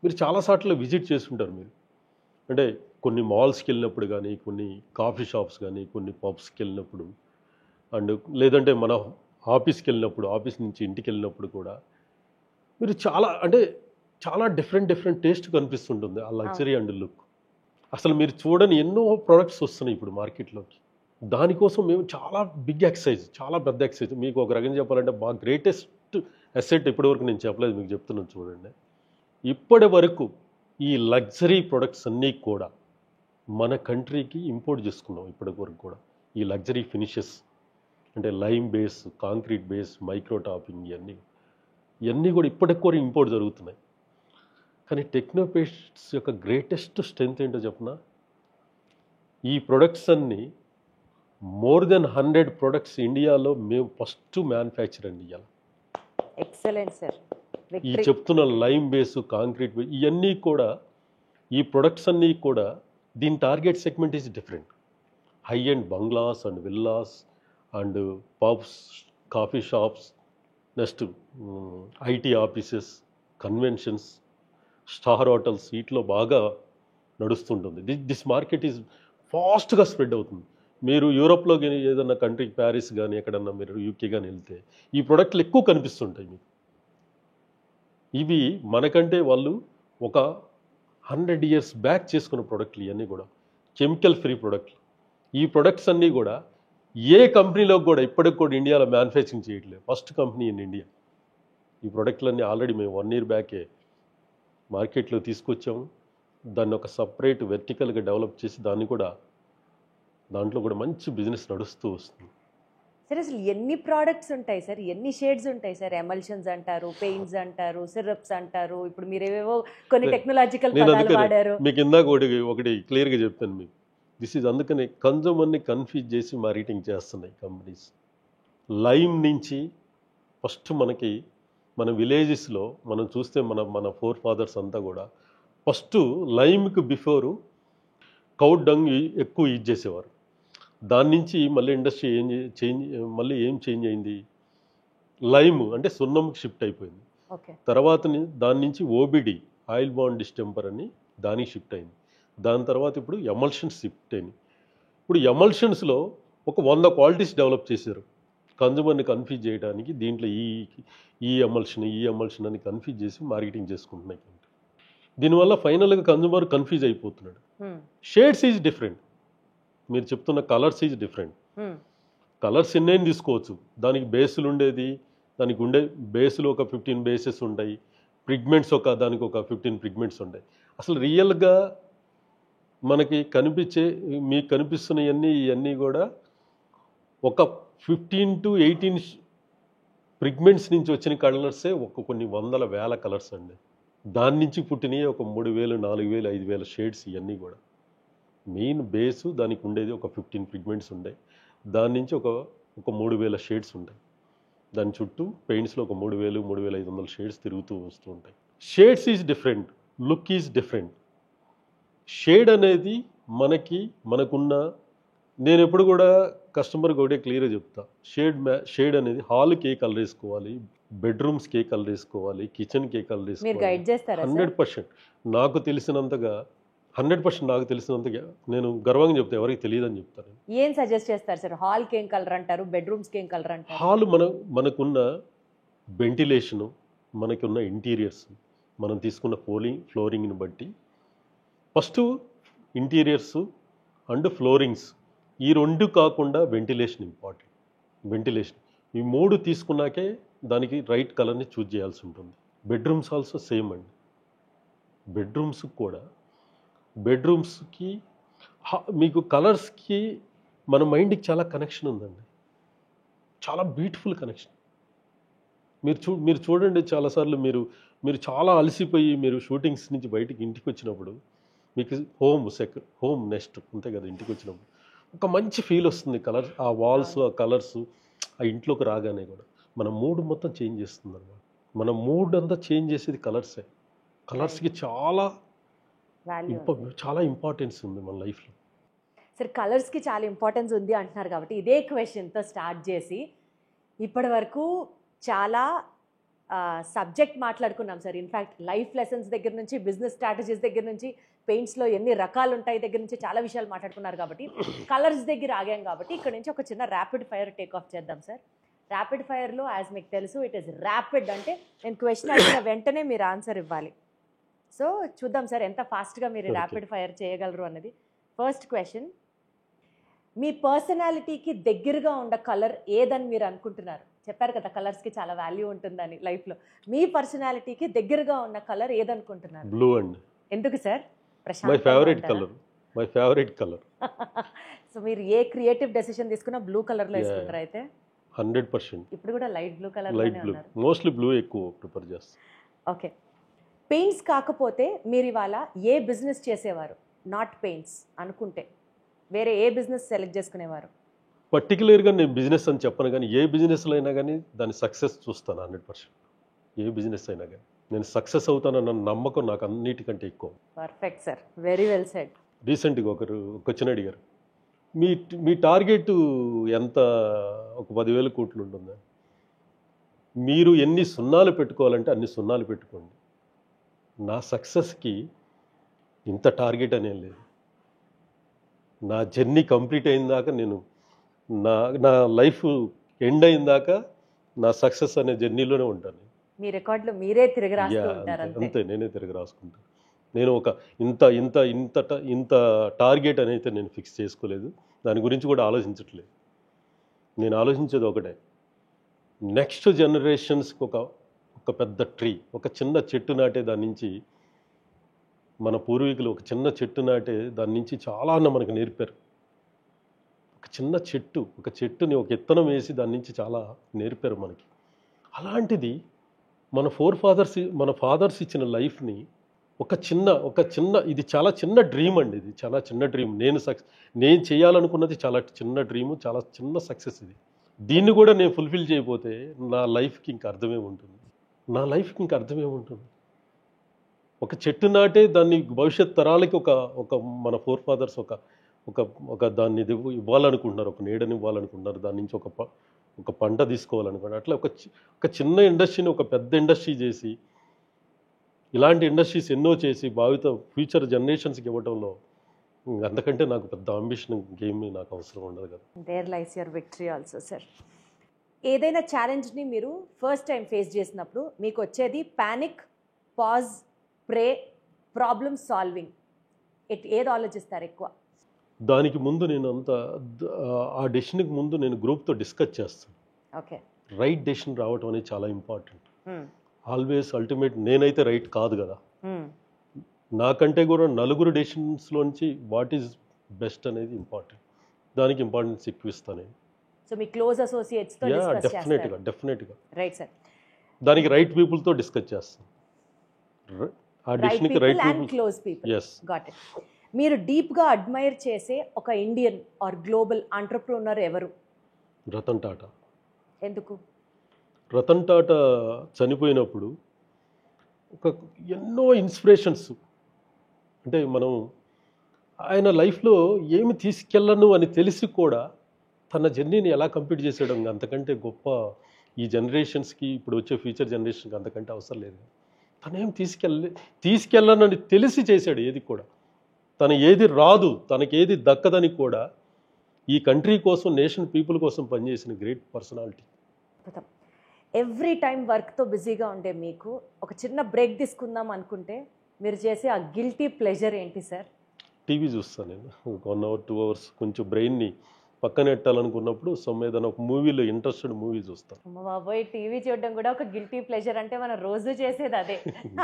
మీరు చాలాసార్లు విజిట్ చేస్తుంటారు మీరు. అంటే కొన్ని మాల్స్కి వెళ్ళినప్పుడు కానీ, కొన్ని కాఫీ షాప్స్ కానీ, కొన్ని పబ్స్కి వెళ్ళినప్పుడు, అండ్ లేదంటే మన ఆఫీస్కి వెళ్ళినప్పుడు, ఆఫీస్ నుంచి ఇంటికి వెళ్ళినప్పుడు కూడా మీరు చాలా డిఫరెంట్ టేస్ట్ కనిపిస్తుంటుంది ఆ లగ్జరీ అండ్ లుక్. అసలు మీరు చూడని ఎన్నో ప్రోడక్ట్స్ వస్తున్నాయి ఇప్పుడు మార్కెట్లోకి. దానికోసం మేము చాలా పెద్ద ఎక్సైజ్. మీకు ఒక రకంగా చెప్పాలంటే మా గ్రేటెస్ట్ అసెట్ ఇప్పటివరకు నేను చెప్పలేదు, మీకు చెప్తున్నాను చూడండి. ఇప్పటి వరకు ఈ లగ్జరీ ప్రొడక్ట్స్ అన్నీ కూడా మన కంట్రీకి ఇంపోర్ట్ చేసుకున్నాం. ఇప్పటి వరకు కూడా ఈ లగ్జరీ ఫినిషెస్, అంటే lime base, concrete base, micro topping, ఇవన్నీ కూడా ఇప్పటికి కూడా ఇంపోర్ట్ జరుగుతున్నాయి. కానీ టెక్నోపేస్ట్స్ యొక్క గ్రేటెస్ట్ స్ట్రెంగ్త్ ఏంటో చెప్పనా, ఈ ప్రొడక్ట్స్ అన్నీ మోర్ దెన్ 100 ప్రొడక్ట్స్ ఇండియాలో మేము ఫస్ట్ మ్యానుఫ్యాక్చర్ అండి ఇవాళ. Excellent sir. ఈ చెప్తున్న లైమ్ బేస్, కాంక్రీట్ బేస్, ఇవన్నీ కూడా, ఈ ప్రొడక్ట్స్ అన్నీ కూడా దీని target segment is different. High and bungalows and villas and pubs, coffee shops, next IT offices, conventions, star hotels, వీటిలో బాగా నడుస్తుంటుంది. దిస్ మార్కెట్ ఈజ్ ఫాస్ట్గా స్ప్రెడ్ అవుతుంది. మీరు యూరోప్లో కానీ ఏదన్నా కంట్రీ, ప్యారిస్ కానీ ఎక్కడన్నా మీరు యూకే కానీ వెళ్తే ఈ ప్రోడక్ట్లు ఎక్కువ కనిపిస్తుంటాయి మీకు. ఇవి మనకంటే వాళ్ళు ఒక 100 years బ్యాక్ చేసుకున్న ప్రోడక్ట్లు, ఇవన్నీ కూడా కెమికల్ ఫ్రీ ప్రోడక్ట్లు. ఈ ప్రొడక్ట్స్ అన్నీ కూడా ఏ కంపెనీలో కూడా ఇప్పటికి కూడా ఇండియాలో మ్యానుఫ్యాక్చరింగ్ చేయట్లేదు. First company in India. ఈ ప్రోడక్ట్లన్నీ ఆల్రెడీ మేము 1 year బ్యాకే మార్కెట్లో తీసుకొచ్చాము. దాన్ని ఒక సపరేట్ వెర్టికల్గా డెవలప్ చేసి దాంట్లో కూడా మంచి బిజినెస్ నడుస్తూ వస్తుంది. సార్ అసలు ఎన్ని ప్రోడక్ట్స్ ఉంటాయి సార్, ఎన్ని షేడ్స్ ఉంటాయి సార్? ఎమల్షన్స్ అంటారు, పెయింట్స్ అంటారు, సిరప్స్ అంటారు, ఇప్పుడు మీరు ఏవేవో కొన్ని టెక్నాలజికల్ పదాలు వాడారు. మీకు ఇందాక ఒకటి క్లియర్గా చెప్తాను మీకు. అందుకని కన్జ్యూమర్ని కన్ఫ్యూజ్ చేసి మార్కెటింగ్ చేస్తున్నాయి కంపెనీస్. లైమ్ నుంచి ఫస్ట్ మన విలేజెస్లో మనం చూస్తే మన ఫోర్ ఫాదర్స్ అంతా కూడా ఫస్ట్ లైమ్కి బిఫోరు కౌ డంగ్ ఎక్కువ యూజ్ చేసేవారు. దాని నుంచి మళ్ళీ ఇండస్ట్రీ ఏం చేంజ్ అయింది, లైమ్ అంటే సున్నంకి షిఫ్ట్ అయిపోయింది. తర్వాత దాని నుంచి ఓబిడి, ఆయిల్ బాండ్ డిస్టెంపర్ అని దానికి షిఫ్ట్ అయింది. దాని తర్వాత ఇప్పుడు ఎమల్షన్స్ షిఫ్ట్ అయింది. ఇప్పుడు ఎమల్షన్స్లో ఒక 100 క్వాలిటీస్ డెవలప్ చేశారు. కన్జ్యూమర్ని కన్ఫ్యూజ్ చేయడానికి దీంట్లో ఈ ఎమల్షన్ అని కన్ఫ్యూజ్ చేసి మార్కెటింగ్ చేసుకుంటున్నాయి. దీనివల్ల ఫైనల్గా కన్జ్యూమర్ కన్ఫ్యూజ్ అయిపోతున్నాడు. షేడ్స్ ఈజ్ డిఫరెంట్, మీరు చెప్తున్న కలర్స్ ఈజ్ డిఫరెంట్. కలర్స్ ఎన్నైనా తీసుకోవచ్చు, దానికి బేసులు ఉండేది, దానికి ఉండే బేసులు ఒక 15 బేసెస్ ఉంటాయి, పిగ్మెంట్స్ దానికి ఒక 15 పిగ్మెంట్స్ ఉంటాయి. అసలు రియల్గా మనకి మీకు ఇవన్నీ కూడా ఒక 15 to 18 పిగ్మెంట్స్ నుంచి వచ్చిన కలర్సే కొన్ని వందల వేల కలర్స్ అండి. దాని నుంచి పుట్టినవి ఒక 3000, 4000, 5000 షేడ్స్. ఇవన్నీ కూడా మెయిన్ బేసు దానికి ఉండేది ఒక 15 పిగ్మెంట్స్ ఉంటాయి, దాని నుంచి ఒక 3000 షేడ్స్ ఉంటాయి. దాని చుట్టూ పెయింట్స్లో ఒక 3000, 3500 షేడ్స్ తిరుగుతూ వస్తూ ఉంటాయి. Shades is different, look is different. Shade అనేది మనకున్న, నేను ఎప్పుడు కూడా కస్టమర్కి ఒకటే క్లియర్గా చెప్తా, షేడ్ అనేది హాల్కి ఏ కలర్ వేసుకోవాలి, బెడ్రూమ్స్కి ఏ కలర్ వేసుకోవాలి, కిచెన్కి ఏ కలర్ వేసుకోవాలి, 100% నాకు తెలిసినంతగా నేను గర్వంగా చెప్తాను, ఎవరికి తెలియదని చెప్తాను. ఏం సజెస్ట్ చేస్తారు సార్? హాల్కి ఏం కలర్ అంటారు, బెడ్రూమ్స్కి ఏం కలర్ అంటారు? హాల్ మనకున్న వెంటిలేషను, మనకున్న ఇంటీరియర్స్, మనం తీసుకున్న ఫ్లోరింగ్ని బట్టి ఫస్ట్ ఇంటీరియర్స్ అండ్ ఫ్లోరింగ్స్ ఈ 2 కాకుండా వెంటిలేషన్ ఇంపార్టెంట్. వెంటిలేషన్ ఈ 3 తీసుకున్నాకే దానికి రైట్ కలర్ని చూజ్ చేయాల్సి ఉంటుంది. బెడ్రూమ్స్ ఆల్సో సేమ్ అండి. బెడ్రూమ్స్కి మీకు కలర్స్కి మన మైండ్కి చాలా కనెక్షన్ ఉందండి, చాలా బ్యూటిఫుల్ కనెక్షన్. మీరు చూడండి, చాలాసార్లు మీరు చాలా అలసిపోయి మీరు షూటింగ్స్ నుంచి ఇంటికి వచ్చినప్పుడు మీకు హోమ్ నెక్స్ట్ అంతే కదా, ఇంటికి వచ్చినప్పుడు ఒక మంచి ఫీల్ వస్తుంది. కలర్స్, ఆ వాల్స్, ఆ కలర్స్, ఆ ఇంట్లోకి రాగానే కూడా మన మూడ్ మొత్తం చేంజ్ చేస్తుంది అన్నమాట. మన మూడ్ అంతా చేంజ్ చేసేది కలర్సే. కలర్స్కి చాలా ఇంపార్టెన్స్ ఉంది మన లైఫ్లో. సార్, కలర్స్కి చాలా ఇంపార్టెన్స్ ఉంది అంటున్నారు కాబట్టి ఇదే క్వశ్చన్తో స్టార్ట్ చేసి ఇప్పటి వరకు చాలా సబ్జెక్ట్ మాట్లాడుకున్నాం సార్. ఇన్ఫ్యాక్ట్ లైఫ్ లెసన్స్ దగ్గర నుంచి, బిజినెస్ స్ట్రాటజీస్ దగ్గర నుంచి, పెయింట్స్లో ఎన్ని రకాలు ఉంటాయి దగ్గర నుంచి చాలా విషయాలు మాట్లాడుకున్నారు కాబట్టి కలర్స్ దగ్గర ఆగాం కాబట్టి ఇక్కడ నుంచి ఒక చిన్న ర్యాపిడ్ ఫైర్ టేక్ ఆఫ్ చేద్దాం సార్. ర్యాపిడ్ ఫైర్లో యాజ్ మీకు తెలుసు ఇట్ ఈస్ ర్యాపిడ్, అంటే నేను క్వశ్చన్ అడిగిన వెంటనే మీరు ఆన్సర్ ఇవ్వాలి. సో చూద్దాం సార్ ఎంత ఫాస్ట్గా మీరు ర్యాపిడ్ ఫైర్ చేయగలరు అన్నది. ఫస్ట్ క్వశ్చన్, మీ పర్సనాలిటీకి దగ్గరగా ఉన్న కలర్ ఏదని మీరు అనుకుంటున్నారు? చెప్పారు కదా కలర్స్కి చాలా వాల్యూ ఉంటుందని లైఫ్లో. మీ పర్సనాలిటీకి దగ్గరగా ఉన్న కలర్ ఏదనుకుంటున్నారు? బ్లూ అండి. ఎందుకు sir? My favourite colour. So మీరు ఏ క్రియేటివ్ డెసిషన్ తీసుకున్నా బ్లూ కలర్లో వేసుకుంటారు అయితే? 100%. ఇప్పుడు కూడా light blue colour, mostly blue ఎక్కువ ప్రిఫర్ చేస్తాను. ఓకే, పెయింట్స్ కాకపోతే మీరు ఇవాళ ఏ బిజినెస్ చేసేవారు? నాట్ పెయింట్స్ అనుకుంటే వేరే ఏ బిజినెస్ సెలెక్ట్ చేసుకునేవారు? పర్టికులర్గా నేను బిజినెస్ అని చెప్పను, కానీ ఏ బిజినెస్లో అయినా కానీ దాని సక్సెస్ చూస్తాను 100%. ఏ బిజినెస్ అయినా కానీ నేను సక్సెస్ అవుతానన్న నమ్మకం నాకు అన్నిటికంటే ఎక్కువ. Perfect sir, very well said. రీసెంట్గా ఒక క్వశ్చన్ అడిగారు, మీ టార్గెట్ ఎంత? ఒక 10,000 కోట్లు ఉంటుందా? మీరు ఎన్ని సున్నాలు పెట్టుకోవాలంటే అన్ని సున్నాలు పెట్టుకోండి. నా సక్సెస్కి ఇంత టార్గెట్ అనేం లేదు. నా జర్నీ కంప్లీట్ అయిన దాకా, నేను నా లైఫ్ ఎండ్ అయిన దాకా నా సక్సెస్ అనే జర్నీలోనే ఉంటాను. మీ రికార్డులు మీరే తిరిగి రాసుకుంటారు? అంతే, నేనే తిరిగి రాసుకుంటాను. నేను ఒక ఇంత టార్గెట్ అని అయితే నేను ఫిక్స్ చేసుకోలేదు, దాని గురించి కూడా ఆలోచించట్లేదు. నేను ఆలోచించేది ఒకటే, నెక్స్ట్ జనరేషన్స్కి ఒక పెద్ద ట్రీ, ఒక చిన్న చెట్టు నాటే, దాని నుంచి మన పూర్వీకులు ఒక చిన్న చెట్టు నాటే దాని నుంచి చాలా మనకు నేర్పారు. ఒక చెట్టుని ఒక ఇత్తనం వేసి దాని నుంచి చాలా నేర్పారు మనకి. అలాంటిది మన ఫాదర్స్ ఇచ్చిన లైఫ్ని ఒక చిన్న ఇది చాలా చిన్న డ్రీమ్ అండి. ఇది చాలా చిన్న డ్రీమ్. నేను చేయాలనుకున్నది చాలా చిన్న డ్రీము, చాలా చిన్న సక్సెస్ ఇది. దీన్ని కూడా నేను ఫుల్ఫిల్ చేయకపోతే నా లైఫ్కి ఇంక అర్థమేముంటుంది? ఒక చెట్టు నాటే దాన్ని భవిష్యత్ తరాలకి ఒక మన ఫాదర్స్ ఒక దాన్ని ఇవ్వాలనుకుంటున్నారు, ఒక నీడని ఇవ్వాలనుకుంటున్నారు, దాని నుంచి ఒక పంట తీసుకోవాలనుకుంటున్నారు. అట్లా ఒక చిన్న ఇండస్ట్రీని ఒక పెద్ద ఇండస్ట్రీ చేసి, ఇలాంటి ఇండస్ట్రీస్ ఎన్నో చేసి ఫ్యూచర్ జనరేషన్స్కి ఇవ్వడంలో అంతకంటే నాకు పెద్ద అంబిషన్ గేమ్ నాకు అవసరం ఉండదు కదా. There lies your victory also sir. ఏదైనా ఛాలెంజ్ని మీరు ఫస్ట్ టైం ఫేస్ చేసినప్పుడు మీకు వచ్చేది panic, pause, pray, problem solving. ఏది ఆలోచిస్తారు ఎక్కువ? దానికి ముందు నేను ఆ డెసిషన్కి ముందు నేను గ్రూప్తో డిస్కస్ చేస్తాను. ఓకే. రైట్ డెసిషన్ రావటం అనేది చాలా ఇంపార్టెంట్. ఆల్వేస్ అల్టిమేట్ నేనైతే రైట్ కాదు కదా, నాకంటే కూడా నలుగురు డెసిషన్స్లోంచి వాట్ ఈజ్ బెస్ట్ అనేది ఇంపార్టెంట్. దానికి ఇంపార్టెన్స్ ఎక్కువ ఇస్తాను నేను. సో మీ క్లోజ్ అసోసియేట్స్తో డెఫినెట్గా రైట్ సార్, దానికి రైట్ పీపుల్తో డిస్కస్ చేస్తాను. ఆ డెసిషన్కి right people, close people. Yes. Got it. మీరు డీప్గా అడ్మైర్ చేసే ఒక ఇండియన్ ఆర్ గ్లోబల్ ఎంటర్‌ప్రెన్యూర్ ఎవరు? రతన్ టాటా. ఎందుకు? రతన్ టాటా చనిపోయినప్పుడు ఎన్నో ఇన్స్పిరేషన్స్, అంటే మనం ఆయన లైఫ్లో ఏమి తీసుకెళ్ళను అని తెలిసి కూడా తన జర్నీని ఎలా కంప్లీట్ చేసాడు, అంతకంటే గొప్ప ఈ జనరేషన్స్కి, ఇప్పుడు వచ్చే ఫ్యూచర్ జనరేషన్కి అంతకంటే అవసరం లేదు. తనేం తీసుకెళ్ళనని తెలిసి చేశాడు. ఏది కూడా తను ఏది రాదు, తనకి ఏది దక్కదని కూడా ఈ కంట్రీ కోసం, నేషన్ పీపుల్ కోసం పనిచేసిన గ్రేట్ పర్సనాలిటీ. ఎవ్రీ టైం వర్క్తో బిజీగా ఉండే మీకు ఒక చిన్న బ్రేక్ తీసుకుందాం అనుకుంటే మీరు చేసే ఆ గిల్టీ ప్లెజర్ ఏంటి సార్? టీవీ చూస్తాను నేను 1 hour 2 hours, కొంచెం బ్రెయిన్ని పక్కన పెట్టాలనుకున్నప్పుడు ఏదైనా ఒక మూవీలో ఇంట్రెస్టెడ్ మూవీ చూస్తాను. అమ్మ బాబోయ్, టీవీ చూడడం కూడా ఒక గిల్టీ ప్లెజర్ అంటే మనం రోజు చేసేది అదే.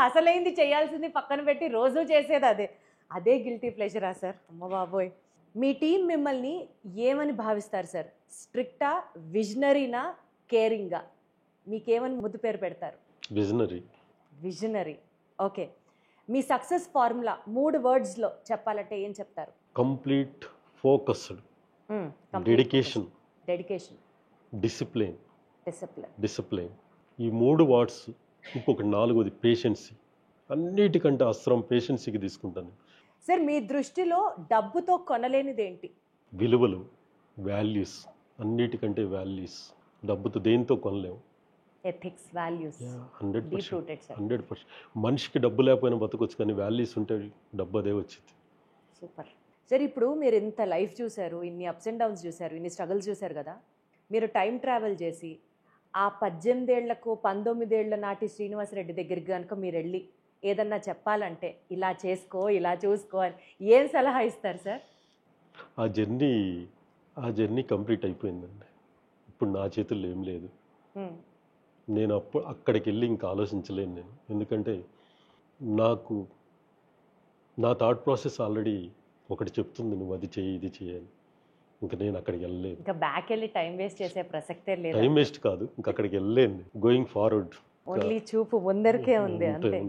అసలైంది చేయాల్సింది పక్కన పెట్టి రోజు చేసేది అదే గిల్టీ ప్లెజరా సార్? అమ్మ బాబోయ్. మీ టీం మిమ్మల్ని ఏమని భావిస్తారు సార్? స్ట్రిక్టా, విజనరీనా, కేరింగా? మీకేమని ముద్దు పేరు పెడతారు? విజనరీ. ఓకే. మీ సక్సెస్ ఫార్ములా 3 wordsలో చెప్పాలంటే ఏం చెప్తారు? Complete focused, dedication, discipline. ఈ 3 words. ఇంకొక 4వది పేషెన్సీ. అన్నిటికంటే అస్త్రం పేషెన్సీకి తీసుకుంటాను సార్. మీ దృష్టిలో డబ్బుతో కొనలేనిది ఏంటి? విలువలు, వాల్యూస్. అన్నిటికంటే వాల్యూస్ డబ్బుతో దేంతో కొనలేము. Ethics, values 100%. మనిషికి డబ్బు లేకపోయినా బతకొచ్చు, కానీ వాల్యూస్ ఉంటే డబ్బు అదే వచ్చింది. Super sir. ఇప్పుడు మీరు ఇంత లైఫ్ చూశారు, ఇన్ని అప్స్ అండ్ డౌన్స్ చూశారు, ఇన్ని స్ట్రగుల్స్ చూశారు కదా. మీరు టైం ట్రావెల్ చేసి ఆ 18 ఏళ్లకు 19 ఏళ్ల నాటి శ్రీనివాసరెడ్డి దగ్గరికి కనుక మీరు వెళ్ళి ఏదన్నా చెప్పాలంటే ఇలా చేసుకో, ఇలా చూసుకో అని ఏం సలహా ఇస్తారు సార్? ఆ జర్నీ కంప్లీట్ అయిపోయిందండి. ఇప్పుడు నా చేతుల్లో ఏం లేదు. నేను అక్కడికి వెళ్ళి ఇంకా ఆలోచించలేను నేను. ఎందుకంటే నా థాట్ ప్రాసెస్ ఆల్రెడీ ఒకటి చెప్తుంది, నువ్వు అది చేయి, ఇది చేయాలి. ఇంకా నేను అక్కడికి వెళ్ళలేదు. ఇంకా బ్యాక్ వెళ్ళి టైం వేస్ట్ చేసే ప్రసక్తే లేదు. టైం వేస్ట్ కాదు, ఇంకా అక్కడికి వెళ్ళలేను. గోయింగ్ ఫార్వర్డ్, ఓన్లీ చూపు ముందరికే ఉంది అంతే.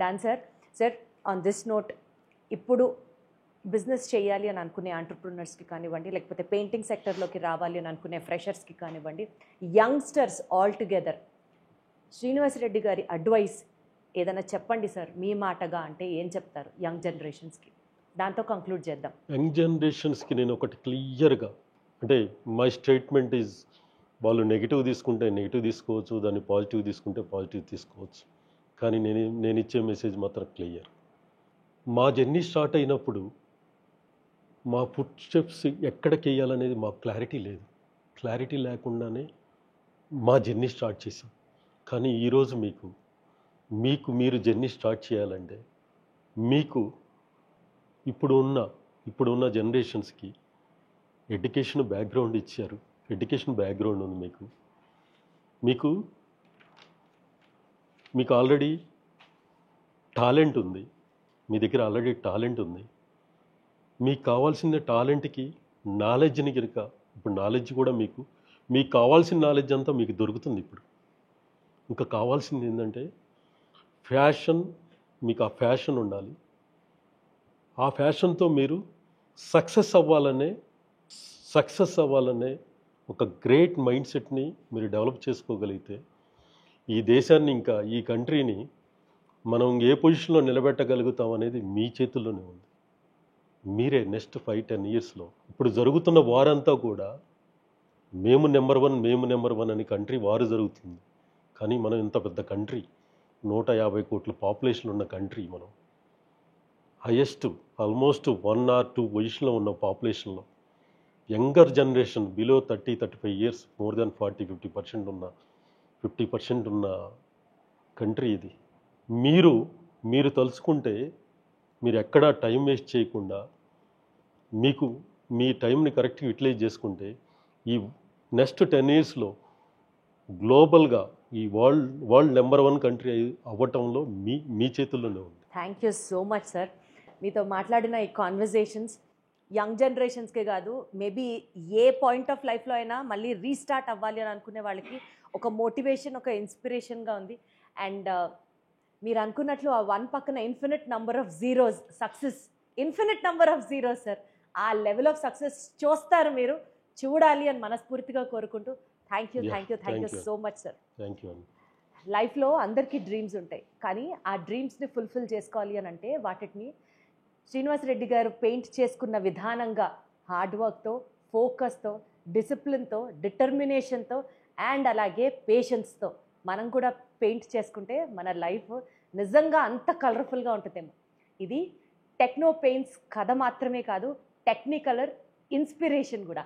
Done sir. Sir, on this note, ఇప్పుడు బిజినెస్ చేయాలి అని అనుకునే ఎంటర్‌ప్రెన్యూర్స్కి కానివ్వండి, లేకపోతే పెయింటింగ్ సెక్టర్లోకి రావాలి అని అనుకునే ఫ్రెషర్స్కి కానివ్వండి, యంగ్స్టర్స్ ఆల్ టుగెదర్, శ్రీనివాసరెడ్డి గారి అడ్వైస్ ఏదైనా చెప్పండి సార్ మీ మాటగా. అంటే ఏం చెప్తారు యంగ్ జనరేషన్స్కి? దాంతో కంక్లూడ్ చేద్దాం. యంగ్ జనరేషన్స్కి నేను ఒకటి క్లియర్గా, అంటే మై స్టేట్మెంట్ ఈజ్, వాళ్ళు నెగిటివ్ తీసుకుంటే నెగిటివ్ తీసుకోవచ్చు, దాన్ని పాజిటివ్ తీసుకుంటే పాజిటివ్ తీసుకోవచ్చు, కానీ నేను ఇచ్చే మెసేజ్ మాత్రం క్లియర్. మా జర్నీ స్టార్ట్ అయినప్పుడు మా ఫుట్ స్టెప్స్ ఎక్కడికి వేయాలనేది మాకు క్లారిటీ లేదు. క్లారిటీ లేకుండానే మా జర్నీ స్టార్ట్ చేసాం. కానీ ఈరోజు మీరు జర్నీ స్టార్ట్ చేయాలంటే మీకు ఇప్పుడున్న జనరేషన్స్కి ఎడ్యుకేషన్ బ్యాక్గ్రౌండ్ ఇచ్చారు. ఎడ్యుకేషన్ బ్యాక్గ్రౌండ్ ఉంది మీకు ఆల్రెడీ టాలెంట్ ఉంది. మీ దగ్గర ఆల్రెడీ టాలెంట్ ఉంది. మీకు కావాల్సిన టాలెంట్కి నాలెడ్జ్ని కనుక, ఇప్పుడు నాలెడ్జ్ కూడా మీకు కావాల్సిన నాలెడ్జ్ అంతా మీకు దొరుకుతుంది. ఇప్పుడు ఇంకా కావాల్సింది ఏంటంటే ఫ్యాషన్. మీకు ఆ ఫ్యాషన్ ఉండాలి. ఆ ఫ్యాషన్తో మీరు సక్సెస్ అవ్వాలనే ఒక గ్రేట్ మైండ్ సెట్ని మీరు డెవలప్ చేసుకోగలిగితే ఈ దేశాన్ని, ఇంకా ఈ కంట్రీని మనం ఏ పొజిషన్లో నిలబెట్టగలుగుతాం అనేది మీ చేతుల్లోనే ఉంది. మీరే నెక్స్ట్ 5-10 yearsలో ఇప్పుడు జరుగుతున్న వారంతా కూడా మేము నెంబర్ వన్ అని కంట్రీ వారు జరుగుతుంది. కానీ మనం ఇంత పెద్ద కంట్రీ, 150 కోట్ల పాపులేషన్ ఉన్న కంట్రీ, మనం హైయెస్ట్ ఆల్మోస్ట్ 1 or 2 పొజిషన్లో ఉన్న పాపులేషన్లో younger generation below 30-35 years more than 40-50% ఉన్న 50% ఉన్న కంట్రీ ఇది. మీరు తలుచుకుంటే మీరు ఎక్కడా టైం వేస్ట్ చేయకుండా మీకు మీ టైంని కరెక్ట్గా యూటిలైజ్ చేసుకుంటే ఈ నెక్స్ట్ 10 ఇయర్స్లో గ్లోబల్గా ఈ వరల్డ్ నెంబర్ 1 కంట్రీ అవ్వటంలో మీ చేతుల్లోనే ఉంది. Thank you so much sir. మీతో మాట్లాడిన ఈ కాన్వర్జేషన్స్ యంగ్ జనరేషన్స్కే కాదు, మేబీ ఏ పాయింట్ ఆఫ్ లైఫ్లో అయినా మళ్ళీ రీస్టార్ట్ అవ్వాలి అని అనుకునే వాళ్ళకి ఒక మోటివేషన్, ఒక ఇన్స్పిరేషన్గా ఉంది. అండ్ మీరు అనుకున్నట్లు ఆ 1 పక్కన infinite number of zeros, success infinite number of zeros sir. ఆ లెవెల్ ఆఫ్ సక్సెస్ చూస్తారు, మీరు చూడాలి అని మనస్ఫూర్తిగా కోరుకుంటూ thank you so much sir. Thank you అండి. లైఫ్లో అందరికీ డ్రీమ్స్ ఉంటాయి, కానీ ఆ డ్రీమ్స్ని ఫుల్ఫిల్ చేసుకోవాలి అని అంటే వాటిని శ్రీనివాస్ రెడ్డి గారు పెయింట్ చేసుకున్న విధానంగా హార్డ్ వర్క్తో, ఫోకస్తో, డిసిప్లిన్తో, డిటర్మినేషన్తో అండ్ అలాగే పేషెన్స్తో మనం కూడా పెయింట్ చేసుకుంటే మన లైఫ్ నిజంగా అంత కలర్ఫుల్గా ఉంటుందేమో. ఇది టెక్నో పెయింట్స్ కథ మాత్రమే కాదు, టెక్నికలర్ ఇన్స్పిరేషన్ కూడా.